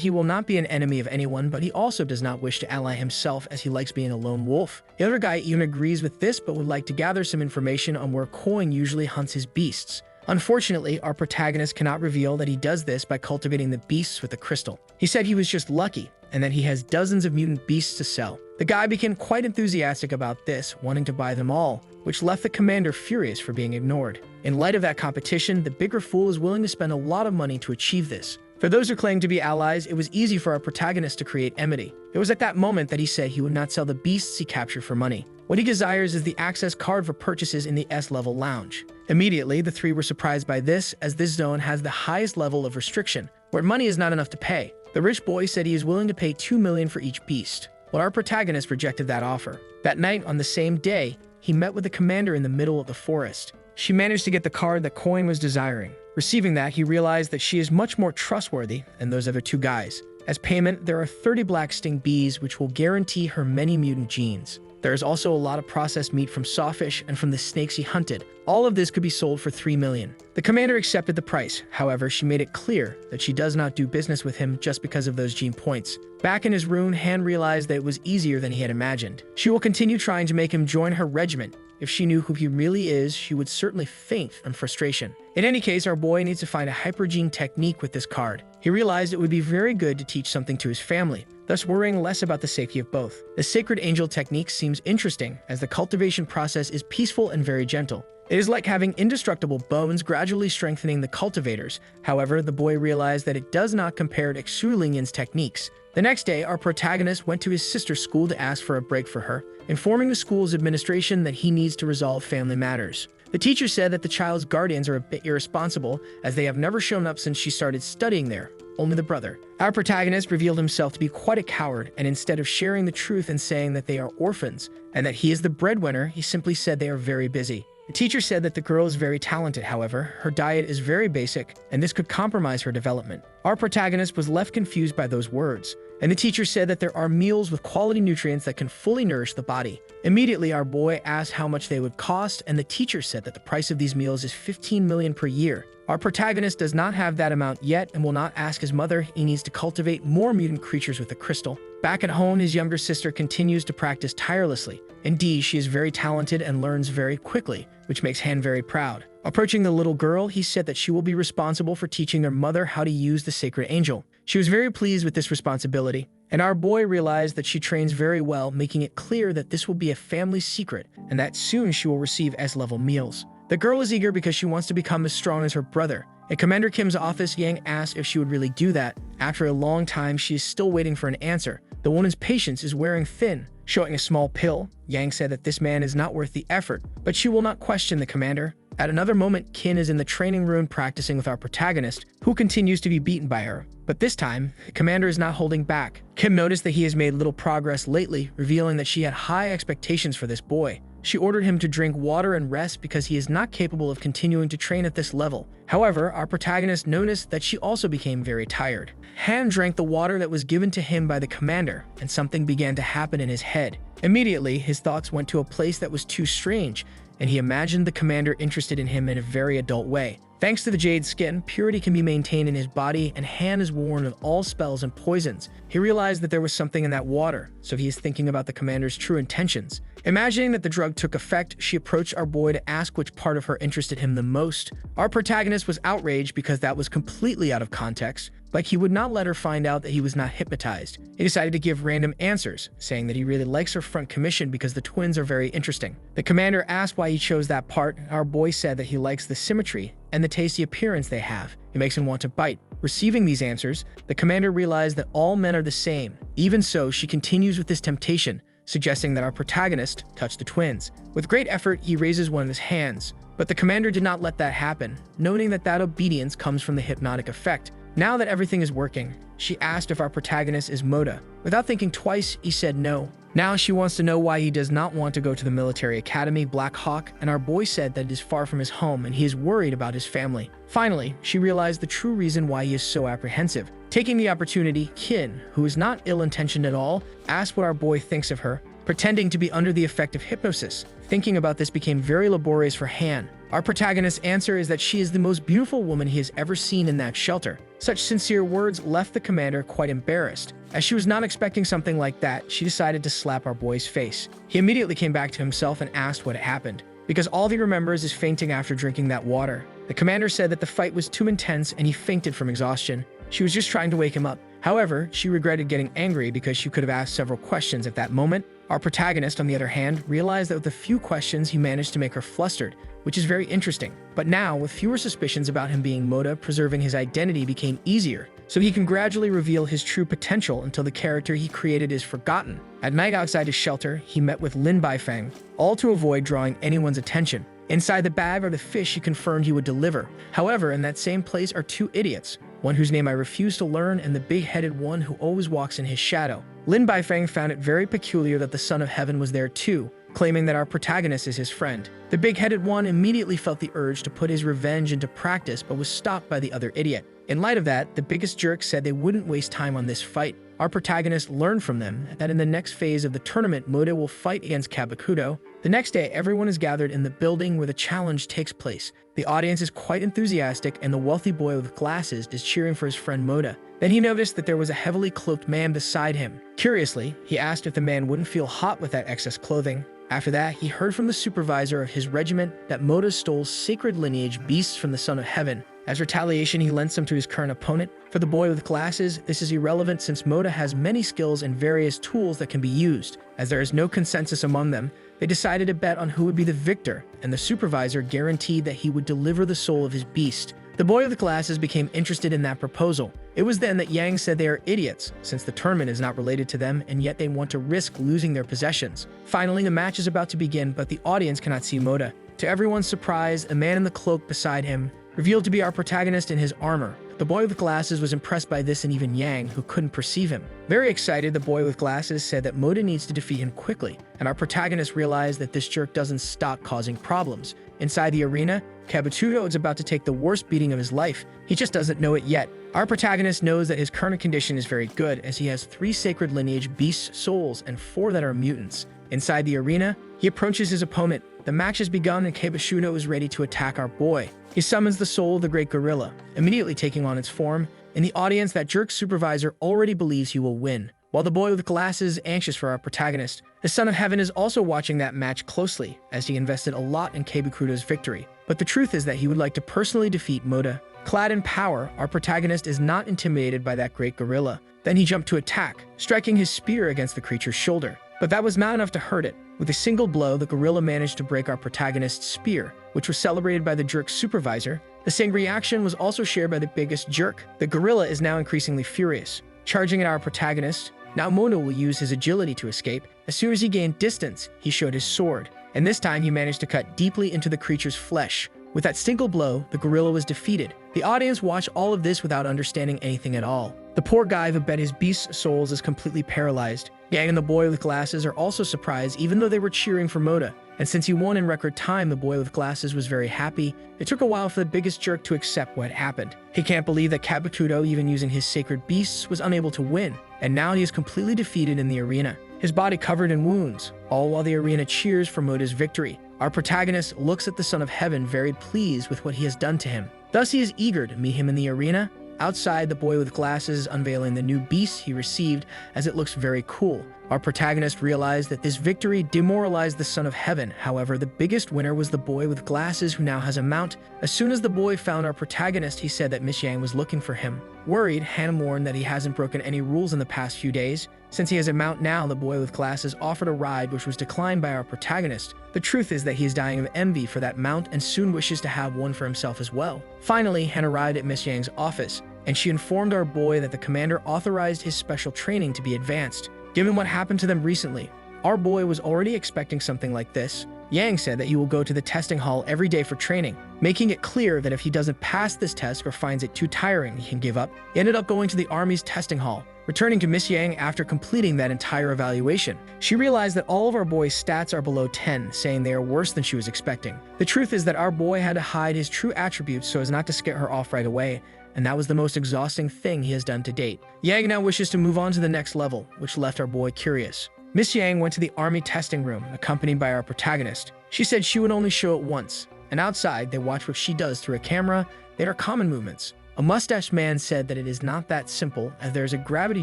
he will not be an enemy of anyone, but he also does not wish to ally himself as he likes being a lone wolf. The other guy even agrees with this, but would like to gather some information on where Coin usually hunts his beasts. Unfortunately, our protagonist cannot reveal that he does this by cultivating the beasts with the crystal. He said he was just lucky, and that he has dozens of mutant beasts to sell. The guy became quite enthusiastic about this, wanting to buy them all, which left the commander furious for being ignored. In light of that competition, the bigger fool is willing to spend a lot of money to achieve this. For those who claim to be allies, it was easy for our protagonist to create enmity. It was at that moment that he said he would not sell the beasts he captured for money. What he desires is the access card for purchases in the S-level lounge. Immediately, the three were surprised by this, as this zone has the highest level of restriction, where money is not enough to pay. The rich boy said he is willing to pay 2 million for each beast, but our protagonist rejected that offer. That night, on the same day, he met with the commander in the middle of the forest. She managed to get the card that Coin was desiring. Receiving that, he realized that she is much more trustworthy than those other two guys. As payment, there are 30 black sting bees which will guarantee her many mutant genes. There is also a lot of processed meat from sawfish and from the snakes he hunted. All of this could be sold for 3 million. The commander accepted the price. However, she made it clear that she does not do business with him just because of those gene points. Back in his room, Han realized that it was easier than he had imagined. She will continue trying to make him join her regiment. If she knew who he really is, she would certainly faint from frustration. In any case, our boy needs to find a hypergene technique with this card. He realized it would be very good to teach something to his family, thus worrying less about the safety of both. The Sacred Angel technique seems interesting, as the cultivation process is peaceful and very gentle. It is like having indestructible bones gradually strengthening the cultivators. However, the boy realized that it does not compare to Xulingyan's techniques. The next day, our protagonist went to his sister's school to ask for a break for her, informing the school's administration that he needs to resolve family matters. The teacher said that the child's guardians are a bit irresponsible, as they have never shown up since she started studying there, only the brother. Our protagonist revealed himself to be quite a coward, and instead of sharing the truth and saying that they are orphans, and that he is the breadwinner, he simply said they are very busy. The teacher said that the girl is very talented, however, her diet is very basic, and this could compromise her development. Our protagonist was left confused by those words, and the teacher said that there are meals with quality nutrients that can fully nourish the body. Immediately, our boy asked how much they would cost, and the teacher said that the price of these meals is 15 million per year. Our protagonist does not have that amount yet and will not ask his mother. He needs to cultivate more mutant creatures with the crystal. Back at home, his younger sister continues to practice tirelessly. Indeed, she is very talented and learns very quickly, which makes Han very proud. Approaching the little girl, he said that she will be responsible for teaching their mother how to use the Sacred Angel. She was very pleased with this responsibility, and our boy realized that she trains very well, making it clear that this will be a family secret and that soon she will receive S-level meals. The girl is eager because she wants to become as strong as her brother. At Commander Kim's office, Yang asked if she would really do that. After a long time, she is still waiting for an answer. The woman's patience is wearing thin. Showing a small pill, Yang said that this man is not worth the effort, but she will not question the commander. At another moment, Kin is in the training room practicing with our protagonist, who continues to be beaten by her. But this time, the commander is not holding back. Kim noticed that he has made little progress lately, revealing that she had high expectations for this boy. She ordered him to drink water and rest because he is not capable of continuing to train at this level. However, our protagonist noticed that she also became very tired. Han drank the water that was given to him by the commander, and something began to happen in his head. Immediately, his thoughts went to a place that was too strange, and he imagined the commander interested in him in a very adult way. Thanks to the jade skin, purity can be maintained in his body, and Han is warned of all spells and poisons. He realized that there was something in that water, so he is thinking about the commander's true intentions. Imagining that the drug took effect, she approached our boy to ask which part of her interested him the most. Our protagonist was outraged because that was completely out of context, like he would not let her find out that he was not hypnotized. He decided to give random answers, saying that he really likes her front commission because the twins are very interesting. The commander asked why he chose that part. Our boy said that he likes the symmetry and the tasty appearance they have. It makes him want to bite. Receiving these answers, the commander realized that all men are the same. Even so, she continues with this temptation, suggesting that our protagonist touch the twins. With great effort, he raises one of his hands, but the commander did not let that happen, noting that obedience comes from the hypnotic effect. Now that everything is working, she asked if our protagonist is Moda. Without thinking twice, he said no. Now she wants to know why he does not want to go to the military academy, Black Hawk, and our boy said that it is far from his home and he is worried about his family. Finally, she realized the true reason why he is so apprehensive. Taking the opportunity, Kin, who is not ill-intentioned at all, asked what our boy thinks of her, pretending to be under the effect of hypnosis. Thinking about this became very laborious for Han. Our protagonist's answer is that she is the most beautiful woman he has ever seen in that shelter. Such sincere words left the commander quite embarrassed. As she was not expecting something like that, she decided to slap our boy's face. He immediately came back to himself and asked what had happened, because all he remembers is fainting after drinking that water. The commander said that the fight was too intense and he fainted from exhaustion. She was just trying to wake him up. However, she regretted getting angry because she could have asked several questions at that moment. Our protagonist, on the other hand, realized that with a few questions he managed to make her flustered, which is very interesting. But now, with fewer suspicions about him being Moda, preserving his identity became easier, so he can gradually reveal his true potential until the character he created is forgotten. At night outside his shelter, he met with Lin Baifeng, all to avoid drawing anyone's attention. Inside the bag are the fish he confirmed he would deliver. However, in that same place are two idiots, one whose name I refuse to learn and the big-headed one who always walks in his shadow. Lin Baifeng found it very peculiar that the Son of Heaven was there too, claiming that our protagonist is his friend. The big-headed one immediately felt the urge to put his revenge into practice but was stopped by the other idiot. In light of that, the biggest jerk said they wouldn't waste time on this fight. Our protagonist learned from them that in the next phase of the tournament, Moda will fight against Kabakudo. The next day, everyone is gathered in the building where the challenge takes place. The audience is quite enthusiastic and the wealthy boy with glasses is cheering for his friend Moda. Then he noticed that there was a heavily cloaked man beside him. Curiously, he asked if the man wouldn't feel hot with that excess clothing. After that, he heard from the supervisor of his regiment that Moda stole sacred lineage beasts from the Son of Heaven. As retaliation, he lent some to his current opponent. For the boy with glasses, this is irrelevant since Moda has many skills and various tools that can be used. As there is no consensus among them, they decided to bet on who would be the victor, and the supervisor guaranteed that he would deliver the soul of his beast. The boy with the glasses became interested in that proposal. It was then that Yang said they are idiots, since the tournament is not related to them, and yet they want to risk losing their possessions. Finally, the match is about to begin, but the audience cannot see Moda. To everyone's surprise, a man in the cloak beside him revealed to be our protagonist in his armor. The boy with glasses was impressed by this, and even Yang, who couldn't perceive him. Very excited, the boy with glasses said that Moda needs to defeat him quickly, and our protagonist realized that this jerk doesn't stop causing problems. Inside the arena, Kabutudo is about to take the worst beating of his life. He just doesn't know it yet. Our protagonist knows that his current condition is very good, as he has 3 sacred lineage beast souls and 4 that are mutants. Inside the arena, he approaches his opponent. The match has begun and Kabushudo is ready to attack our boy. He summons the soul of the great gorilla, immediately taking on its form. In the audience, that jerk supervisor already believes he will win, while the boy with glasses is anxious for our protagonist. The Son of Heaven is also watching that match closely, as he invested a lot in Kabukudo's victory. But the truth is that he would like to personally defeat Moda. Clad in power, our protagonist is not intimidated by that great gorilla. Then he jumped to attack, striking his spear against the creature's shoulder. But that was not enough to hurt it. With a single blow, the gorilla managed to break our protagonist's spear, which was celebrated by the jerk's supervisor. The same reaction was also shared by the biggest jerk. The gorilla is now increasingly furious, charging at our protagonist. Now Moda will use his agility to escape. As soon as he gained distance, he showed his sword, and this time he managed to cut deeply into the creature's flesh. With that single blow, the gorilla was defeated. The audience watched all of this without understanding anything at all. The poor guy who bet his beast's souls is completely paralyzed. Yang and the boy with glasses are also surprised, even though they were cheering for Moda. And since he won in record time, the boy with glasses was very happy. It took a while for the biggest jerk to accept what happened. He can't believe that Kabutudo, even using his sacred beasts, was unable to win, and now he is completely defeated in the arena, his body covered in wounds, all while the arena cheers for Moda's victory. Our protagonist looks at the Son of Heaven, very pleased with what he has done to him. Thus, he is eager to meet him in the arena. Outside, the boy with glasses is unveiling the new beast he received, as it looks very cool. Our protagonist realized that this victory demoralized the Son of Heaven. However, the biggest winner was the boy with glasses, who now has a mount. As soon as the boy found our protagonist, he said that Miss Yang was looking for him. Worried, Han warned that he hasn't broken any rules in the past few days. Since he has a mount now, the boy with glasses offered a ride, which was declined by our protagonist. The truth is that he is dying of envy for that mount and soon wishes to have one for himself as well. Finally, Han arrived at Miss Yang's office, and she informed our boy that the commander authorized his special training to be advanced. Given what happened to them recently, our boy was already expecting something like this. Yang said that he will go to the testing hall every day for training, making it clear that if he doesn't pass this test or finds it too tiring, he can give up. He ended up going to the army's testing hall, returning to Miss Yang after completing that entire evaluation. She realized that all of our boy's stats are below 10, saying they are worse than she was expecting. The truth is that our boy had to hide his true attributes so as not to scare her off right away, and that was the most exhausting thing he has done to date. Yang now wishes to move on to the next level, which left our boy curious. Miss Yang went to the army testing room, accompanied by our protagonist. She said she would only show it once, and outside, they watch what she does through a camera. They are common movements. A mustached man said that it is not that simple, as there is a gravity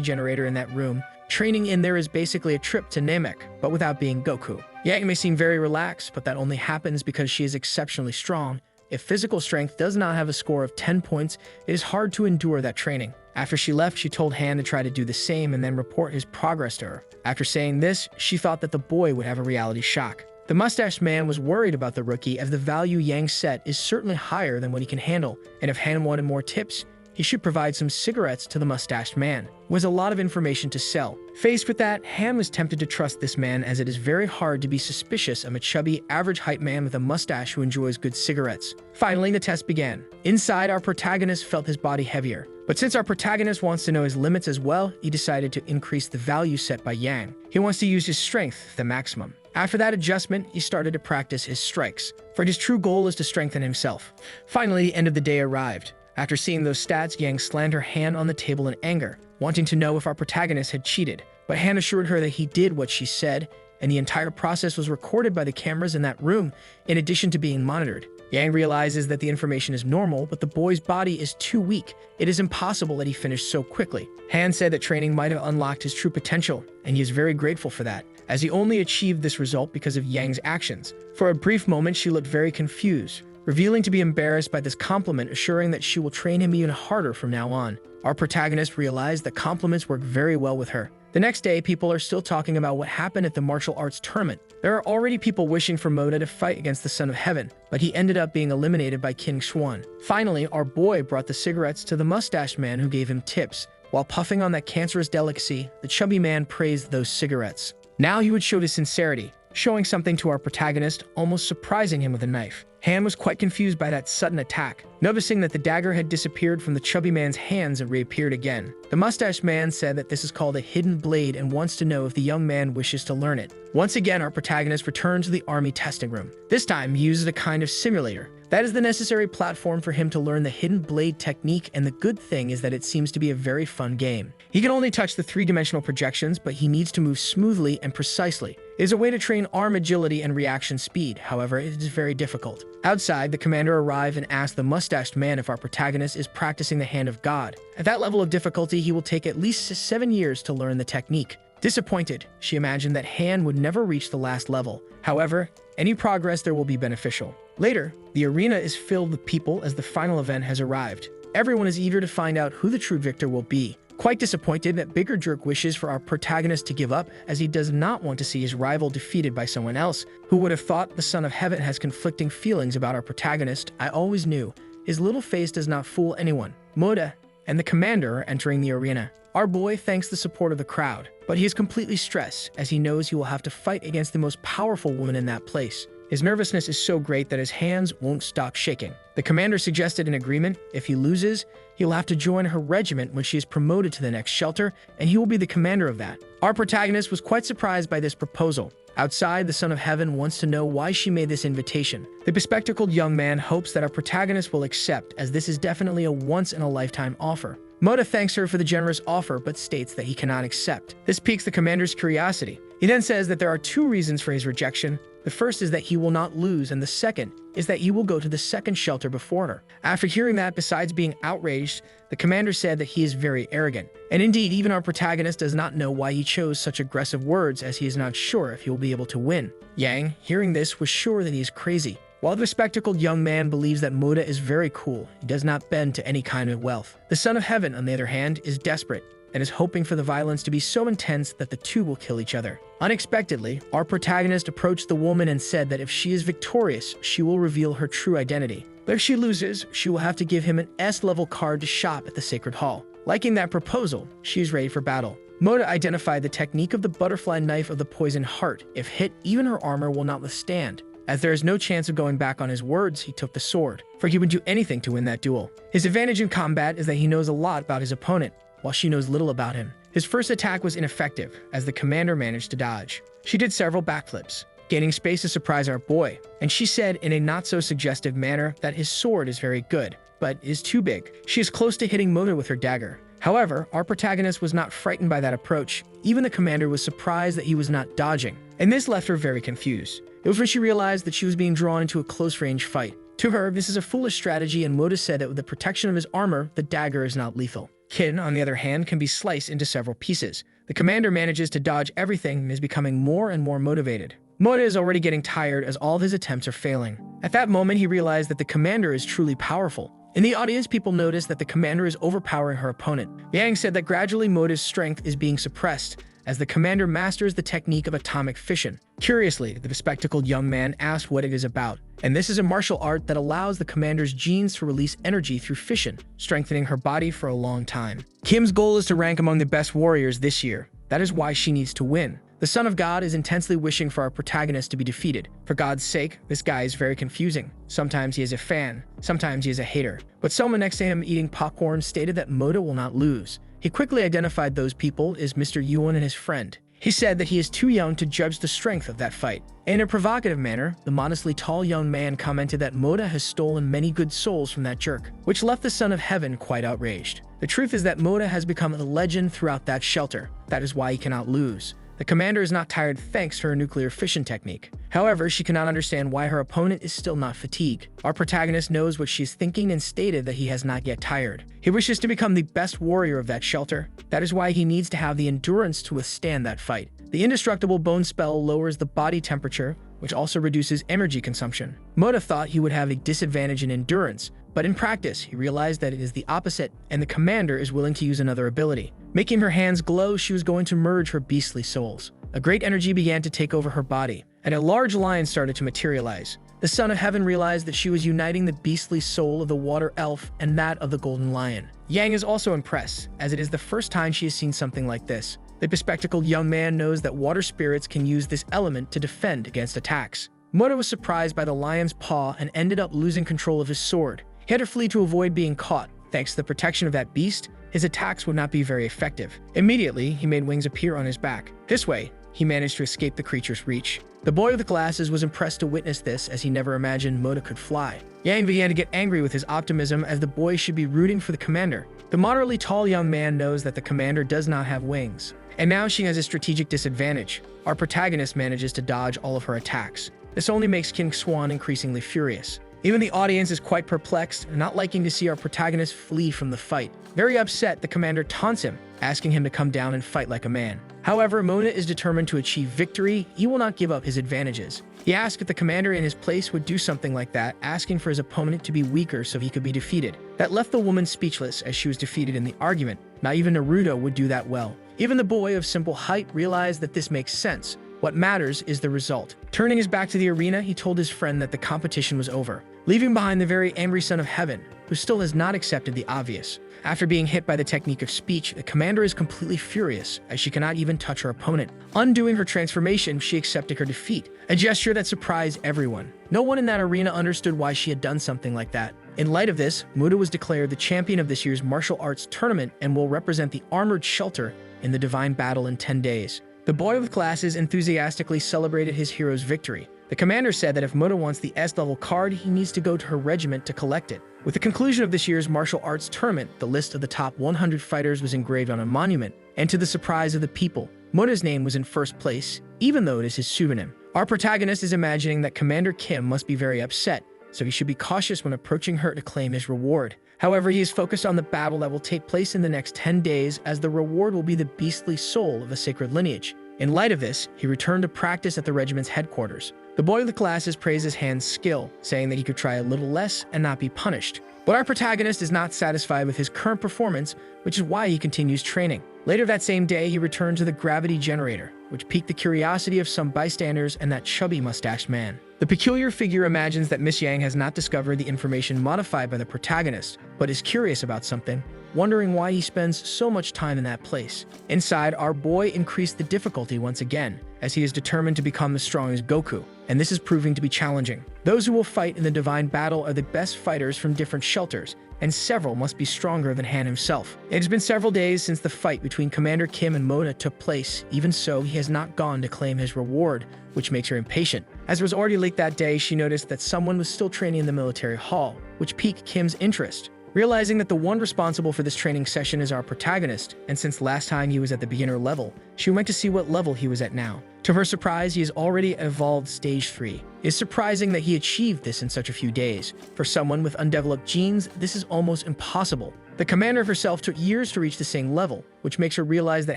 generator in that room. Training in there is basically a trip to Namek, but without being Goku. Yang may seem very relaxed, but that only happens because she is exceptionally strong. If physical strength does not have a score of 10 points, it is hard to endure that training. After she left, she told Han to try to do the same and then report his progress to her. After saying this, she thought that the boy would have a reality shock. The mustached man was worried about the rookie, as the value Yang set is certainly higher than what he can handle, and if Han wanted more tips, he should provide some cigarettes to the mustached man, who has a lot of information to sell. Faced with that, Han was tempted to trust this man, as it is very hard to be suspicious of a chubby, average-height man with a mustache who enjoys good cigarettes. Finally, the test began. Inside, our protagonist felt his body heavier. But since our protagonist wants to know his limits as well, he decided to increase the value set by Yang. He wants to use his strength to the maximum. After that adjustment, he started to practice his strikes, for his true goal is to strengthen himself. Finally, the end of the day arrived. After seeing those stats, Yang slammed her hand on the table in anger, wanting to know if our protagonist had cheated. But Han assured her that he did what she said, and the entire process was recorded by the cameras in that room, in addition to being monitored. Yang realizes that the information is normal, but the boy's body is too weak. It is impossible that he finished so quickly. Han said that training might have unlocked his true potential, and he is very grateful for that, as he only achieved this result because of Yang's actions. For a brief moment, she looked very confused, revealing to be embarrassed by this compliment, assuring that she will train him even harder from now on. Our protagonist realized that compliments work very well with her. The next day, people are still talking about what happened at the martial arts tournament. There are already people wishing for Moda to fight against the Son of Heaven, but he ended up being eliminated by King Xuan. Finally, our boy brought the cigarettes to the mustached man, who gave him tips. While puffing on that cancerous delicacy, the chubby man praised those cigarettes. Now he would show his sincerity, showing something to our protagonist, almost surprising him with a knife. Han was quite confused by that sudden attack, noticing that the dagger had disappeared from the chubby man's hands and reappeared again. The mustached man said that this is called a hidden blade and wants to know if the young man wishes to learn it. Once again, our protagonist returned to the army testing room. This time, he uses a kind of simulator. That is the necessary platform for him to learn the hidden blade technique, and the good thing is that it seems to be a very fun game. He can only touch the three-dimensional projections, but he needs to move smoothly and precisely. It is a way to train arm agility and reaction speed, however, it is very difficult. Outside, the commander arrived and asked the mustached man if our protagonist is practicing the Hand of God. At that level of difficulty, he will take at least 7 years to learn the technique. Disappointed, she imagined that Han would never reach the last level. However, any progress there will be beneficial. Later, the arena is filled with people as the final event has arrived. Everyone is eager to find out who the true victor will be. Quite disappointed that Bigger Jerk wishes for our protagonist to give up, as he does not want to see his rival defeated by someone else. Who would have thought the Son of Heaven has conflicting feelings about our protagonist? I always knew. His little face does not fool anyone. Moda and the commander are entering the arena. Our boy thanks the support of the crowd, but he is completely stressed, as he knows he will have to fight against the most powerful woman in that place. His nervousness is so great that his hands won't stop shaking. The commander suggested an agreement. If he loses, he'll have to join her regiment when she is promoted to the next shelter, and he will be the commander of that. Our protagonist was quite surprised by this proposal. Outside, the Son of Heaven wants to know why she made this invitation. The bespectacled young man hopes that our protagonist will accept, as this is definitely a once-in-a-lifetime offer. Moda thanks her for the generous offer, but states that he cannot accept. This piques the commander's curiosity. He then says that there are 2 reasons for his rejection. The first is that he will not lose, and the second is that he will go to the second shelter before her. After hearing that, besides being outraged, the commander said that he is very arrogant. And indeed, even our protagonist does not know why he chose such aggressive words, as he is not sure if he will be able to win. Yang, hearing this, was sure that he is crazy. While the bespectacled young man believes that Moda is very cool, he does not bend to any kind of wealth. The Son of Heaven, on the other hand, is desperate and is hoping for the violence to be so intense that the two will kill each other. Unexpectedly, our protagonist approached the woman and said that if she is victorious, she will reveal her true identity. But if she loses, she will have to give him an S-level card to shop at the Sacred Hall. Liking that proposal, she is ready for battle. Moda identified the technique of the butterfly knife of the poison heart. If hit, even her armor will not withstand. As there is no chance of going back on his words, he took the sword, for he would do anything to win that duel. His advantage in combat is that he knows a lot about his opponent, while she knows little about him. His first attack was ineffective, as the commander managed to dodge. She did several backflips, gaining space to surprise our boy, and she said in a not-so-suggestive manner that his sword is very good, but is too big. She is close to hitting Moda with her dagger. However, our protagonist was not frightened by that approach. Even the commander was surprised that he was not dodging, and this left her very confused. It was when she realized that she was being drawn into a close-range fight. To her, this is a foolish strategy, and Moda said that with the protection of his armor, the dagger is not lethal. Kin, on the other hand, can be sliced into several pieces. The commander manages to dodge everything and is becoming more and more motivated. Moda is already getting tired as all of his attempts are failing. At that moment, he realized that the commander is truly powerful. In the audience, people noticed that the commander is overpowering her opponent. Yang said that gradually Moda's strength is being suppressed as the commander masters the technique of atomic fission. Curiously, the bespectacled young man asked what it is about, and this is a martial art that allows the commander's genes to release energy through fission, strengthening her body for a long time. Kim's goal is to rank among the best warriors this year. That is why she needs to win. The Son of God is intensely wishing for our protagonist to be defeated. For God's sake, this guy is very confusing. Sometimes he is a fan, sometimes he is a hater. But someone next to him eating popcorn stated that Moda will not lose. He quickly identified those people as Mr. Yuan and his friend. He said that he is too young to judge the strength of that fight. In a provocative manner, the modestly tall young man commented that Moda has stolen many good souls from that jerk, which left the Son of Heaven quite outraged. The truth is that Moda has become a legend throughout that shelter. That is why he cannot lose. The commander is not tired thanks to her nuclear fission technique. However, she cannot understand why her opponent is still not fatigued. Our protagonist knows what she is thinking and stated that he has not yet tired. He wishes to become the best warrior of that shelter. That is why he needs to have the endurance to withstand that fight. The indestructible bone spell lowers the body temperature, which also reduces energy consumption. Moda thought he would have a disadvantage in endurance, but in practice, he realized that it is the opposite, and the commander is willing to use another ability. Making her hands glow, she was going to merge her beastly souls. A great energy began to take over her body, and a large lion started to materialize. The Son of Heaven realized that she was uniting the beastly soul of the water elf and that of the golden lion. Yang is also impressed, as it is the first time she has seen something like this. The bespectacled young man knows that water spirits can use this element to defend against attacks. Moda was surprised by the lion's paw and ended up losing control of his sword. He had to flee to avoid being caught. Thanks to the protection of that beast, his attacks would not be very effective. Immediately, he made wings appear on his back. This way, he managed to escape the creature's reach. The boy with the glasses was impressed to witness this, as he never imagined Moda could fly. Yang began to get angry with his optimism, as the boy should be rooting for the commander. The moderately tall young man knows that the commander does not have wings, and now she has a strategic disadvantage. Our protagonist manages to dodge all of her attacks. This only makes King Swan increasingly furious. Even the audience is quite perplexed, not liking to see our protagonist flee from the fight. Very upset, the commander taunts him, asking him to come down and fight like a man. However, Moda is determined to achieve victory. He will not give up his advantages. He asked if the commander in his place would do something like that, asking for his opponent to be weaker so he could be defeated. That left the woman speechless, as she was defeated in the argument. Not even Naruto would do that well. Even the boy of simple height realized that this makes sense. What matters is the result. Turning his back to the arena, he told his friend that the competition was over, leaving behind the very angry Son of Heaven, who still has not accepted the obvious. After being hit by the technique of speech, the commander is completely furious, as she cannot even touch her opponent. Undoing her transformation, she accepted her defeat, a gesture that surprised everyone. No one in that arena understood why she had done something like that. In light of this, Moda was declared the champion of this year's martial arts tournament and will represent the armored shelter in the divine battle in 10 days. The boy with glasses enthusiastically celebrated his hero's victory. The commander said that if Moda wants the S-level card, he needs to go to her regiment to collect it. With the conclusion of this year's martial arts tournament, the list of the top 100 fighters was engraved on a monument, and to the surprise of the people, Moda's name was in first place, even though it is his pseudonym. Our protagonist is imagining that Commander Kim must be very upset, so he should be cautious when approaching her to claim his reward. However, he is focused on the battle that will take place in the next 10 days, as the reward will be the beastly soul of a sacred lineage. In light of this, he returned to practice at the regiment's headquarters. The boy with the glasses praised his hand's skill, saying that he could try a little less and not be punished. But our protagonist is not satisfied with his current performance, which is why he continues training. Later that same day, he returned to the gravity generator, which piqued the curiosity of some bystanders and that chubby mustached man. The peculiar figure imagines that Miss Yang has not discovered the information modified by the protagonist, but is curious about something. wondering why he spends so much time in that place. Inside, our boy increased the difficulty once again, as he is determined to become as strong as Goku, and this is proving to be challenging. Those who will fight in the divine battle are the best fighters from different shelters, and several must be stronger than Han himself. It has been several days since the fight between Commander Kim and Mona took place. Even so, he has not gone to claim his reward, which makes her impatient. As was already late that day, she noticed that someone was still training in the military hall, which piqued Kim's interest. Realizing that the one responsible for this training session is our protagonist, and since last time he was at the beginner level, she went to see what level he was at now. To her surprise, he has already evolved stage 3. It is surprising that he achieved this in such a few days. For someone with undeveloped genes, this is almost impossible. The commander herself took years to reach the same level, which makes her realize that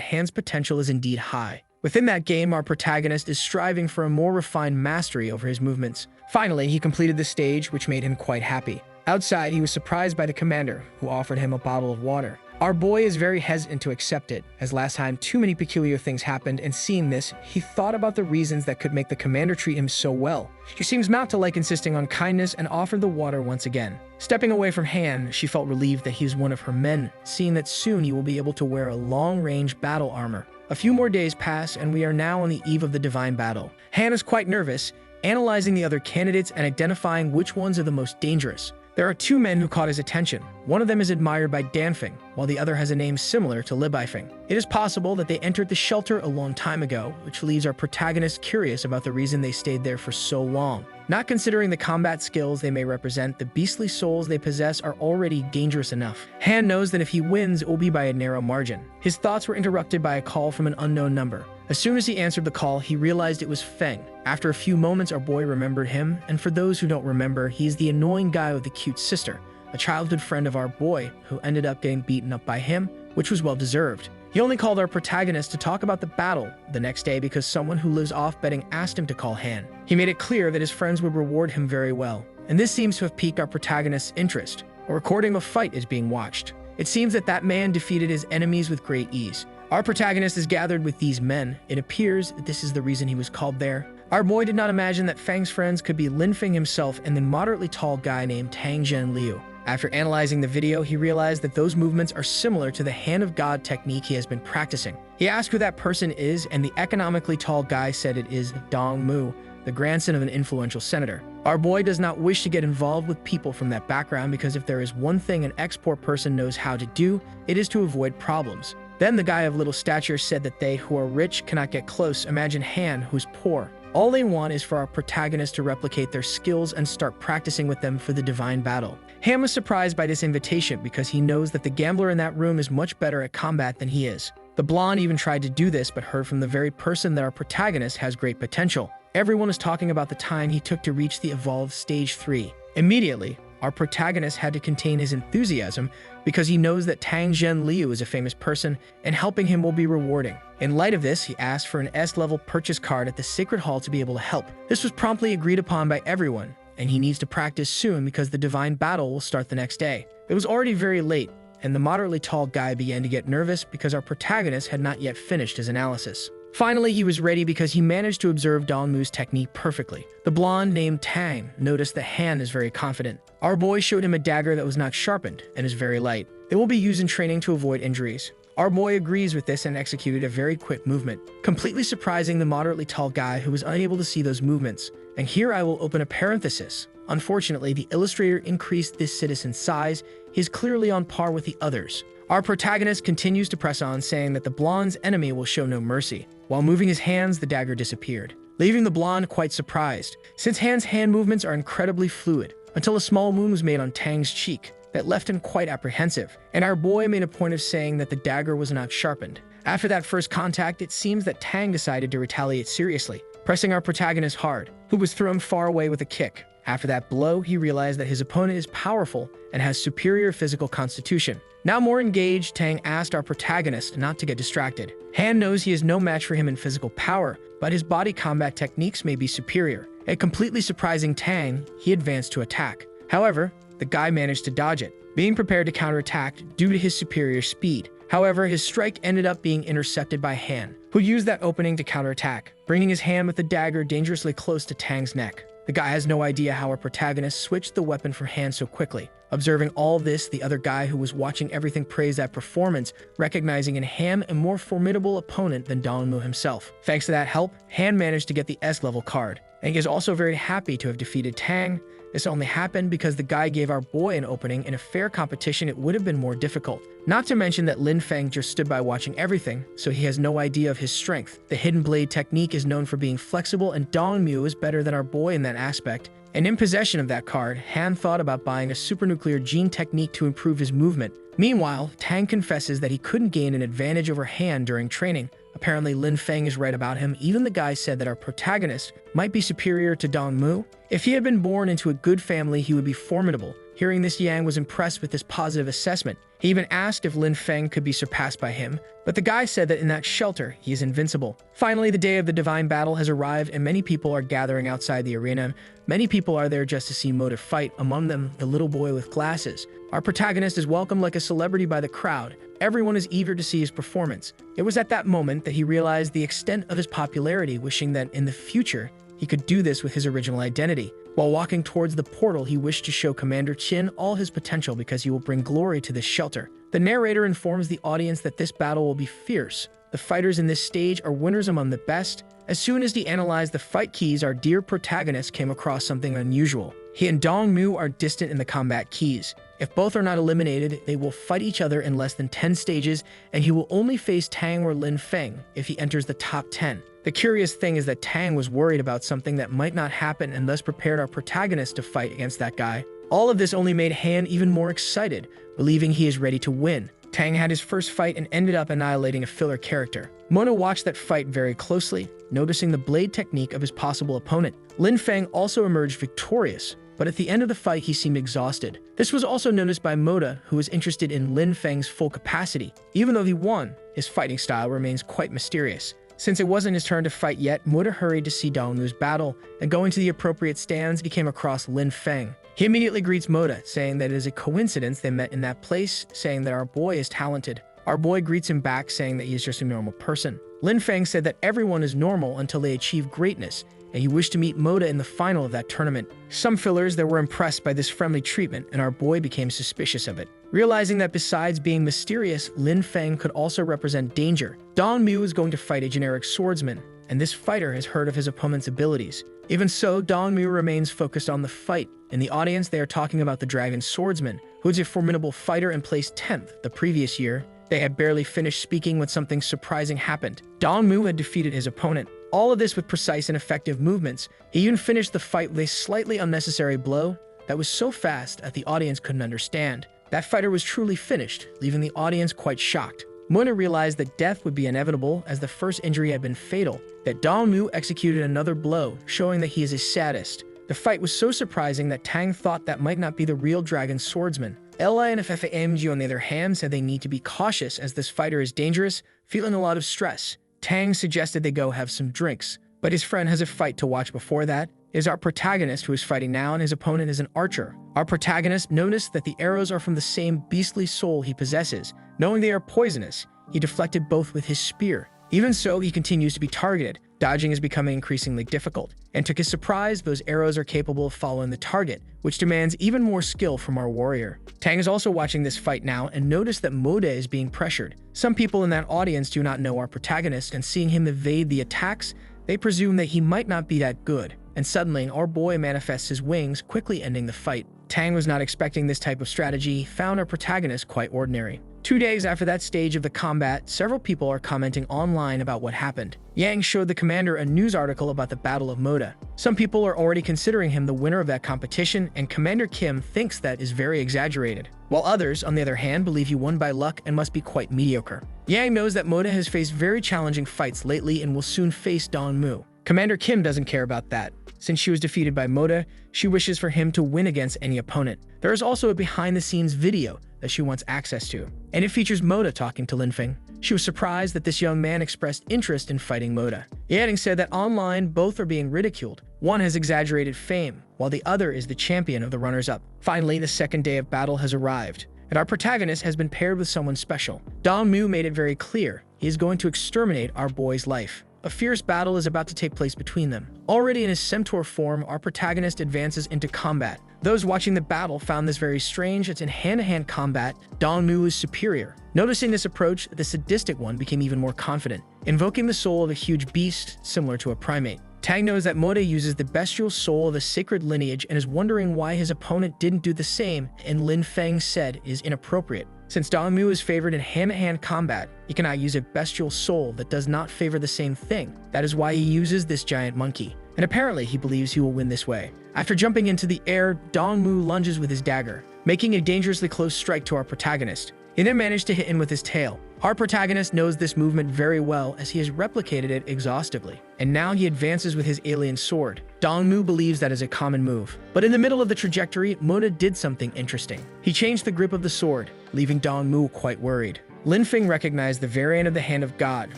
Han's potential is indeed high. Within that game, our protagonist is striving for a more refined mastery over his movements. Finally, he completed the stage, which made him quite happy. Outside, he was surprised by the commander, who offered him a bottle of water. Our boy is very hesitant to accept it, as last time too many peculiar things happened, and seeing this, he thought about the reasons that could make the commander treat him so well. She seems not to like insisting on kindness and offered the water once again. Stepping away from Han, she felt relieved that he is one of her men, seeing that soon he will be able to wear a long-range battle armor. A few more days pass, and we are now on the eve of the divine battle. Han is quite nervous, analyzing the other candidates and identifying which ones are the most dangerous. There are two men who caught his attention. One of them is admired by Danfeng, while the other has a name similar to Libaifeng. It is possible that they entered the shelter a long time ago, which leaves our protagonist curious about the reason they stayed there for so long. Not considering the combat skills they may represent, the beastly souls they possess are already dangerous enough. Han knows that if he wins, it will be by a narrow margin. His thoughts were interrupted by a call from an unknown number. As soon as he answered the call, he realized it was Feng. After a few moments, our boy remembered him, and for those who don't remember, he is the annoying guy with the cute sister, a childhood friend of our boy who ended up getting beaten up by him, which was well deserved. He only called our protagonist to talk about the battle the next day because someone who lives off betting asked him to call Han. He made it clear that his friends would reward him very well, and this seems to have piqued our protagonist's interest. A recording of a fight is being watched. It seems that that man defeated his enemies with great ease. Our protagonist is gathered with these men. It appears that this is the reason he was called there. Our boy did not imagine that Fang's friends could be Lin Feng himself and the moderately tall guy named Tang Zhen Liu. After analyzing the video, he realized that those movements are similar to the Hand of God technique he has been practicing. He asked who that person is, and the economically tall guy said it is Dong Mu, the grandson of an influential senator. Our boy does not wish to get involved with people from that background because if there is one thing an export person knows how to do, it is to avoid problems. Then the guy of little stature said that they who are rich cannot get close. Imagine Han, who's poor. All they want is for our protagonist to replicate their skills and start practicing with them for the divine battle. Han was surprised by this invitation because he knows that the gambler in that room is much better at combat than he is. The blonde even tried to do this but heard from the very person that our protagonist has great potential. Everyone is talking about the time he took to reach the evolved stage 3. Immediately, our protagonist had to contain his enthusiasm because he knows that Tang Zhen Liu is a famous person and helping him will be rewarding. In light of this, he asked for an S-level purchase card at the Sacred Hall to be able to help. This was promptly agreed upon by everyone, and he needs to practice soon because the divine battle will start the next day. It was already very late, and the moderately tall guy began to get nervous because our protagonist had not yet finished his analysis. Finally, he was ready because he managed to observe Dongmu's technique perfectly. The blonde named Tang noticed that Han is very confident. Our boy showed him a dagger that was not sharpened and is very light. It will be used in training to avoid injuries. Our boy agrees with this and executed a very quick movement, completely surprising the moderately tall guy who was unable to see those movements. And here I will open a parenthesis. Unfortunately, the illustrator increased this citizen's size. He is clearly on par with the others. Our protagonist continues to press on, saying that the blonde's enemy will show no mercy. While moving his hands, the dagger disappeared, leaving the blonde quite surprised, since Han's hand movements are incredibly fluid, until a small wound was made on Tang's cheek that left him quite apprehensive, and our boy made a point of saying that the dagger was not sharpened. After that first contact, it seems that Tang decided to retaliate seriously, pressing our protagonist hard, who was thrown far away with a kick. After that blow, he realized that his opponent is powerful and has superior physical constitution. Now more engaged, Tang asked our protagonist not to get distracted. Han knows he is no match for him in physical power, but his body combat techniques may be superior. A completely surprising Tang, he advanced to attack. However, the guy managed to dodge it, being prepared to counterattack due to his superior speed. However, his strike ended up being intercepted by Han, who used that opening to counterattack, bringing his hand with the dagger dangerously close to Tang's neck. The guy has no idea how our protagonist switched the weapon from hand so quickly. Observing all this, the other guy who was watching everything praised that performance, recognizing in Han a more formidable opponent than Dongmu himself. Thanks to that help, Han managed to get the S-level card, and he is also very happy to have defeated Tang. This only happened because the guy gave our boy an opening. In a fair competition, it would have been more difficult. Not to mention that Lin Feng just stood by watching everything, so he has no idea of his strength. The hidden blade technique is known for being flexible, and Dongmu is better than our boy in that aspect. And in possession of that card, Han thought about buying a supernuclear gene technique to improve his movement. Meanwhile, Tang confesses that he couldn't gain an advantage over Han during training. Apparently, Lin Feng is right about him. Even the guy said that our protagonist might be superior to Dongmu. If he had been born into a good family, he would be formidable. Hearing this, Yang was impressed with this positive assessment. He even asked if Lin Feng could be surpassed by him, but the guy said that in that shelter, he is invincible. Finally, the day of the divine battle has arrived, and many people are gathering outside the arena. Many people are there just to see Moda fight, among them the little boy with glasses. Our protagonist is welcomed like a celebrity by the crowd. Everyone is eager to see his performance. It was at that moment that he realized the extent of his popularity, wishing that in the future, he could do this with his original identity. While walking towards the portal, he wished to show Commander Qin all his potential because he will bring glory to this shelter. The narrator informs the audience that this battle will be fierce. The fighters in this stage are winners among the best. As soon as he analyzed the fight keys, our dear protagonist came across something unusual. He and Dongmu are distant in the combat keys. If both are not eliminated, they will fight each other in less than 10 stages, and he will only face Tang or Lin Feng if he enters the top 10. The curious thing is that Tang was worried about something that might not happen and thus prepared our protagonist to fight against that guy. All of this only made Han even more excited, believing he is ready to win. Tang had his first fight and ended up annihilating a filler character. Mona watched that fight very closely, noticing the blade technique of his possible opponent. Lin Feng also emerged victorious, but at the end of the fight he seemed exhausted. This was also noticed by Moda, who was interested in Lin Feng's full capacity. Even though he won, his fighting style remains quite mysterious. Since it wasn't his turn to fight yet, Moda hurried to see Dongmu's battle, and going to the appropriate stands, he came across Lin Feng. He immediately greets Moda, saying that it is a coincidence they met in that place, saying that our boy is talented. Our boy greets him back, saying that he is just a normal person. Lin Feng said that everyone is normal until they achieve greatness, and he wished to meet Moda in the final of that tournament. Some fillers that were impressed by this friendly treatment, and our boy became suspicious of it. Realizing that besides being mysterious, Lin Feng could also represent danger. Dongmu is going to fight a generic swordsman, and this fighter has heard of his opponent's abilities. Even so, Dongmu remains focused on the fight. In the audience, they are talking about the dragon swordsman, who is a formidable fighter and placed 10th the previous year. They had barely finished speaking when something surprising happened. Dongmu had defeated his opponent. All of this with precise and effective movements. He even finished the fight with a slightly unnecessary blow that was so fast that the audience couldn't understand. That fighter was truly finished, leaving the audience quite shocked. Mona realized that death would be inevitable as the first injury had been fatal, that Dongmu executed another blow, showing that he is a sadist. The fight was so surprising that Tang thought that might not be the real dragon swordsman. Ella and FFAMG on the other hand said they need to be cautious as this fighter is dangerous, feeling a lot of stress. Tang suggested they go have some drinks, but his friend has a fight to watch before that. It is our protagonist who is fighting now, and his opponent is an archer. Our protagonist noticed that the arrows are from the same beastly soul he possesses. Knowing they are poisonous, he deflected both with his spear. Even so, he continues to be targeted. Dodging is becoming increasingly difficult, and to his surprise, those arrows are capable of following the target, which demands even more skill from our warrior. Tang is also watching this fight now and noticed that Moda is being pressured. Some people in that audience do not know our protagonist, and seeing him evade the attacks, they presume that he might not be that good. And suddenly, our boy manifests his wings, quickly ending the fight. Tang was not expecting this type of strategy, found our protagonist quite ordinary. 2 days after that stage of the combat, several people are commenting online about what happened. Yang showed the commander a news article about the Battle of Moda. Some people are already considering him the winner of that competition, and Commander Kim thinks that is very exaggerated, while others, on the other hand, believe he won by luck and must be quite mediocre. Yang knows that Moda has faced very challenging fights lately and will soon face Dongmu. Commander Kim doesn't care about that. Since she was defeated by Moda, she wishes for him to win against any opponent. There is also a behind-the-scenes video that she wants access to, and it features Moda talking to Lin Feng. She was surprised that this young man expressed interest in fighting Moda. Yang said that online both are being ridiculed. One has exaggerated fame, while the other is the champion of the runners-up. Finally, the second day of battle has arrived, and our protagonist has been paired with someone special. Dongmu made it very clear he is going to exterminate our boy's life. a fierce battle is about to take place between them. Already in his centaur form, our protagonist advances into combat. Those watching the battle found this very strange, as in hand-to-hand combat, Dongmu is superior. Noticing this approach, the sadistic one became even more confident, invoking the soul of a huge beast similar to a primate. Tang knows that Moda uses the bestial soul of a sacred lineage and is wondering why his opponent didn't do the same, and Lin Feng said it is inappropriate. Since Dongmu is favored in hand-to-hand combat, he cannot use a bestial soul that does not favor the same thing. That is why he uses this giant monkey. And apparently he believes he will win this way. After jumping into the air, Dongmu lunges with his dagger, making a dangerously close strike to our protagonist. He then managed to hit him with his tail. Our protagonist knows this movement very well as he has replicated it exhaustively. And now he advances with his alien sword. Dongmu believes that is a common move. But in the middle of the trajectory, Moda did something interesting. He changed the grip of the sword, leaving Dongmu quite worried. Lin Feng recognized the variant of the Hand of God,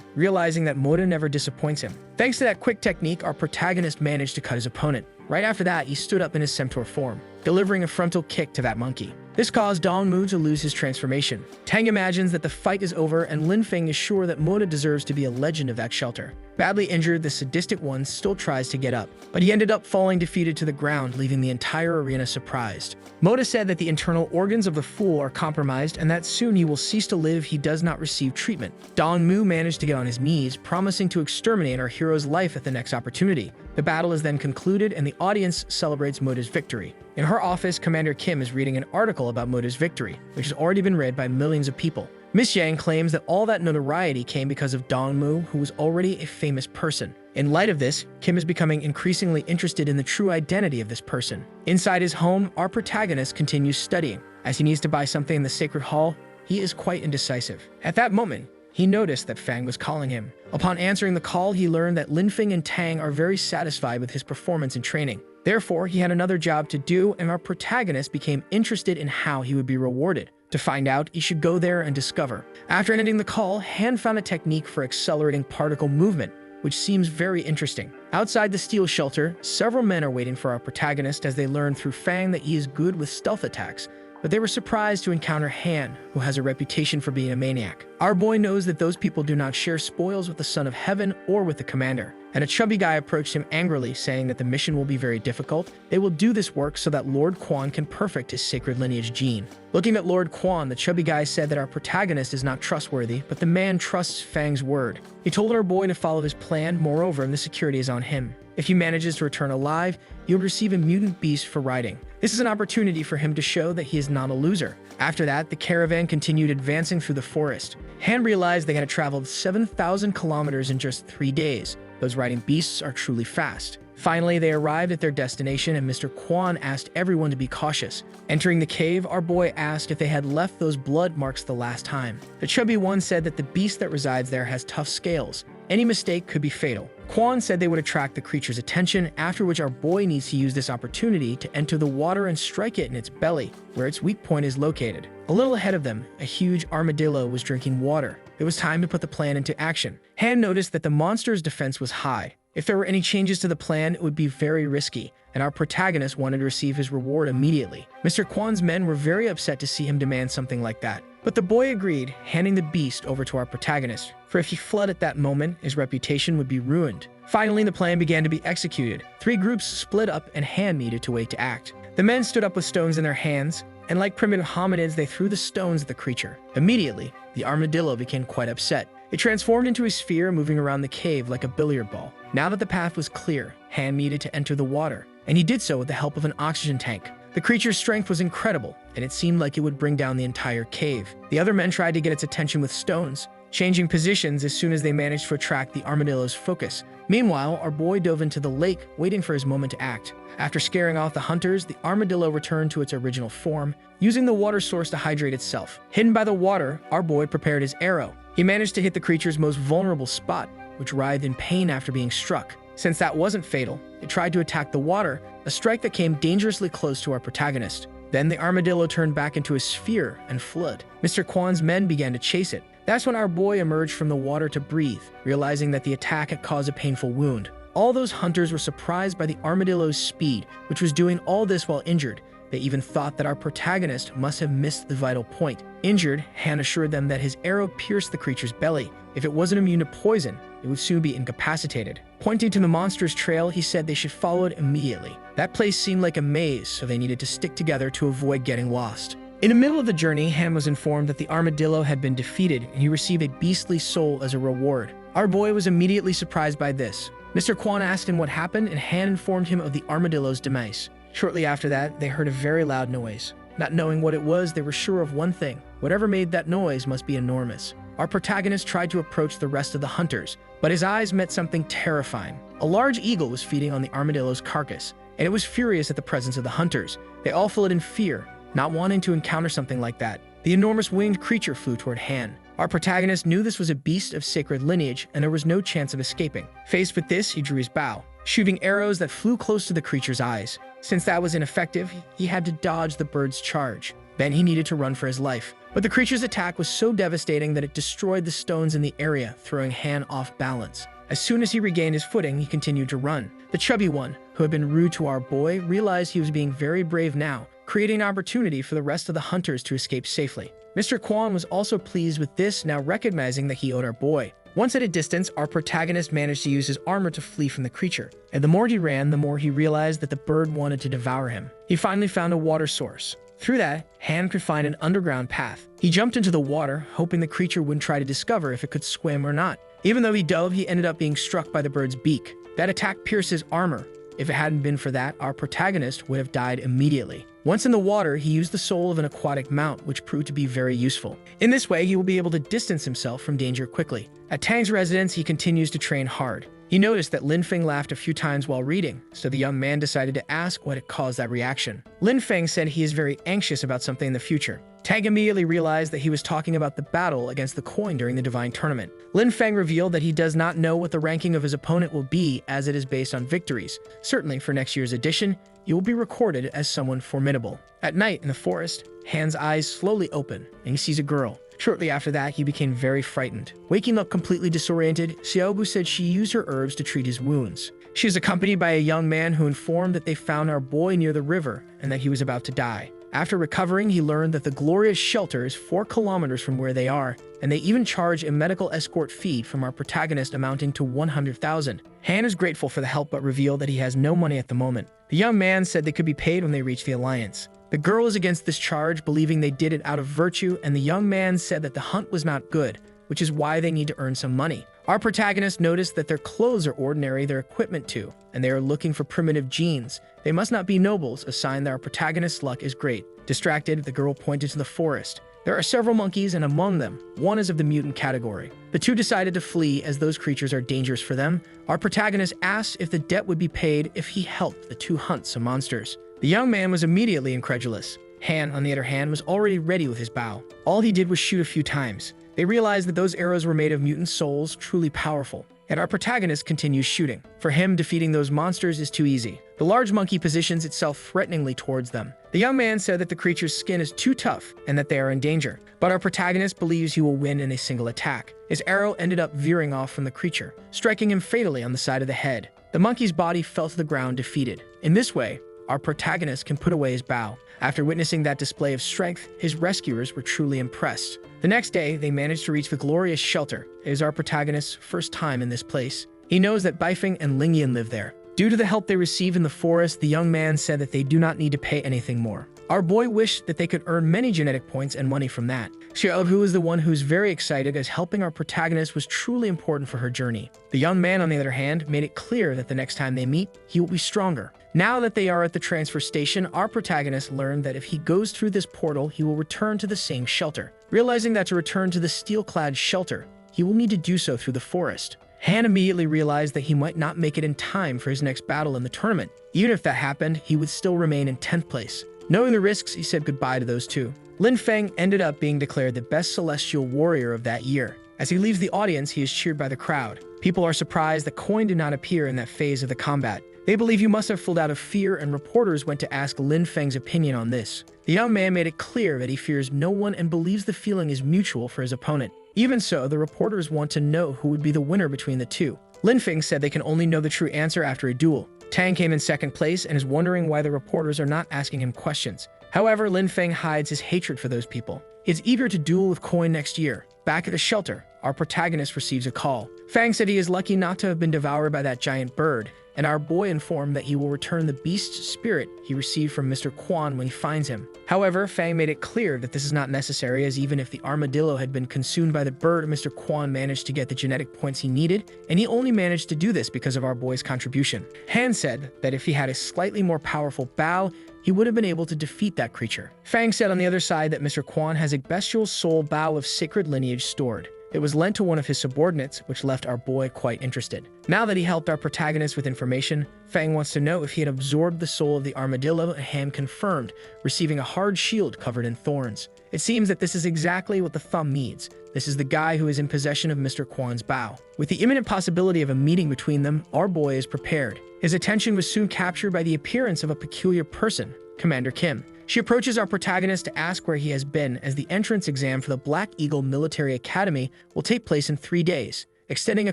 realizing that Moda never disappoints him. Thanks to that quick technique, our protagonist managed to cut his opponent. Right after that, he stood up in his centaur form, delivering a frontal kick to that monkey. This caused Dongmu to lose his transformation. Tang imagines that the fight is over, and Lin Feng is sure that Moda deserves to be a legend of that shelter. Badly injured, the sadistic one still tries to get up, but he ended up falling defeated to the ground, leaving the entire arena surprised. Moda said that the internal organs of the fool are compromised and that soon he will cease to live if he does not receive treatment. Dongmu managed to get on his knees, promising to exterminate our hero's life at the next opportunity. The battle is then concluded and the audience celebrates Moda's victory. In her office, Commander Kim is reading an article about Moda's victory, which has already been read by millions of people. Miss Yang claims that all that notoriety came because of Dongmu, who was already a famous person. In light of this, Kim is becoming increasingly interested in the true identity of this person. Inside his home, our protagonist continues studying. As he needs to buy something in the sacred hall, he is quite indecisive. At that moment, he noticed that Fang was calling him. Upon answering the call, he learned that Lin Feng and Tang are very satisfied with his performance and training. Therefore, he had another job to do, and our protagonist became interested in how he would be rewarded. To find out, he should go there and discover. After ending the call, Han found a technique for accelerating particle movement, which seems very interesting. Outside the steel shelter, several men are waiting for our protagonist as they learn through Fang that he is good with stealth attacks, but they were surprised to encounter Han, who has a reputation for being a maniac. Our boy knows that those people do not share spoils with the Son of Heaven or with the commander, and a chubby guy approached him angrily, saying that the mission will be very difficult. They will do this work so that Lord Quan can perfect his sacred lineage gene. Looking at Lord Quan, the chubby guy said that our protagonist is not trustworthy, but the man trusts Fang's word. He told our boy to follow his plan, moreover, and the security is on him. If he manages to return alive, he will receive a mutant beast for riding. This is an opportunity for him to show that he is not a loser. After that, the caravan continued advancing through the forest. Han realized they had traveled 7,000 kilometers in just 3 days. Those riding beasts are truly fast. Finally, they arrived at their destination and Mr. Quan asked everyone to be cautious. Entering the cave, our boy asked if they had left those blood marks the last time. The chubby one said that the beast that resides there has tough scales. Any mistake could be fatal. Quan said they would attract the creature's attention, after which our boy needs to use this opportunity to enter the water and strike it in its belly, where its weak point is located. A little ahead of them, a huge armadillo was drinking water. It was time to put the plan into action. Han noticed that the monster's defense was high. If there were any changes to the plan, it would be very risky, and our protagonist wanted to receive his reward immediately. Mr. Quan's men were very upset to see him demand something like that. But the boy agreed, handing the beast over to our protagonist, for if he fled at that moment, his reputation would be ruined. Finally, the plan began to be executed. 3 groups split up and Han needed to wait to act. The men stood up with stones in their hands, and like primitive hominids, they threw the stones at the creature. Immediately, the armadillo became quite upset. It transformed into a sphere moving around the cave like a billiard ball. Now that the path was clear, Han needed to enter the water, and he did so with the help of an oxygen tank. The creature's strength was incredible, and it seemed like it would bring down the entire cave. The other men tried to get its attention with stones, changing positions as soon as they managed to attract the armadillo's focus. Meanwhile, our boy dove into the lake, waiting for his moment to act. After scaring off the hunters, the armadillo returned to its original form, using the water source to hydrate itself. Hidden by the water, our boy prepared his arrow. He managed to hit the creature's most vulnerable spot, which writhed in pain after being struck. Since that wasn't fatal, it tried to attack the water, a strike that came dangerously close to our protagonist. Then the armadillo turned back into a sphere and fled. Mr. Quan's men began to chase it. That's when our boy emerged from the water to breathe, realizing that the attack had caused a painful wound. All those hunters were surprised by the armadillo's speed, which was doing all this while injured. They even thought that our protagonist must have missed the vital point. Injured, Han assured them that his arrow pierced the creature's belly. If it wasn't immune to poison, it would soon be incapacitated. Pointing to the monster's trail, he said they should follow it immediately. That place seemed like a maze, so they needed to stick together to avoid getting lost. In the middle of the journey, Han was informed that the armadillo had been defeated and he received a beastly soul as a reward. Our boy was immediately surprised by this. Mr. Kwan asked him what happened, and Han informed him of the armadillo's demise. Shortly after that, they heard a very loud noise. Not knowing what it was, they were sure of one thing. Whatever made that noise must be enormous. Our protagonist tried to approach the rest of the hunters, but his eyes met something terrifying. A large eagle was feeding on the armadillo's carcass, and it was furious at the presence of the hunters. They all fled in fear, not wanting to encounter something like that. The enormous winged creature flew toward Han. Our protagonist knew this was a beast of sacred lineage, and there was no chance of escaping. Faced with this, he drew his bow, shooting arrows that flew close to the creature's eyes. Since that was ineffective, he had to dodge the bird's charge. Then he needed to run for his life. But the creature's attack was so devastating that it destroyed the stones in the area, throwing Han off balance. As soon as he regained his footing, he continued to run. The chubby one, who had been rude to our boy, realized he was being very brave now, creating an opportunity for the rest of the hunters to escape safely. Mr. Kwan was also pleased with this, now recognizing that he owed our boy. Once at a distance, our protagonist managed to use his armor to flee from the creature, and the more he ran, the more he realized that the bird wanted to devour him. He finally found a water source. Through that, Han could find an underground path. He jumped into the water, hoping the creature wouldn't try to discover if it could swim or not. Even though he dove, he ended up being struck by the bird's beak. That attack pierced his armor. If it hadn't been for that, our protagonist would have died immediately. Once in the water, he used the soul of an aquatic mount, which proved to be very useful. In this way, he will be able to distance himself from danger quickly. At Tang's residence, he continues to train hard. He noticed that Lin Feng laughed a few times while reading, so the young man decided to ask what had caused that reaction. Lin Feng said he is very anxious about something in the future. Tang immediately realized that he was talking about the battle against the coin during the Divine Tournament. Lin Feng revealed that he does not know what the ranking of his opponent will be, as it is based on victories. Certainly for next year's edition, you will be recorded as someone formidable. At night in the forest, Han's eyes slowly open, and he sees a girl. Shortly after that, he became very frightened. Waking up completely disoriented, Xiaobu said she used her herbs to treat his wounds. She is accompanied by a young man who informed that they found our boy near the river and that he was about to die. After recovering, he learned that the glorious shelter is 4 kilometers from where they are, and they even charge a medical escort fee from our protagonist amounting to 100,000. Han is grateful for the help but revealed that he has no money at the moment. The young man said they could be paid when they reach the Alliance. The girl is against this charge, believing they did it out of virtue, and the young man said that the hunt was not good, which is why they need to earn some money. Our protagonist noticed that their clothes are ordinary, their equipment too, and they are looking for primitive genes. They must not be nobles, a sign that our protagonist's luck is great. Distracted, the girl pointed to the forest. There are several monkeys, and among them, one is of the mutant category. The two decided to flee as those creatures are dangerous for them. Our protagonist asked if the debt would be paid if he helped the two hunt some monsters. The young man was immediately incredulous. Han, on the other hand, was already ready with his bow. All he did was shoot a few times. They realized that those arrows were made of mutant souls, truly powerful. And our protagonist continues shooting. For him, defeating those monsters is too easy. The large monkey positions itself threateningly towards them. The young man said that the creature's skin is too tough and that they are in danger. But our protagonist believes he will win in a single attack. His arrow ended up veering off from the creature, striking him fatally on the side of the head. The monkey's body fell to the ground defeated. In this way, our protagonist can put away his bow. After witnessing that display of strength, his rescuers were truly impressed. The next day, they managed to reach the glorious shelter. It is our protagonist's first time in this place. He knows that Beifeng and Lingyan live there. Due to the help they receive in the forest, the young man said that they do not need to pay anything more. Our boy wished that they could earn many genetic points and money from that. Xiaobu is the one who's very excited, as helping our protagonist was truly important for her journey. The young man, on the other hand, made it clear that the next time they meet, he will be stronger. Now that they are at the transfer station, our protagonist learned that if he goes through this portal, he will return to the same shelter. Realizing that to return to the steel-clad shelter, he will need to do so through the forest. Han immediately realized that he might not make it in time for his next battle in the tournament. Even if that happened, he would still remain in 10th place. Knowing the risks, he said goodbye to those two. Lin Feng ended up being declared the best celestial warrior of that year. As he leaves the audience, he is cheered by the crowd. People are surprised that coin did not appear in that phase of the combat. They believe you must have filled out of fear, and reporters went to ask Lin Feng's opinion on this. The young man made it clear that he fears no one and believes the feeling is mutual for his opponent. Even so, the reporters want to know who would be the winner between the two. Lin Feng said they can only know the true answer after a duel. Tang came in second place and is wondering why the reporters are not asking him questions. However, Lin Feng hides his hatred for those people. He is eager to duel with coin next year. Back at the shelter, our protagonist receives a call. Fang said he is lucky not to have been devoured by that giant bird, and our boy informed that he will return the beast's spirit he received from Mr. Quan when he finds him. However, Fang made it clear that this is not necessary, as even if the armadillo had been consumed by the bird, Mr. Quan managed to get the genetic points he needed, and he only managed to do this because of our boy's contribution. Han said that if he had a slightly more powerful bow, he would have been able to defeat that creature. Fang said on the other side that Mr. Quan has a bestial soul bow of sacred lineage stored. It was lent to one of his subordinates, which left our boy quite interested. Now that he helped our protagonist with information, Fang wants to know if he had absorbed the soul of the armadillo, and Han confirmed, receiving a hard shield covered in thorns. It seems that this is exactly what the thumb needs. This is the guy who is in possession of Mr. Quan's bow. With the imminent possibility of a meeting between them, our boy is prepared. His attention was soon captured by the appearance of a peculiar person, Commander Kim. She approaches our protagonist to ask where he has been, as the entrance exam for the Black Eagle Military Academy will take place in 3 days. Extending a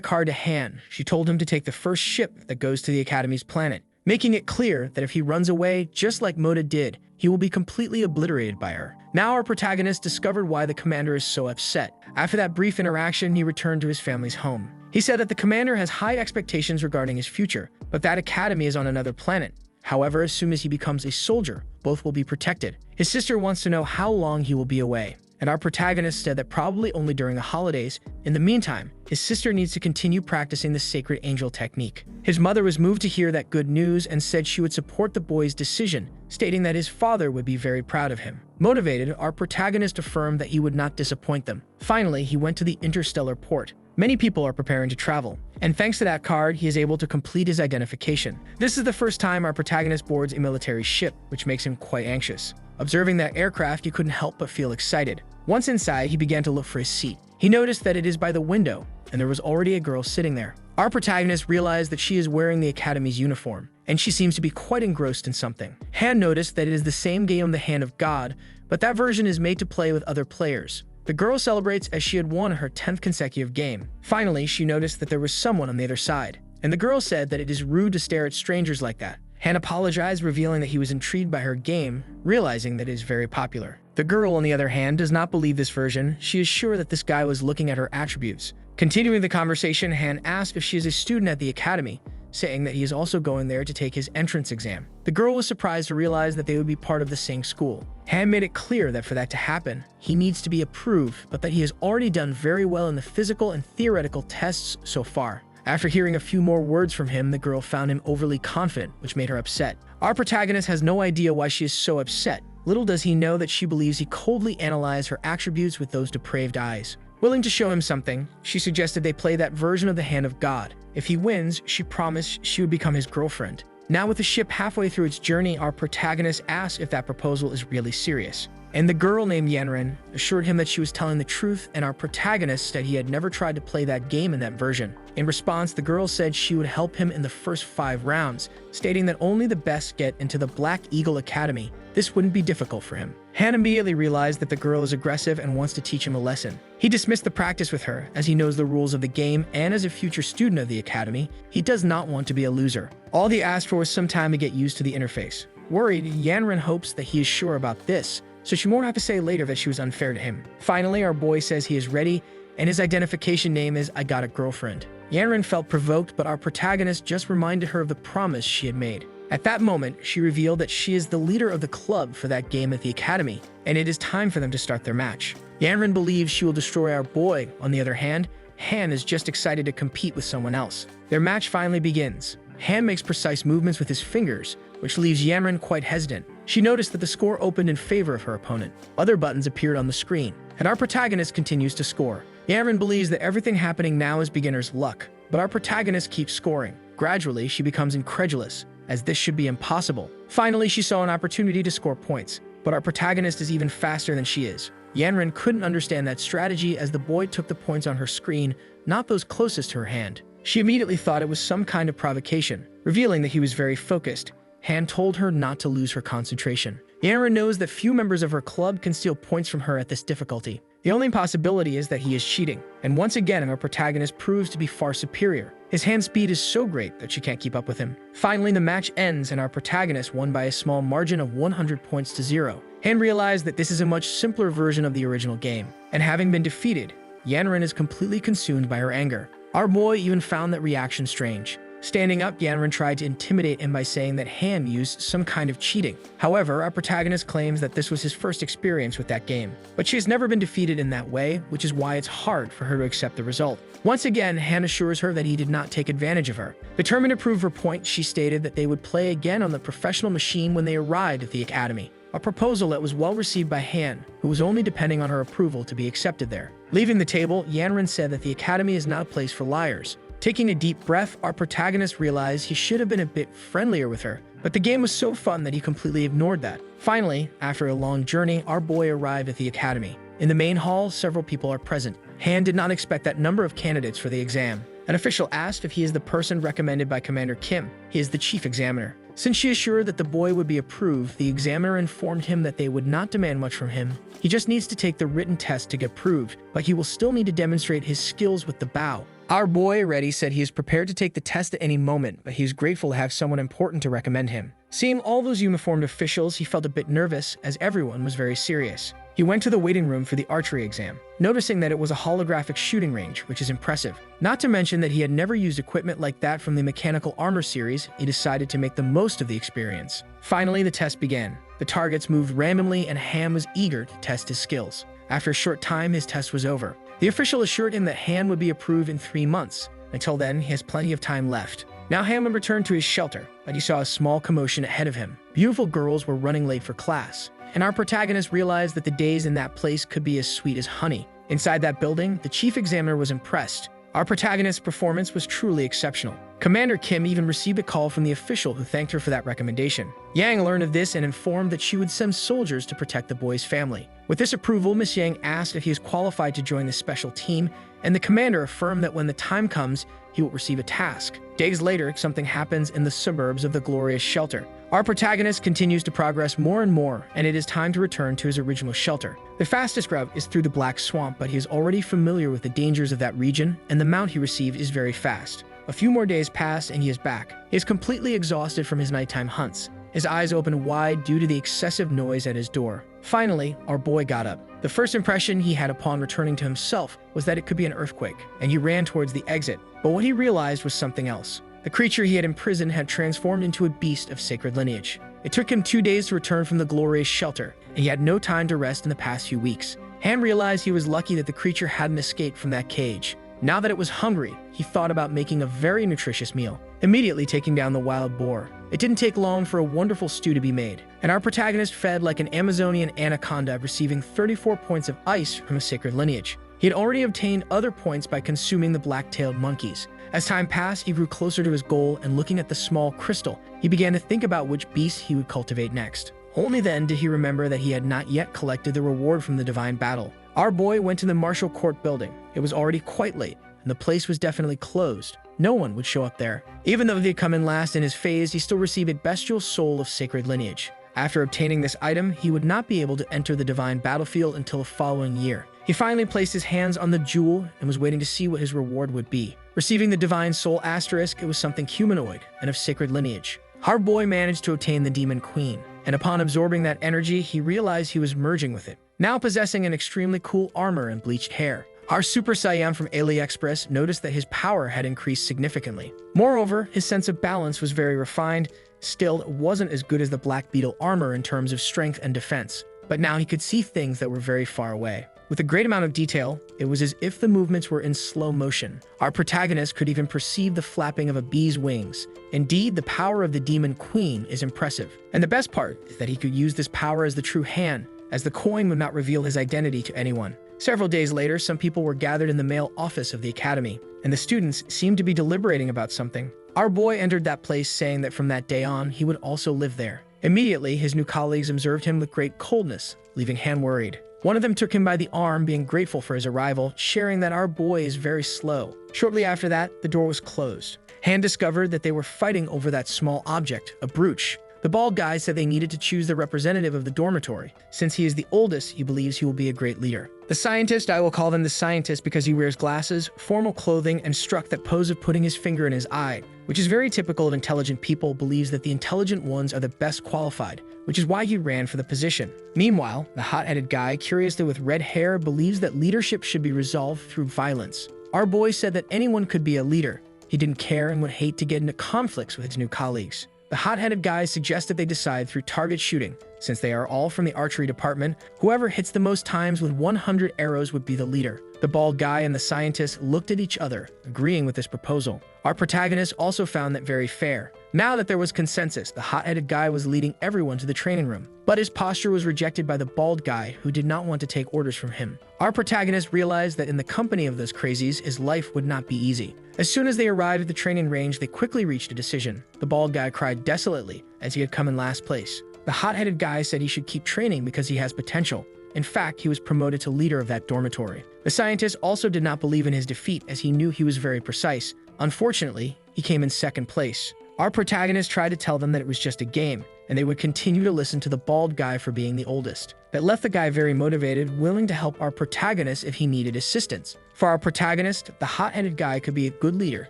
card to Han, she told him to take the first ship that goes to the Academy's planet, making it clear that if he runs away, just like Moda did, he will be completely obliterated by her. Now our protagonist discovered why the commander is so upset. After that brief interaction, he returned to his family's home. He said that the commander has high expectations regarding his future, but that academy is on another planet. However, as soon as he becomes a soldier, both will be protected. His sister wants to know how long he will be away, and our protagonist said that probably only during the holidays. In the meantime, his sister needs to continue practicing the sacred angel technique. His mother was moved to hear that good news and said she would support the boy's decision, stating that his father would be very proud of him. Motivated, our protagonist affirmed that he would not disappoint them. Finally, he went to the interstellar port. Many people are preparing to travel, and thanks to that card, he is able to complete his identification. This is the first time our protagonist boards a military ship, which makes him quite anxious. Observing that aircraft, he couldn't help but feel excited. Once inside, he began to look for his seat. He noticed that it is by the window, and there was already a girl sitting there. Our protagonist realized that she is wearing the Academy's uniform, and she seems to be quite engrossed in something. Han noticed that it is the same game, the Hand of God, but that version is made to play with other players. The girl celebrates as she had won her 10th consecutive game. Finally, she noticed that there was someone on the other side, and the girl said that it is rude to stare at strangers like that. Han apologized, revealing that he was intrigued by her game, realizing that it is very popular. The girl, on the other hand, does not believe this version. She is sure that this guy was looking at her attributes. Continuing the conversation, Han asked if she is a student at the academy, saying that he is also going there to take his entrance exam. The girl was surprised to realize that they would be part of the same school. Han made it clear that for that to happen, he needs to be approved, but that he has already done very well in the physical and theoretical tests so far. After hearing a few more words from him, the girl found him overly confident, which made her upset. Our protagonist has no idea why she is so upset. Little does he know that she believes he coldly analyzed her attributes with those depraved eyes. Willing to show him something, she suggested they play that version of the Hand of God. If he wins, she promised she would become his girlfriend. Now with the ship halfway through its journey, our protagonist asked if that proposal is really serious. And the girl named Yanren assured him that she was telling the truth, and our protagonist said he had never tried to play that game in that version. In response, the girl said she would help him in the first 5 rounds, stating that only the best get into the Black Eagle Academy. This wouldn't be difficult for him. Han immediately realized that the girl is aggressive and wants to teach him a lesson. He dismissed the practice with her, as he knows the rules of the game, and as a future student of the academy, he does not want to be a loser. All he asked for was some time to get used to the interface. Worried, Yanren hopes that he is sure about this, so she won't have to say later that she was unfair to him. Finally, our boy says he is ready, and his identification name is I Got a Girlfriend. Yanren felt provoked, but our protagonist just reminded her of the promise she had made. At that moment, she revealed that she is the leader of the club for that game at the academy, and it is time for them to start their match. Yanren believes she will destroy our boy. On the other hand, Han is just excited to compete with someone else. Their match finally begins. Han makes precise movements with his fingers, which leaves Yanren quite hesitant. She noticed that the score opened in favor of her opponent. Other buttons appeared on the screen, and our protagonist continues to score. Yanren believes that everything happening now is beginner's luck, but our protagonist keeps scoring. Gradually, she becomes incredulous, as this should be impossible. Finally, she saw an opportunity to score points, but our protagonist is even faster than she is. Yanren couldn't understand that strategy, as the boy took the points on her screen, not those closest to her hand. She immediately thought it was some kind of provocation, revealing that he was very focused. Han told her not to lose her concentration. Yanren knows that few members of her club can steal points from her at this difficulty. The only possibility is that he is cheating, and once again our protagonist proves to be far superior. His hand speed is so great that she can't keep up with him. Finally, the match ends and our protagonist won by a small margin of 100 points to 0. Han realized that this is a much simpler version of the original game, and having been defeated, Yanren is completely consumed by her anger. Our boy even found that reaction strange. Standing up, Yanren tried to intimidate him by saying that Han used some kind of cheating. However, our protagonist claims that this was his first experience with that game, but she has never been defeated in that way, which is why it's hard for her to accept the result. Once again, Han assures her that he did not take advantage of her. Determined to prove her point, she stated that they would play again on the professional machine when they arrived at the academy. A proposal that was well received by Han, who was only depending on her approval to be accepted there. Leaving the table, Yanren said that the academy is not a place for liars. Taking a deep breath, our protagonist realized he should have been a bit friendlier with her, but the game was so fun that he completely ignored that. Finally, after a long journey, our boy arrived at the academy. In the main hall, several people are present. Han did not expect that number of candidates for the exam. An official asked if he is the person recommended by Commander Kim. He is the chief examiner. Since she assured that the boy would be approved, the examiner informed him that they would not demand much from him. He just needs to take the written test to get approved, but he will still need to demonstrate his skills with the bow. Our boy, Reddy, said he is prepared to take the test at any moment, but he is grateful to have someone important to recommend him. Seeing all those uniformed officials, he felt a bit nervous, as everyone was very serious. He went to the waiting room for the archery exam, noticing that it was a holographic shooting range, which is impressive. Not to mention that he had never used equipment like that from the mechanical armor series, he decided to make the most of the experience. Finally, the test began. The targets moved randomly, and Han was eager to test his skills. After a short time, his test was over. The official assured him that Han would be approved in 3 months. Until then, he has plenty of time left. Now Han would return to his shelter, but he saw a small commotion ahead of him. Beautiful girls were running late for class, and our protagonist realized that the days in that place could be as sweet as honey. Inside that building, the chief examiner was impressed. Our protagonist's performance was truly exceptional. Commander Kim even received a call from the official who thanked her for that recommendation. Yang learned of this and informed that she would send soldiers to protect the boy's family. With this approval, Miss Yang asked if he is qualified to join the special team, and the commander affirmed that when the time comes, he will receive a task. Days later, something happens in the suburbs of the glorious shelter. Our protagonist continues to progress more and more, and it is time to return to his original shelter. The fastest route is through the Black Swamp, but he is already familiar with the dangers of that region, and the mount he received is very fast. A few more days pass, and he is back. He is completely exhausted from his nighttime hunts. His eyes open wide due to the excessive noise at his door. Finally, our boy got up. The first impression he had upon returning to himself was that it could be an earthquake, and he ran towards the exit. But what he realized was something else. The creature he had imprisoned had transformed into a beast of sacred lineage. It took him 2 days to return from the glorious shelter, and he had no time to rest in the past few weeks. Han realized he was lucky that the creature hadn't escaped from that cage. Now that it was hungry, he thought about making a very nutritious meal, immediately taking down the wild boar. It didn't take long for a wonderful stew to be made, and our protagonist fed like an Amazonian anaconda, receiving 34 points of ice from a sacred lineage. He had already obtained other points by consuming the black-tailed monkeys. As time passed, he grew closer to his goal, and looking at the small crystal, he began to think about which beast he would cultivate next. Only then did he remember that he had not yet collected the reward from the divine battle. Our boy went to the martial court building. It was already quite late, and the place was definitely closed. No one would show up there. Even though he had come in last in his phase, he still received a bestial soul of sacred lineage. After obtaining this item, he would not be able to enter the divine battlefield until the following year. He finally placed his hands on the jewel and was waiting to see what his reward would be. Receiving the divine soul asterisk, it was something humanoid and of sacred lineage. Our boy managed to obtain the demon queen, and upon absorbing that energy, he realized he was merging with it. Now possessing an extremely cool armor and bleached hair, our Super Saiyan from AliExpress noticed that his power had increased significantly. Moreover, his sense of balance was very refined. Still, it wasn't as good as the Black Beetle armor in terms of strength and defense, but now he could see things that were very far away. With a great amount of detail, it was as if the movements were in slow motion. Our protagonist could even perceive the flapping of a bee's wings. Indeed, the power of the Demon Queen is impressive. And the best part is that he could use this power as the true Han, as the coin would not reveal his identity to anyone. Several days later, some people were gathered in the mail office of the academy, and the students seemed to be deliberating about something. Our boy entered that place saying that from that day on, he would also live there. Immediately, his new colleagues observed him with great coldness, leaving Han worried. One of them took him by the arm, being grateful for his arrival, sharing that our boy is very slow. Shortly after that, the door was closed. Han discovered that they were fighting over that small object, a brooch. The bald guy said they needed to choose the representative of the dormitory. Since he is the oldest, he believes he will be a great leader. The scientist, I will call him the scientist because he wears glasses, formal clothing, and struck that pose of putting his finger in his eye, which is very typical of intelligent people, believes that the intelligent ones are the best qualified, which is why he ran for the position. Meanwhile, the hot-headed guy, curiously with red hair, believes that leadership should be resolved through violence. Our boy said that anyone could be a leader. He didn't care and would hate to get into conflicts with his new colleagues. The hot-headed guy suggested they decide through target shooting. Since they are all from the archery department, whoever hits the most times with 100 arrows would be the leader. The bald guy and the scientist looked at each other, agreeing with this proposal. Our protagonist also found that very fair. Now that there was consensus, the hot-headed guy was leading everyone to the training room. But his posture was rejected by the bald guy, who did not want to take orders from him. Our protagonist realized that in the company of those crazies, his life would not be easy. As soon as they arrived at the training range, they quickly reached a decision. The bald guy cried desolately, as he had come in last place. The hot-headed guy said he should keep training because he has potential. In fact, he was promoted to leader of that dormitory. The scientist also did not believe in his defeat, as he knew he was very precise. Unfortunately, he came in second place. Our protagonist tried to tell them that it was just a game, and they would continue to listen to the bald guy for being the oldest. That left the guy very motivated, willing to help our protagonist if he needed assistance. For our protagonist, the hot-headed guy could be a good leader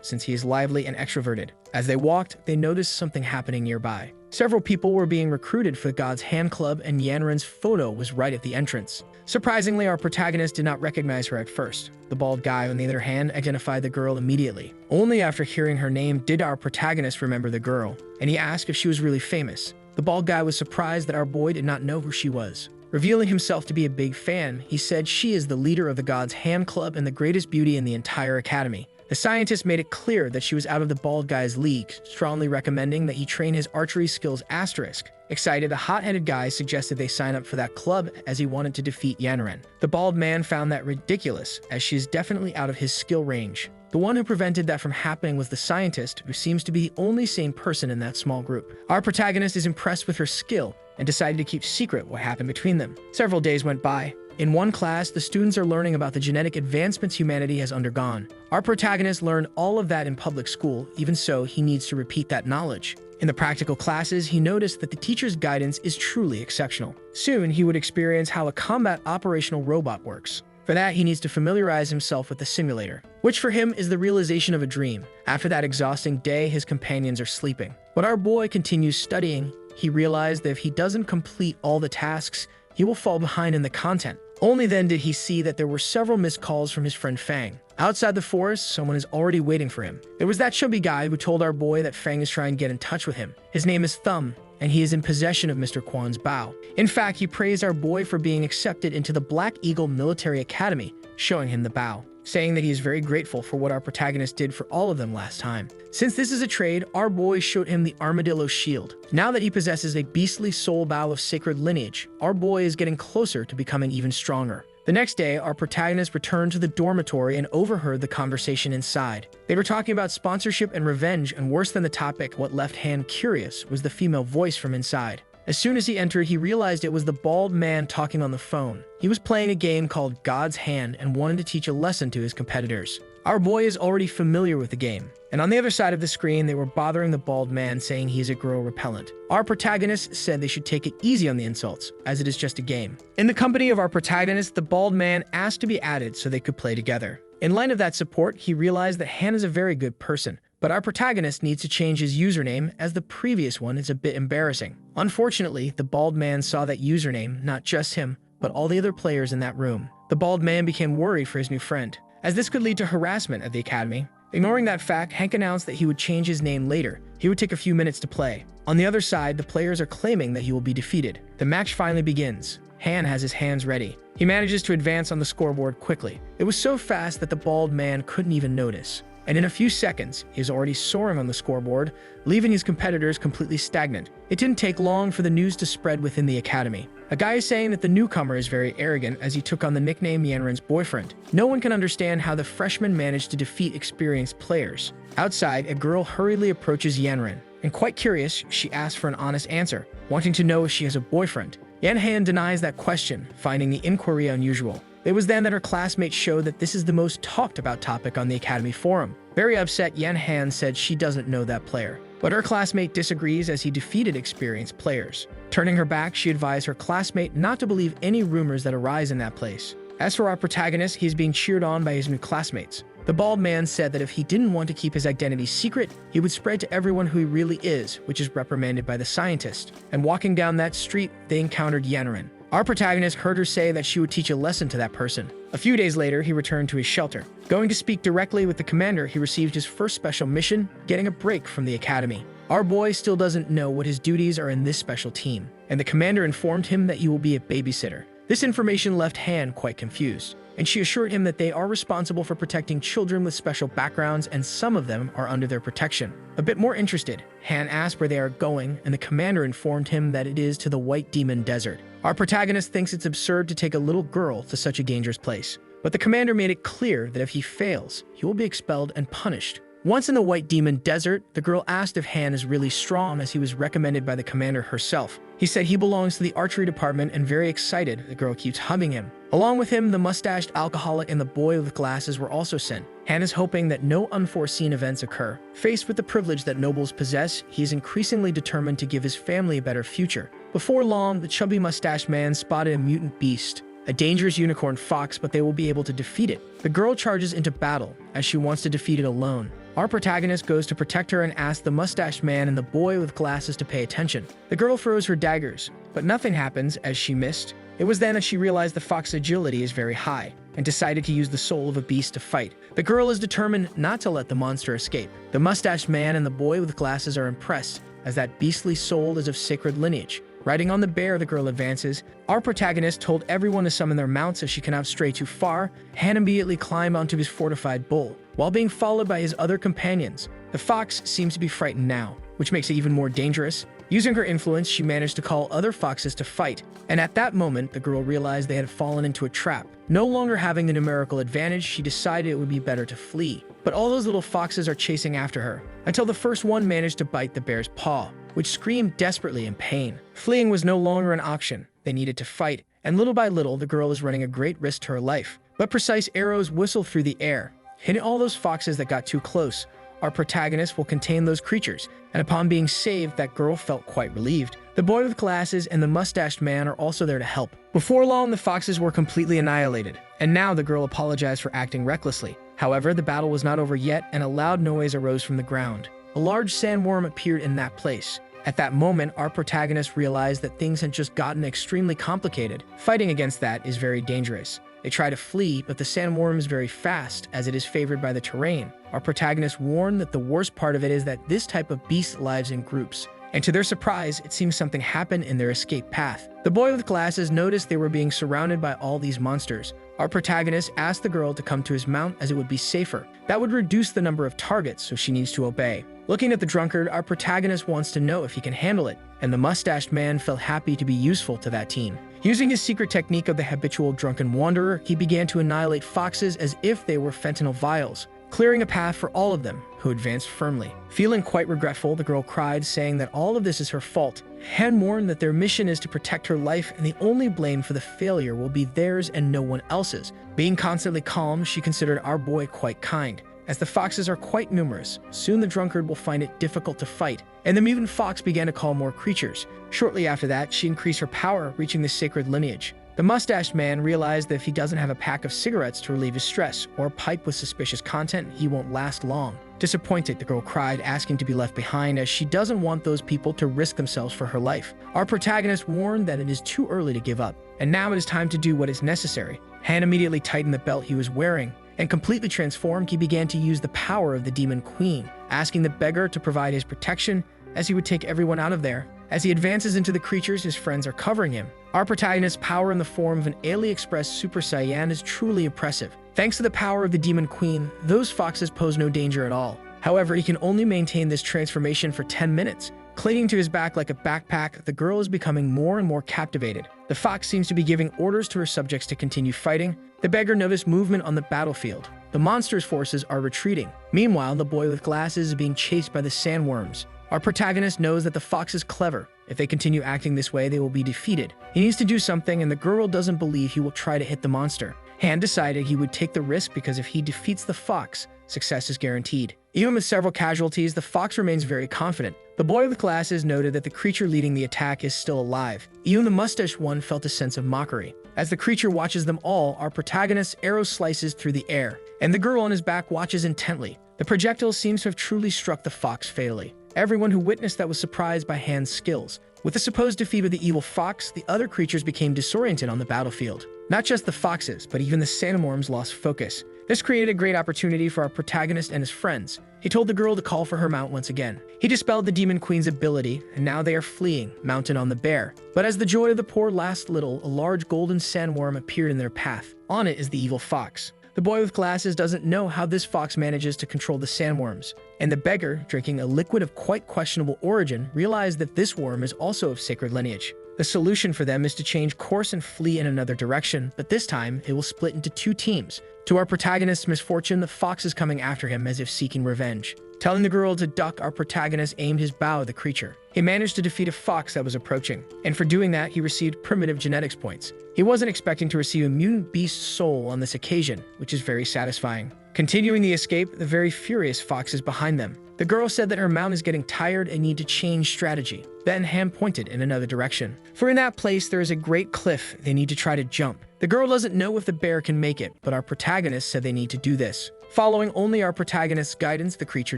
since he is lively and extroverted. As they walked, they noticed something happening nearby. Several people were being recruited for the God's Hand Club, and Yanren's photo was right at the entrance. Surprisingly, our protagonist did not recognize her at first. The bald guy, on the other hand, identified the girl immediately. Only after hearing her name did our protagonist remember the girl, and he asked if she was really famous. The bald guy was surprised that our boy did not know who she was. Revealing himself to be a big fan, he said she is the leader of the God's Hand Club and the greatest beauty in the entire academy. The scientist made it clear that she was out of the bald guy's league, strongly recommending that he train his archery skills asterisk. Excited, the hot-headed guy suggested they sign up for that club as he wanted to defeat Yanren. The bald man found that ridiculous, as she is definitely out of his skill range. The one who prevented that from happening was the scientist, who seems to be the only sane person in that small group. Our protagonist is impressed with her skill and decided to keep secret what happened between them. Several days went by. In one class, the students are learning about the genetic advancements humanity has undergone. Our protagonist learned all of that in public school, even so, he needs to repeat that knowledge. In the practical classes, he noticed that the teacher's guidance is truly exceptional. Soon, he would experience how a combat operational robot works. For that, he needs to familiarize himself with the simulator, which for him is the realization of a dream. After that exhausting day, his companions are sleeping. But our boy continues studying. He realized that if he doesn't complete all the tasks, he will fall behind in the content. Only then did he see that there were several missed calls from his friend Fang. Outside the forest, someone is already waiting for him. There was that chubby guy who told our boy that Fang is trying to get in touch with him. His name is Thumb, and he is in possession of Mr. Kwan's bow. In fact, he praised our boy for being accepted into the Black Eagle Military Academy, showing him the bow, saying that he is very grateful for what our protagonist did for all of them last time. Since this is a trade, our boy showed him the armadillo shield. Now that he possesses a beastly soul bow of sacred lineage, our boy is getting closer to becoming even stronger. The next day, our protagonist returned to the dormitory and overheard the conversation inside. They were talking about sponsorship and revenge, and worse than the topic, what left Han curious was the female voice from inside. As soon as he entered, he realized it was the bald man talking on the phone. He was playing a game called God's Hand and wanted to teach a lesson to his competitors. Our boy is already familiar with the game, and on the other side of the screen, they were bothering the bald man, saying he is a girl repellent. Our protagonist said they should take it easy on the insults, as it is just a game. In the company of our protagonist, the bald man asked to be added so they could play together. In light of that support, he realized that Han is a very good person, but our protagonist needs to change his username as the previous one is a bit embarrassing. Unfortunately, the bald man saw that username, not just him, but all the other players in that room. The bald man became worried for his new friend, as this could lead to harassment at the academy. Ignoring that fact, Hank announced that he would change his name later. He would take a few minutes to play. On the other side, the players are claiming that he will be defeated. The match finally begins. Han has his hands ready. He manages to advance on the scoreboard quickly. It was so fast that the bald man couldn't even notice. And in a few seconds, he is already soaring on the scoreboard, leaving his competitors completely stagnant. It didn't take long for the news to spread within the academy. A guy is saying that the newcomer is very arrogant as he took on the nickname Yanren's boyfriend. No one can understand how the freshman managed to defeat experienced players. Outside, a girl hurriedly approaches Yanren, and quite curious, she asks for an honest answer, wanting to know if she has a boyfriend. Yanhan denies that question, finding the inquiry unusual. It was then that her classmates showed that this is the most talked about topic on the Academy forum. Very upset, Yanhan said she doesn't know that player. But her classmate disagrees as he defeated experienced players. Turning her back, she advised her classmate not to believe any rumors that arise in that place. As for our protagonist, he is being cheered on by his new classmates. The bald man said that if he didn't want to keep his identity secret, he would spread to everyone who he really is, which is reprimanded by the scientist. And walking down that street, they encountered Yannarin. Our protagonist heard her say that she would teach a lesson to that person. A few days later, he returned to his shelter. Going to speak directly with the commander, he received his first special mission, getting a break from the academy. Our boy still doesn't know what his duties are in this special team, and the commander informed him that he will be a babysitter. This information left Han quite confused, and she assured him that they are responsible for protecting children with special backgrounds, and some of them are under their protection. A bit more interested, Han asked where they are going, and the commander informed him that it is to the White Demon Desert. Our protagonist thinks it's absurd to take a little girl to such a dangerous place, but the commander made it clear that if he fails, he will be expelled and punished. Once in the White Demon Desert, the girl asked if Han is really strong, as he was recommended by the commander herself. He said he belongs to the archery department, and very excited, the girl keeps hugging him. Along with him, the mustached alcoholic and the boy with glasses were also sent. Han is hoping that no unforeseen events occur. Faced with the privilege that nobles possess, he is increasingly determined to give his family a better future. Before long, the chubby mustached man spotted a mutant beast, a dangerous unicorn fox, but they will be able to defeat it. The girl charges into battle, as she wants to defeat it alone. Our protagonist goes to protect her and asks the mustached man and the boy with glasses to pay attention. The girl throws her daggers, but nothing happens as she missed. It was then that she realized the fox's agility is very high, and decided to use the soul of a beast to fight. The girl is determined not to let the monster escape. The mustached man and the boy with glasses are impressed, as that beastly soul is of sacred lineage. Riding on the bear, the girl advances. Our protagonist told everyone to summon their mounts as she cannot stray too far. Han immediately climbed onto his fortified bull, while being followed by his other companions. The fox seems to be frightened now, which makes it even more dangerous. Using her influence, she managed to call other foxes to fight, and at that moment, the girl realized they had fallen into a trap. No longer having the numerical advantage, she decided it would be better to flee. But all those little foxes are chasing after her, until the first one managed to bite the bear's paw, which screamed desperately in pain. Fleeing was no longer an option. They needed to fight, and little by little, the girl is running a great risk to her life. But precise arrows whistle through the air, hitting all those foxes that got too close. Our protagonist will contain those creatures, and upon being saved, that girl felt quite relieved. The boy with glasses and the mustached man are also there to help. Before long, the foxes were completely annihilated, and now the girl apologized for acting recklessly. However, the battle was not over yet, and a loud noise arose from the ground. A large sandworm appeared in that place. At that moment, our protagonist realized that things had just gotten extremely complicated. Fighting against that is very dangerous. They try to flee, but the sandworm is very fast, as it is favored by the terrain. Our protagonist warned that the worst part of it is that this type of beast lives in groups. And to their surprise, it seems something happened in their escape path. The boy with glasses noticed they were being surrounded by all these monsters. Our protagonist asked the girl to come to his mount as it would be safer. That would reduce the number of targets, so she needs to obey. Looking at the drunkard, our protagonist wants to know if he can handle it, and the mustached man felt happy to be useful to that team. Using his secret technique of the habitual drunken wanderer, he began to annihilate foxes as if they were fentanyl vials, clearing a path for all of them, who advanced firmly. Feeling quite regretful, the girl cried, saying that all of this is her fault. Han warned that their mission is to protect her life, and the only blame for the failure will be theirs and no one else's. Being constantly calm, she considered our boy quite kind. As the foxes are quite numerous, soon the drunkard will find it difficult to fight, and the mutant fox began to call more creatures. Shortly after that, she increased her power, reaching the sacred lineage. The mustached man realized that if he doesn't have a pack of cigarettes to relieve his stress, or a pipe with suspicious content, he won't last long. Disappointed, the girl cried, asking to be left behind, as she doesn't want those people to risk themselves for her life. Our protagonist warned that it is too early to give up, and now it is time to do what is necessary. Han immediately tightened the belt he was wearing, and completely transformed, he began to use the power of the Demon Queen, asking the beggar to provide his protection as he would take everyone out of there. As he advances into the creatures, his friends are covering him. Our protagonist's power in the form of an AliExpress Super Saiyan is truly impressive. Thanks to the power of the Demon Queen, those foxes pose no danger at all. However, he can only maintain this transformation for 10 minutes. Clinging to his back like a backpack, the girl is becoming more and more captivated. The fox seems to be giving orders to her subjects to continue fighting. The beggar noticed movement on the battlefield. The monster's forces are retreating. Meanwhile, the boy with glasses is being chased by the sandworms. Our protagonist knows that the fox is clever. If they continue acting this way, they will be defeated. He needs to do something, and the girl doesn't believe he will try to hit the monster. Han decided he would take the risk because if he defeats the fox, success is guaranteed. Even with several casualties, the fox remains very confident. The boy with glasses noted that the creature leading the attack is still alive. Even the mustached one felt a sense of mockery. As the creature watches them all, our protagonist's arrow slices through the air, and the girl on his back watches intently. The projectile seems to have truly struck the fox fatally. Everyone who witnessed that was surprised by Han's skills. With the supposed defeat of the evil fox, the other creatures became disoriented on the battlefield. Not just the foxes, but even the sandworms lost focus. This created a great opportunity for our protagonist and his friends. He told the girl to call for her mount once again. He dispelled the Demon Queen's ability, and now they are fleeing, mounted on the bear. But as the joy of the poor lasts little, a large golden sandworm appeared in their path. On it is the evil fox. The boy with glasses doesn't know how this fox manages to control the sandworms, and the beggar, drinking a liquid of quite questionable origin, realized that this worm is also of sacred lineage. The solution for them is to change course and flee in another direction, but this time it will split into two teams. To our protagonist's misfortune, the fox is coming after him as if seeking revenge. Telling the girl to duck, our protagonist aimed his bow at the creature. He managed to defeat a fox that was approaching, and for doing that, he received primitive genetics points. He wasn't expecting to receive a mutant beast soul on this occasion, which is very satisfying. Continuing the escape, the very furious fox is behind them. The girl said that her mount is getting tired and need to change strategy. Then Han pointed in another direction. For in that place there is a great cliff they need to try to jump. The girl doesn't know if the bear can make it, but our protagonist said they need to do this. Following only our protagonist's guidance, the creature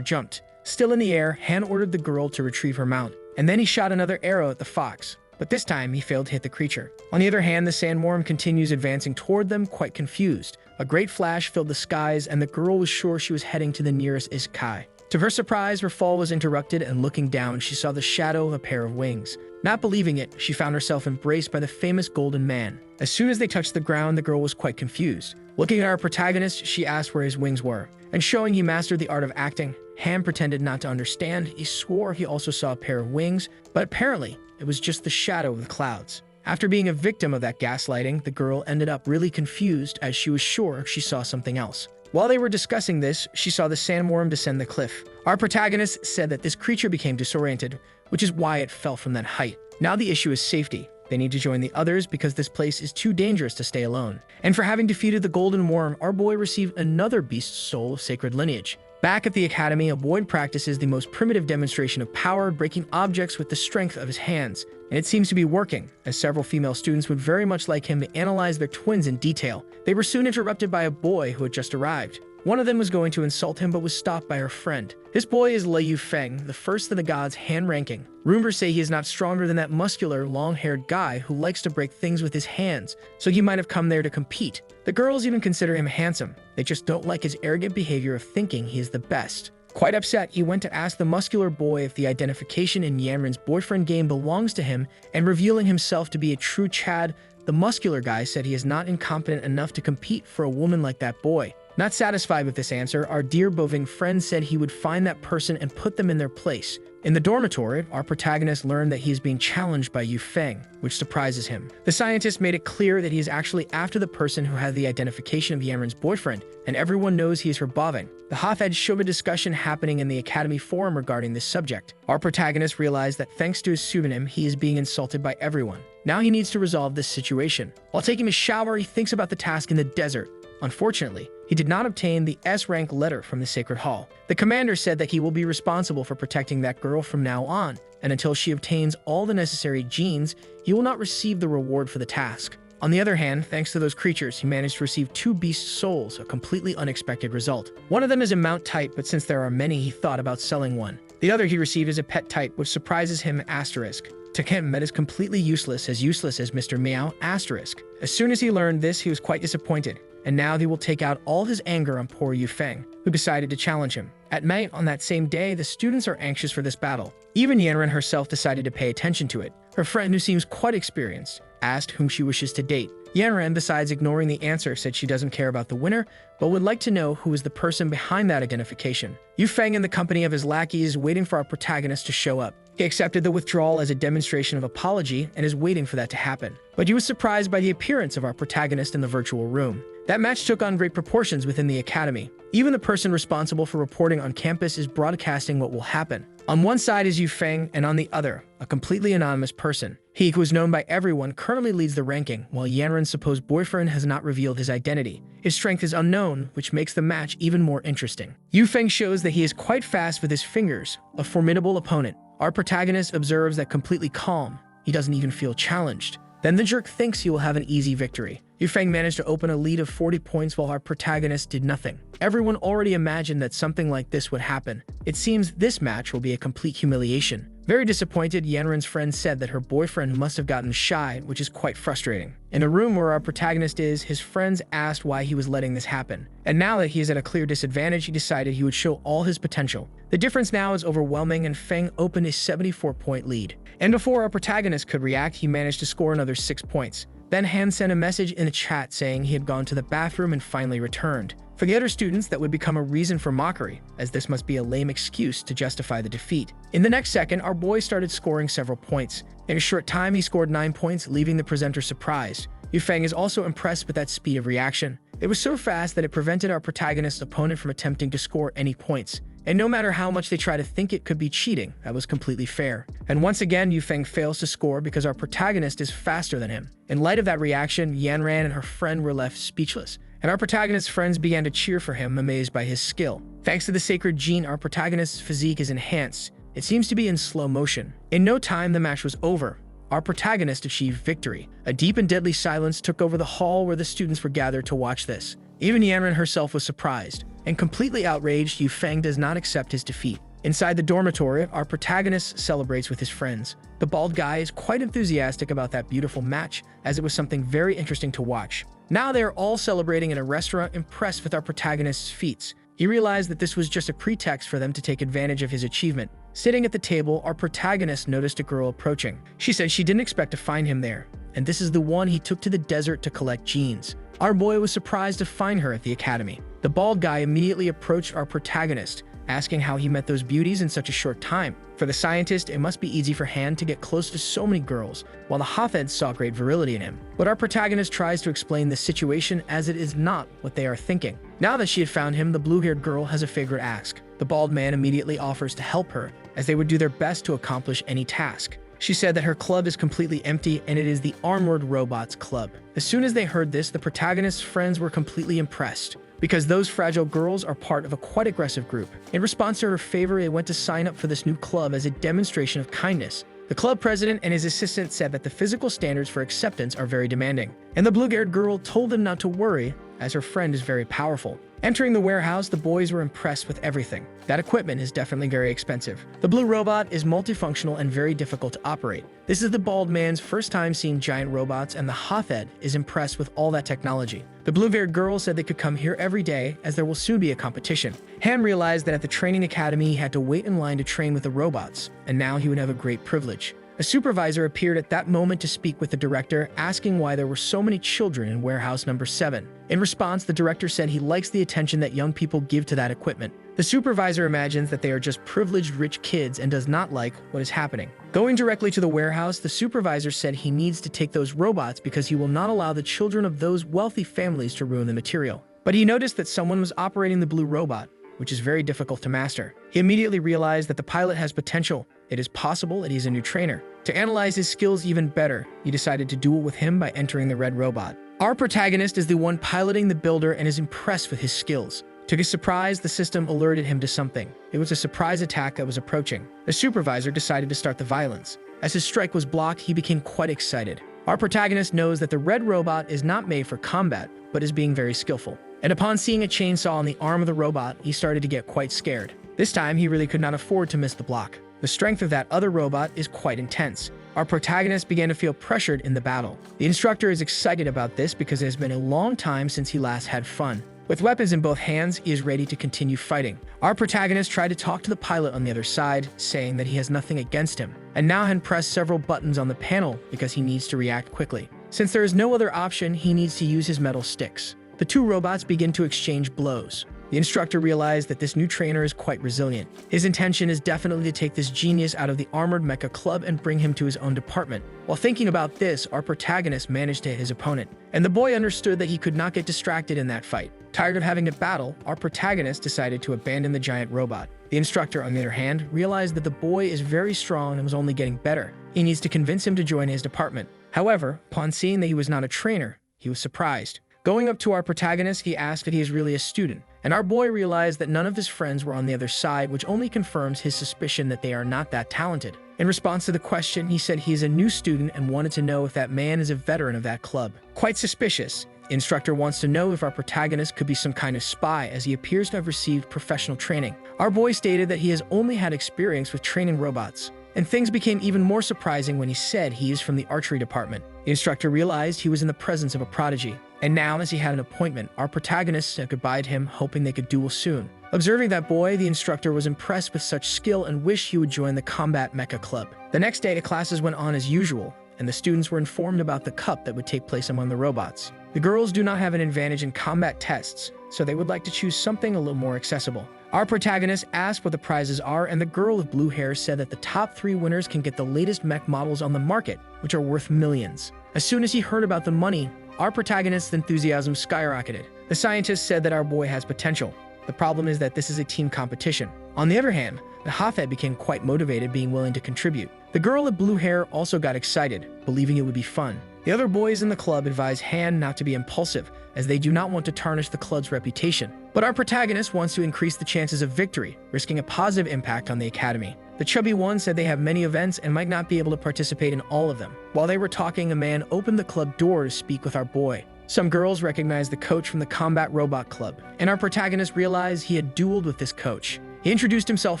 jumped. Still in the air, Han ordered the girl to retrieve her mount, and then he shot another arrow at the fox. But this time, he failed to hit the creature. On the other hand, the sandworm continues advancing toward them, quite confused. A great flash filled the skies, and the girl was sure she was heading to the nearest sky. To her surprise, her fall was interrupted, and looking down, she saw the shadow of a pair of wings. Not believing it, she found herself embraced by the famous Golden Man. As soon as they touched the ground, the girl was quite confused. Looking at our protagonist, she asked where his wings were. And showing he mastered the art of acting, Han pretended not to understand. He swore he also saw a pair of wings, but apparently, it was just the shadow of the clouds. After being a victim of that gaslighting, the girl ended up really confused as she was sure she saw something else. While they were discussing this, she saw the sandworm descend the cliff. Our protagonist said that this creature became disoriented, which is why it fell from that height. Now the issue is safety. They need to join the others because this place is too dangerous to stay alone. And for having defeated the golden worm, our boy received another beast soul of sacred lineage. Back at the academy, a boy practices the most primitive demonstration of power, breaking objects with the strength of his hands. And it seems to be working, as several female students would very much like him to analyze their twins in detail. They were soon interrupted by a boy who had just arrived. One of them was going to insult him but was stopped by her friend. This boy is Lei Yufeng, the first of the gods' hand ranking. Rumors say he is not stronger than that muscular, long-haired guy who likes to break things with his hands, so he might have come there to compete. The girls even consider him handsome. They just don't like his arrogant behavior of thinking he is the best. Quite upset, he went to ask the muscular boy if the identification in Yanren's boyfriend game belongs to him, and revealing himself to be a true Chad, the muscular guy said he is not incompetent enough to compete for a woman like that boy. Not satisfied with this answer, our dear Boving friend said he would find that person and put them in their place. In the dormitory, our protagonist learned that he is being challenged by Yu Feng, which surprises him. The scientist made it clear that he is actually after the person who had the identification of Yanren's boyfriend, and everyone knows he is her Boving. The Hoth-Ed showed a discussion happening in the Academy forum regarding this subject. Our protagonist realized that thanks to his pseudonym, he is being insulted by everyone. Now he needs to resolve this situation. While taking a shower, he thinks about the task in the desert. Unfortunately, he did not obtain the S-rank letter from the Sacred Hall. The commander said that he will be responsible for protecting that girl from now on, and until she obtains all the necessary genes, he will not receive the reward for the task. On the other hand, thanks to those creatures, he managed to receive 2 beast souls, a completely unexpected result. One of them is a mount type, but since there are many, he thought about selling one. The other he received is a pet type, which surprises him asterisk. To him, that is completely useless as Mr. Meow asterisk. As soon as he learned this, he was quite disappointed, and now he will take out all his anger on poor Yu Feng, who decided to challenge him. At night on that same day, the students are anxious for this battle. Even Yanren herself decided to pay attention to it. Her friend, who seems quite experienced, asked whom she wishes to date. Yanren, besides ignoring the answer, said she doesn't care about the winner, but would like to know who is the person behind that identification. Yu Feng, in the company of his lackeys, waiting for our protagonist to show up. He accepted the withdrawal as a demonstration of apology and is waiting for that to happen. But he was surprised by the appearance of our protagonist in the virtual room. That match took on great proportions within the academy. Even the person responsible for reporting on campus is broadcasting what will happen. On one side is Yu Feng, and on the other, a completely anonymous person. He, who is known by everyone, currently leads the ranking, while Yanren's supposed boyfriend has not revealed his identity. His strength is unknown, which makes the match even more interesting. Yu Feng shows that he is quite fast with his fingers, a formidable opponent. Our protagonist observes that completely calm. He doesn't even feel challenged. Then the jerk thinks he will have an easy victory. Yufeng managed to open a lead of 40 points while our protagonist did nothing. Everyone already imagined that something like this would happen. It seems this match will be a complete humiliation. Very disappointed, Yanren's friend said that her boyfriend must have gotten shy, which is quite frustrating. In the room where our protagonist is, his friends asked why he was letting this happen. And now that he is at a clear disadvantage, he decided he would show all his potential. The difference now is overwhelming, and Feng opened a 74-point lead. And before our protagonist could react, he managed to score another 6 points. Then Han sent a message in the chat saying he had gone to the bathroom and finally returned. For the other students, that would become a reason for mockery, as this must be a lame excuse to justify the defeat. In the next second, our boy started scoring several points. In a short time, he scored 9 points, leaving the presenter surprised. Yufeng is also impressed with that speed of reaction. It was so fast that it prevented our protagonist's opponent from attempting to score any points. And no matter how much they try to think it could be cheating, that was completely fair. And once again, Yufeng fails to score because our protagonist is faster than him. In light of that reaction, Yanran and her friend were left speechless, and our protagonist's friends began to cheer for him, amazed by his skill. Thanks to the sacred gene, our protagonist's physique is enhanced. It seems to be in slow motion. In no time, the match was over. Our protagonist achieved victory. A deep and deadly silence took over the hall where the students were gathered to watch this. Even Yanran herself was surprised. And completely outraged, Yufeng does not accept his defeat. Inside the dormitory, our protagonist celebrates with his friends. The bald guy is quite enthusiastic about that beautiful match, as it was something very interesting to watch. Now they are all celebrating in a restaurant, impressed with our protagonist's feats. He realized that this was just a pretext for them to take advantage of his achievement. Sitting at the table, our protagonist noticed a girl approaching. She said she didn't expect to find him there, and this is the one he took to the desert to collect genes. Our boy was surprised to find her at the academy. The bald guy immediately approached our protagonist, asking how he met those beauties in such a short time. For the scientist, it must be easy for Han to get close to so many girls, while the HUNTED saw great virility in him. But our protagonist tries to explain the situation as it is not what they are thinking. Now that she had found him, the blue-haired girl has a favor to ask. The bald man immediately offers to help her, as they would do their best to accomplish any task. She said that her club is completely empty and it is the Armored Robots Club. As soon as they heard this, the protagonist's friends were completely impressed, because those fragile girls are part of a quite aggressive group. In response to her favor, they went to sign up for this new club as a demonstration of kindness. The club president and his assistant said that the physical standards for acceptance are very demanding, and the blue-haired girl told them not to worry, as her friend is very powerful. Entering the warehouse, the boys were impressed with everything. That equipment is definitely very expensive. The blue robot is multifunctional and very difficult to operate. This is the bald man's first time seeing giant robots, and the HUNTED is impressed with all that technology. The blue-haired girl said they could come here every day, as there will soon be a competition. Han realized that at the training academy he had to wait in line to train with the robots, and now he would have a great privilege. A supervisor appeared at that moment to speak with the director, asking why there were so many children in warehouse number 7. In response, the director said he likes the attention that young people give to that equipment. The supervisor imagines that they are just privileged rich kids and does not like what is happening. Going directly to the warehouse, the supervisor said he needs to take those robots because he will not allow the children of those wealthy families to ruin the material. But he noticed that someone was operating the blue robot, which is very difficult to master. He immediately realized that the pilot has potential. It is possible that he's a new trainer. To analyze his skills even better, he decided to duel with him by entering the red robot. Our protagonist is the one piloting the builder and is impressed with his skills. To his surprise, the system alerted him to something. It was a surprise attack that was approaching. The supervisor decided to start the violence. As his strike was blocked, he became quite excited. Our protagonist knows that the red robot is not made for combat, but is being very skillful. And upon seeing a chainsaw on the arm of the robot, he started to get quite scared. This time, he really could not afford to miss the block. The strength of that other robot is quite intense. Our protagonist began to feel pressured in the battle. The instructor is excited about this because it has been a long time since he last had fun. With weapons in both hands, he is ready to continue fighting. Our protagonist tried to talk to the pilot on the other side, saying that he has nothing against him, and now had pressed several buttons on the panel because he needs to react quickly. Since there is no other option, he needs to use his metal sticks. The two robots begin to exchange blows. The instructor realized that this new trainer is quite resilient. His intention is definitely to take this genius out of the Armored Mecha Club and bring him to his own department. While thinking about this, our protagonist managed to hit his opponent, and the boy understood that he could not get distracted in that fight. Tired of having to battle, our protagonist decided to abandon the giant robot. The instructor, on the other hand, realized that the boy is very strong and was only getting better. He needs to convince him to join his department. However, upon seeing that he was not a trainer, he was surprised. Going up to our protagonist, he asked if he is really a student, and our boy realized that none of his friends were on the other side, which only confirms his suspicion that they are not that talented. In response to the question, he said he is a new student and wanted to know if that man is a veteran of that club. Quite suspicious. The instructor wants to know if our protagonist could be some kind of spy, as he appears to have received professional training. Our boy stated that he has only had experience with training robots, and things became even more surprising when he said he is from the archery department. The instructor realized he was in the presence of a prodigy, and now, as he had an appointment, our protagonist said goodbye to him, hoping they could duel soon. Observing that boy, the instructor was impressed with such skill and wished he would join the Combat Mecha Club. The next day, the classes went on as usual, and the students were informed about the cup that would take place among the robots. The girls do not have an advantage in combat tests, so they would like to choose something a little more accessible. Our protagonist asked what the prizes are, and the girl with blue hair said that the top 3 winners can get the latest mech models on the market, which are worth millions. As soon as he heard about the money, our protagonist's enthusiasm skyrocketed. The scientist said that our boy has potential. The problem is that this is a team competition. On the other hand, the HUNTED became quite motivated, being willing to contribute. The girl with blue hair also got excited, believing it would be fun. The other boys in the club advise Han not to be impulsive, as they do not want to tarnish the club's reputation. But our protagonist wants to increase the chances of victory, risking a positive impact on the academy. The chubby one said they have many events and might not be able to participate in all of them. While they were talking, a man opened the club door to speak with our boy. Some girls recognized the coach from the Combat Robot Club, and our protagonist realized he had dueled with this coach. He introduced himself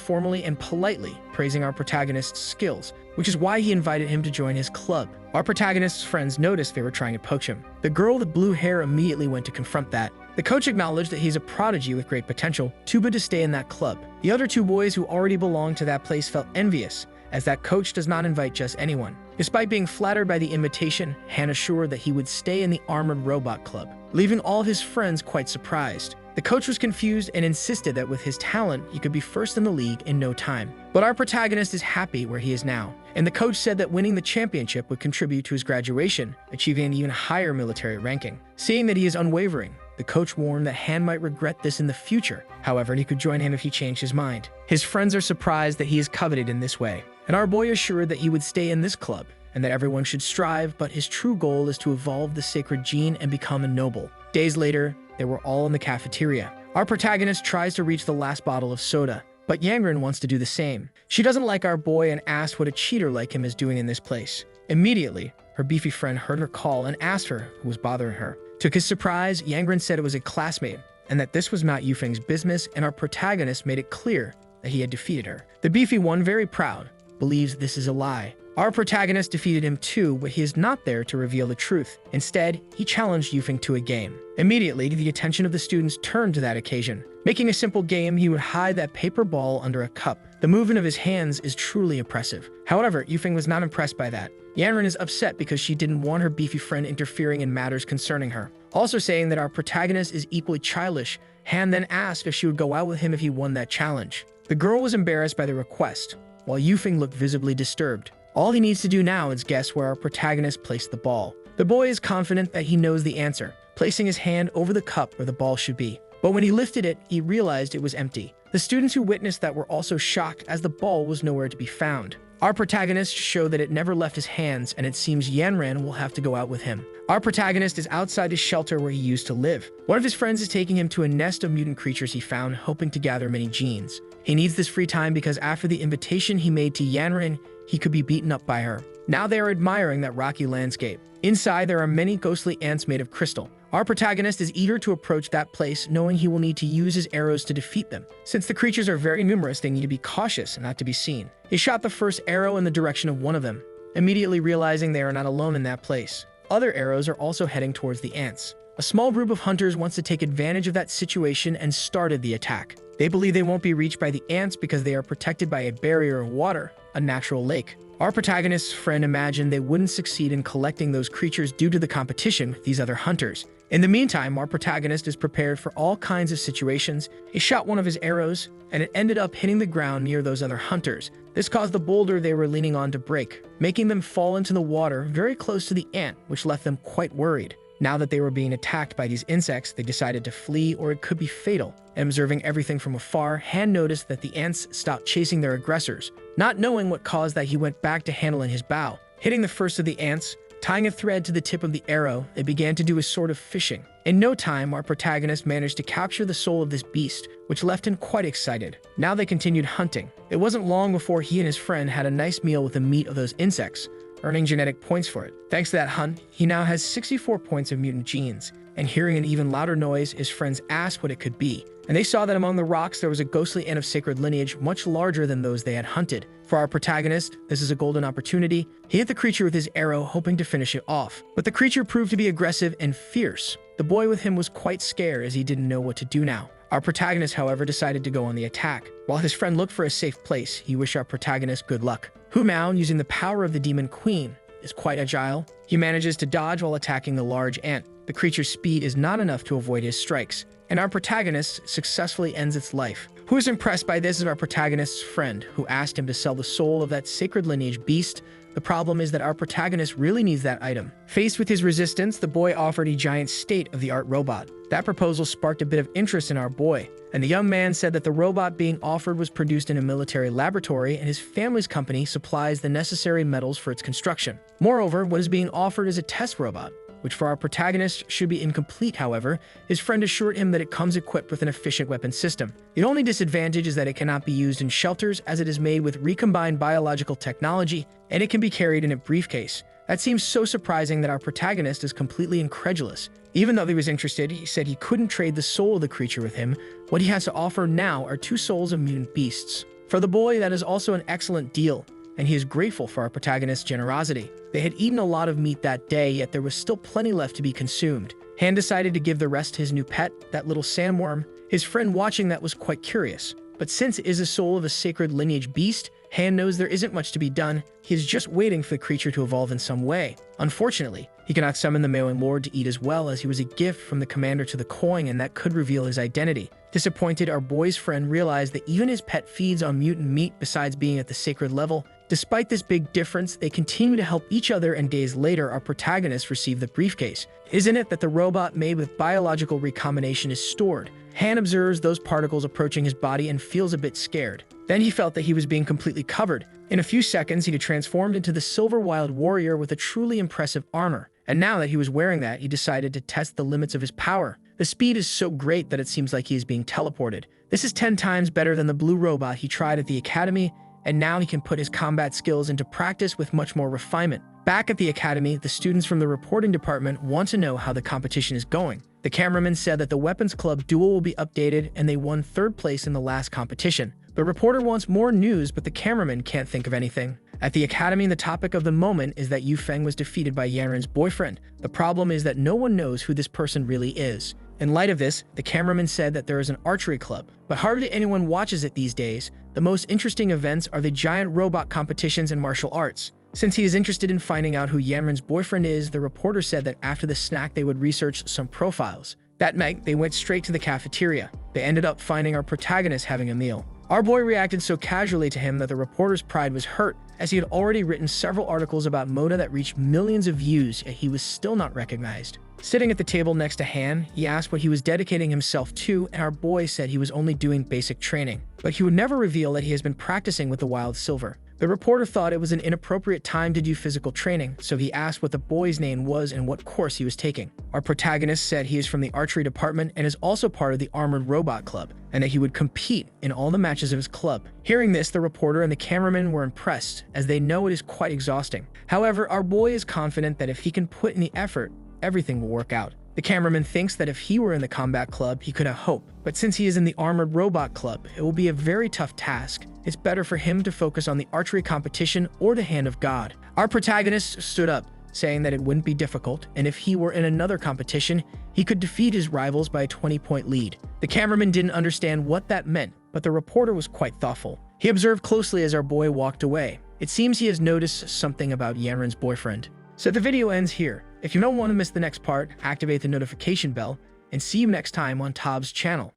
formally and politely, praising our protagonist's skills, which is why he invited him to join his club. Our protagonist's friends noticed they were trying to poach him. The girl with blue hair immediately went to confront that. The coach acknowledged that he's a prodigy with great potential, too good to stay in that club. The other 2 boys who already belonged to that place felt envious, as that coach does not invite just anyone. Despite being flattered by the invitation, Han assured that he would stay in the Armored Robot Club, leaving all his friends quite surprised. The coach was confused and insisted that with his talent, he could be first in the league in no time. But our protagonist is happy where he is now, and the coach said that winning the championship would contribute to his graduation, achieving an even higher military ranking. Seeing that he is unwavering, the coach warned that Han might regret this in the future. However, he could join him if he changed his mind. His friends are surprised that he is coveted in this way, and our boy assured that he would stay in this club, and that everyone should strive, but his true goal is to evolve the sacred gene and become a noble. Days later, they were all in the cafeteria. Our protagonist tries to reach the last bottle of soda, but Yangren wants to do the same. She doesn't like our boy and asks what a cheater like him is doing in this place. Immediately, her beefy friend heard her call and asked her who was bothering her. To his surprise, Yangren said it was a classmate, and that this was not Yufeng's business, and our protagonist made it clear that he had defeated her. The beefy one, very proud, believes this is a lie. Our protagonist defeated him too, but he is not there to reveal the truth. Instead, he challenged Yufeng to a game. Immediately, the attention of the students turned to that occasion. Making a simple game, he would hide that paper ball under a cup. The movement of his hands is truly impressive. However, Yufeng was not impressed by that. Yanren is upset because she didn't want her beefy friend interfering in matters concerning her. Also saying that our protagonist is equally childish, Han then asked if she would go out with him if he won that challenge. The girl was embarrassed by the request, while Yufeng looked visibly disturbed. All he needs to do now is guess where our protagonist placed the ball. The boy is confident that he knows the answer, placing his hand over the cup where the ball should be. But when he lifted it, he realized it was empty. The students who witnessed that were also shocked, as the ball was nowhere to be found. Our protagonist showed that it never left his hands, and it seems Yanran will have to go out with him. Our protagonist is outside his shelter where he used to live. One of his friends is taking him to a nest of mutant creatures he found, hoping to gather many genes. He needs this free time because after the invitation he made to Yanran, he could be beaten up by her. Now they are admiring that rocky landscape. Inside, there are many ghostly ants made of crystal. Our protagonist is eager to approach that place, knowing he will need to use his arrows to defeat them. Since the creatures are very numerous, they need to be cautious and not to be seen. He shot the first arrow in the direction of one of them, immediately realizing they are not alone in that place. Other arrows are also heading towards the ants. A small group of hunters wants to take advantage of that situation and started the attack. They believe they won't be reached by the ants because they are protected by a barrier of water, a natural lake. Our protagonist's friend imagined they wouldn't succeed in collecting those creatures due to the competition with these other hunters. In the meantime, our protagonist is prepared for all kinds of situations. He shot one of his arrows, and it ended up hitting the ground near those other hunters. This caused the boulder they were leaning on to break, making them fall into the water very close to the ant, which left them quite worried. Now that they were being attacked by these insects, they decided to flee, or it could be fatal. And observing everything from afar, Han noticed that the ants stopped chasing their aggressors. Not knowing what caused that, he went back to handling his bow. Hitting the first of the ants, Tying a thread to the tip of the arrow, they began to do a sort of fishing. In no time, our protagonist managed to capture the soul of this beast, which left him quite excited. Now they continued hunting. It wasn't long before he and his friend had a nice meal with the meat of those insects, earning genetic points for it. Thanks to that hunt, he now has 64 points of mutant genes. And hearing an even louder noise, his friends asked what it could be. And they saw that among the rocks there was a ghostly ant of sacred lineage much larger than those they had hunted. For our protagonist, this is a golden opportunity. He hit the creature with his arrow, hoping to finish it off. But the creature proved to be aggressive and fierce. The boy with him was quite scared as he didn't know what to do now. Our protagonist, however, decided to go on the attack. While his friend looked for a safe place, he wished our protagonist good luck. Humao, using the power of the demon queen, is quite agile. He manages to dodge while attacking the large ant. The creature's speed is not enough to avoid his strikes, and our protagonist successfully ends its life. Who is impressed by this is our protagonist's friend, who asked him to sell the soul of that sacred lineage beast. The problem is that our protagonist really needs that item. Faced with his resistance, the boy offered a giant state-of-the-art robot. That proposal sparked a bit of interest in our boy, and the young man said that the robot being offered was produced in a military laboratory and his family's company supplies the necessary metals for its construction. Moreover, what is being offered is a test robot, which for our protagonist should be incomplete. However, his friend assured him that it comes equipped with an efficient weapon system. The only disadvantage is that it cannot be used in shelters as it is made with recombined biological technology, and it can be carried in a briefcase. That seems so surprising that our protagonist is completely incredulous. Even though he was interested, he said he couldn't trade the soul of the creature with him. What he has to offer now are 2 souls of mutant beasts. For the boy, that is also an excellent deal, and he is grateful for our protagonist's generosity. They had eaten a lot of meat that day, yet there was still plenty left to be consumed. Han decided to give the rest to his new pet, that little sandworm. His friend watching that was quite curious. But since it is a soul of a sacred lineage beast, Han knows there isn't much to be done. He is just waiting for the creature to evolve in some way. Unfortunately, he cannot summon the Male Lord to eat as well, as he was a gift from the commander to the coin, and that could reveal his identity. Disappointed, our boy's friend realized that even his pet feeds on mutant meat besides being at the sacred level. Despite this big difference, they continue to help each other, and days later, our protagonist received the briefcase. Isn't it that the robot made with biological recombination is stored? Han observes those particles approaching his body and feels a bit scared. Then he felt that he was being completely covered. In a few seconds, he had transformed into the Silver Wild Warrior with a truly impressive armor. And now that he was wearing that, he decided to test the limits of his power. The speed is so great that it seems like he is being teleported. This is 10 times better than the blue robot he tried at the academy, and now he can put his combat skills into practice with much more refinement. Back at the academy, the students from the reporting department want to know how the competition is going. The cameraman said that the Weapons Club duel will be updated and they won 3rd place in the last competition. The reporter wants more news, but the cameraman can't think of anything. At the academy, the topic of the moment is that Yu Feng was defeated by Yanren's boyfriend. The problem is that no one knows who this person really is. In light of this, the cameraman said that there is an archery club, but hardly anyone watches it these days. The most interesting events are the giant robot competitions and martial arts. Since he is interested in finding out who Yanren's boyfriend is, the reporter said that after the snack they would research some profiles. That night, they went straight to the cafeteria. They ended up finding our protagonist having a meal. Our boy reacted so casually to him that the reporter's pride was hurt, as he had already written several articles about Moda that reached millions of views, yet he was still not recognized. Sitting at the table next to Han, he asked what he was dedicating himself to, and our boy said he was only doing basic training. But he would never reveal that he has been practicing with the Wild Silver. The reporter thought it was an inappropriate time to do physical training, so he asked what the boy's name was and what course he was taking. Our protagonist said he is from the archery department and is also part of the Armored Robot Club, and that he would compete in all the matches of his club. Hearing this, the reporter and the cameraman were impressed, as they know it is quite exhausting. However, our boy is confident that if he can put in the effort, everything will work out. The cameraman thinks that if he were in the combat club, he could have hope. But since he is in the Armored Robot Club, it will be a very tough task. It's better for him to focus on the archery competition or the Hand of God. Our protagonist stood up, saying that it wouldn't be difficult, and if he were in another competition, he could defeat his rivals by a 20-point lead. The cameraman didn't understand what that meant, but the reporter was quite thoughtful. He observed closely as our boy walked away. It seems he has noticed something about Yanren's boyfriend. So the video ends here. If you don't want to miss the next part, activate the notification bell, and see you next time on Tob's channel.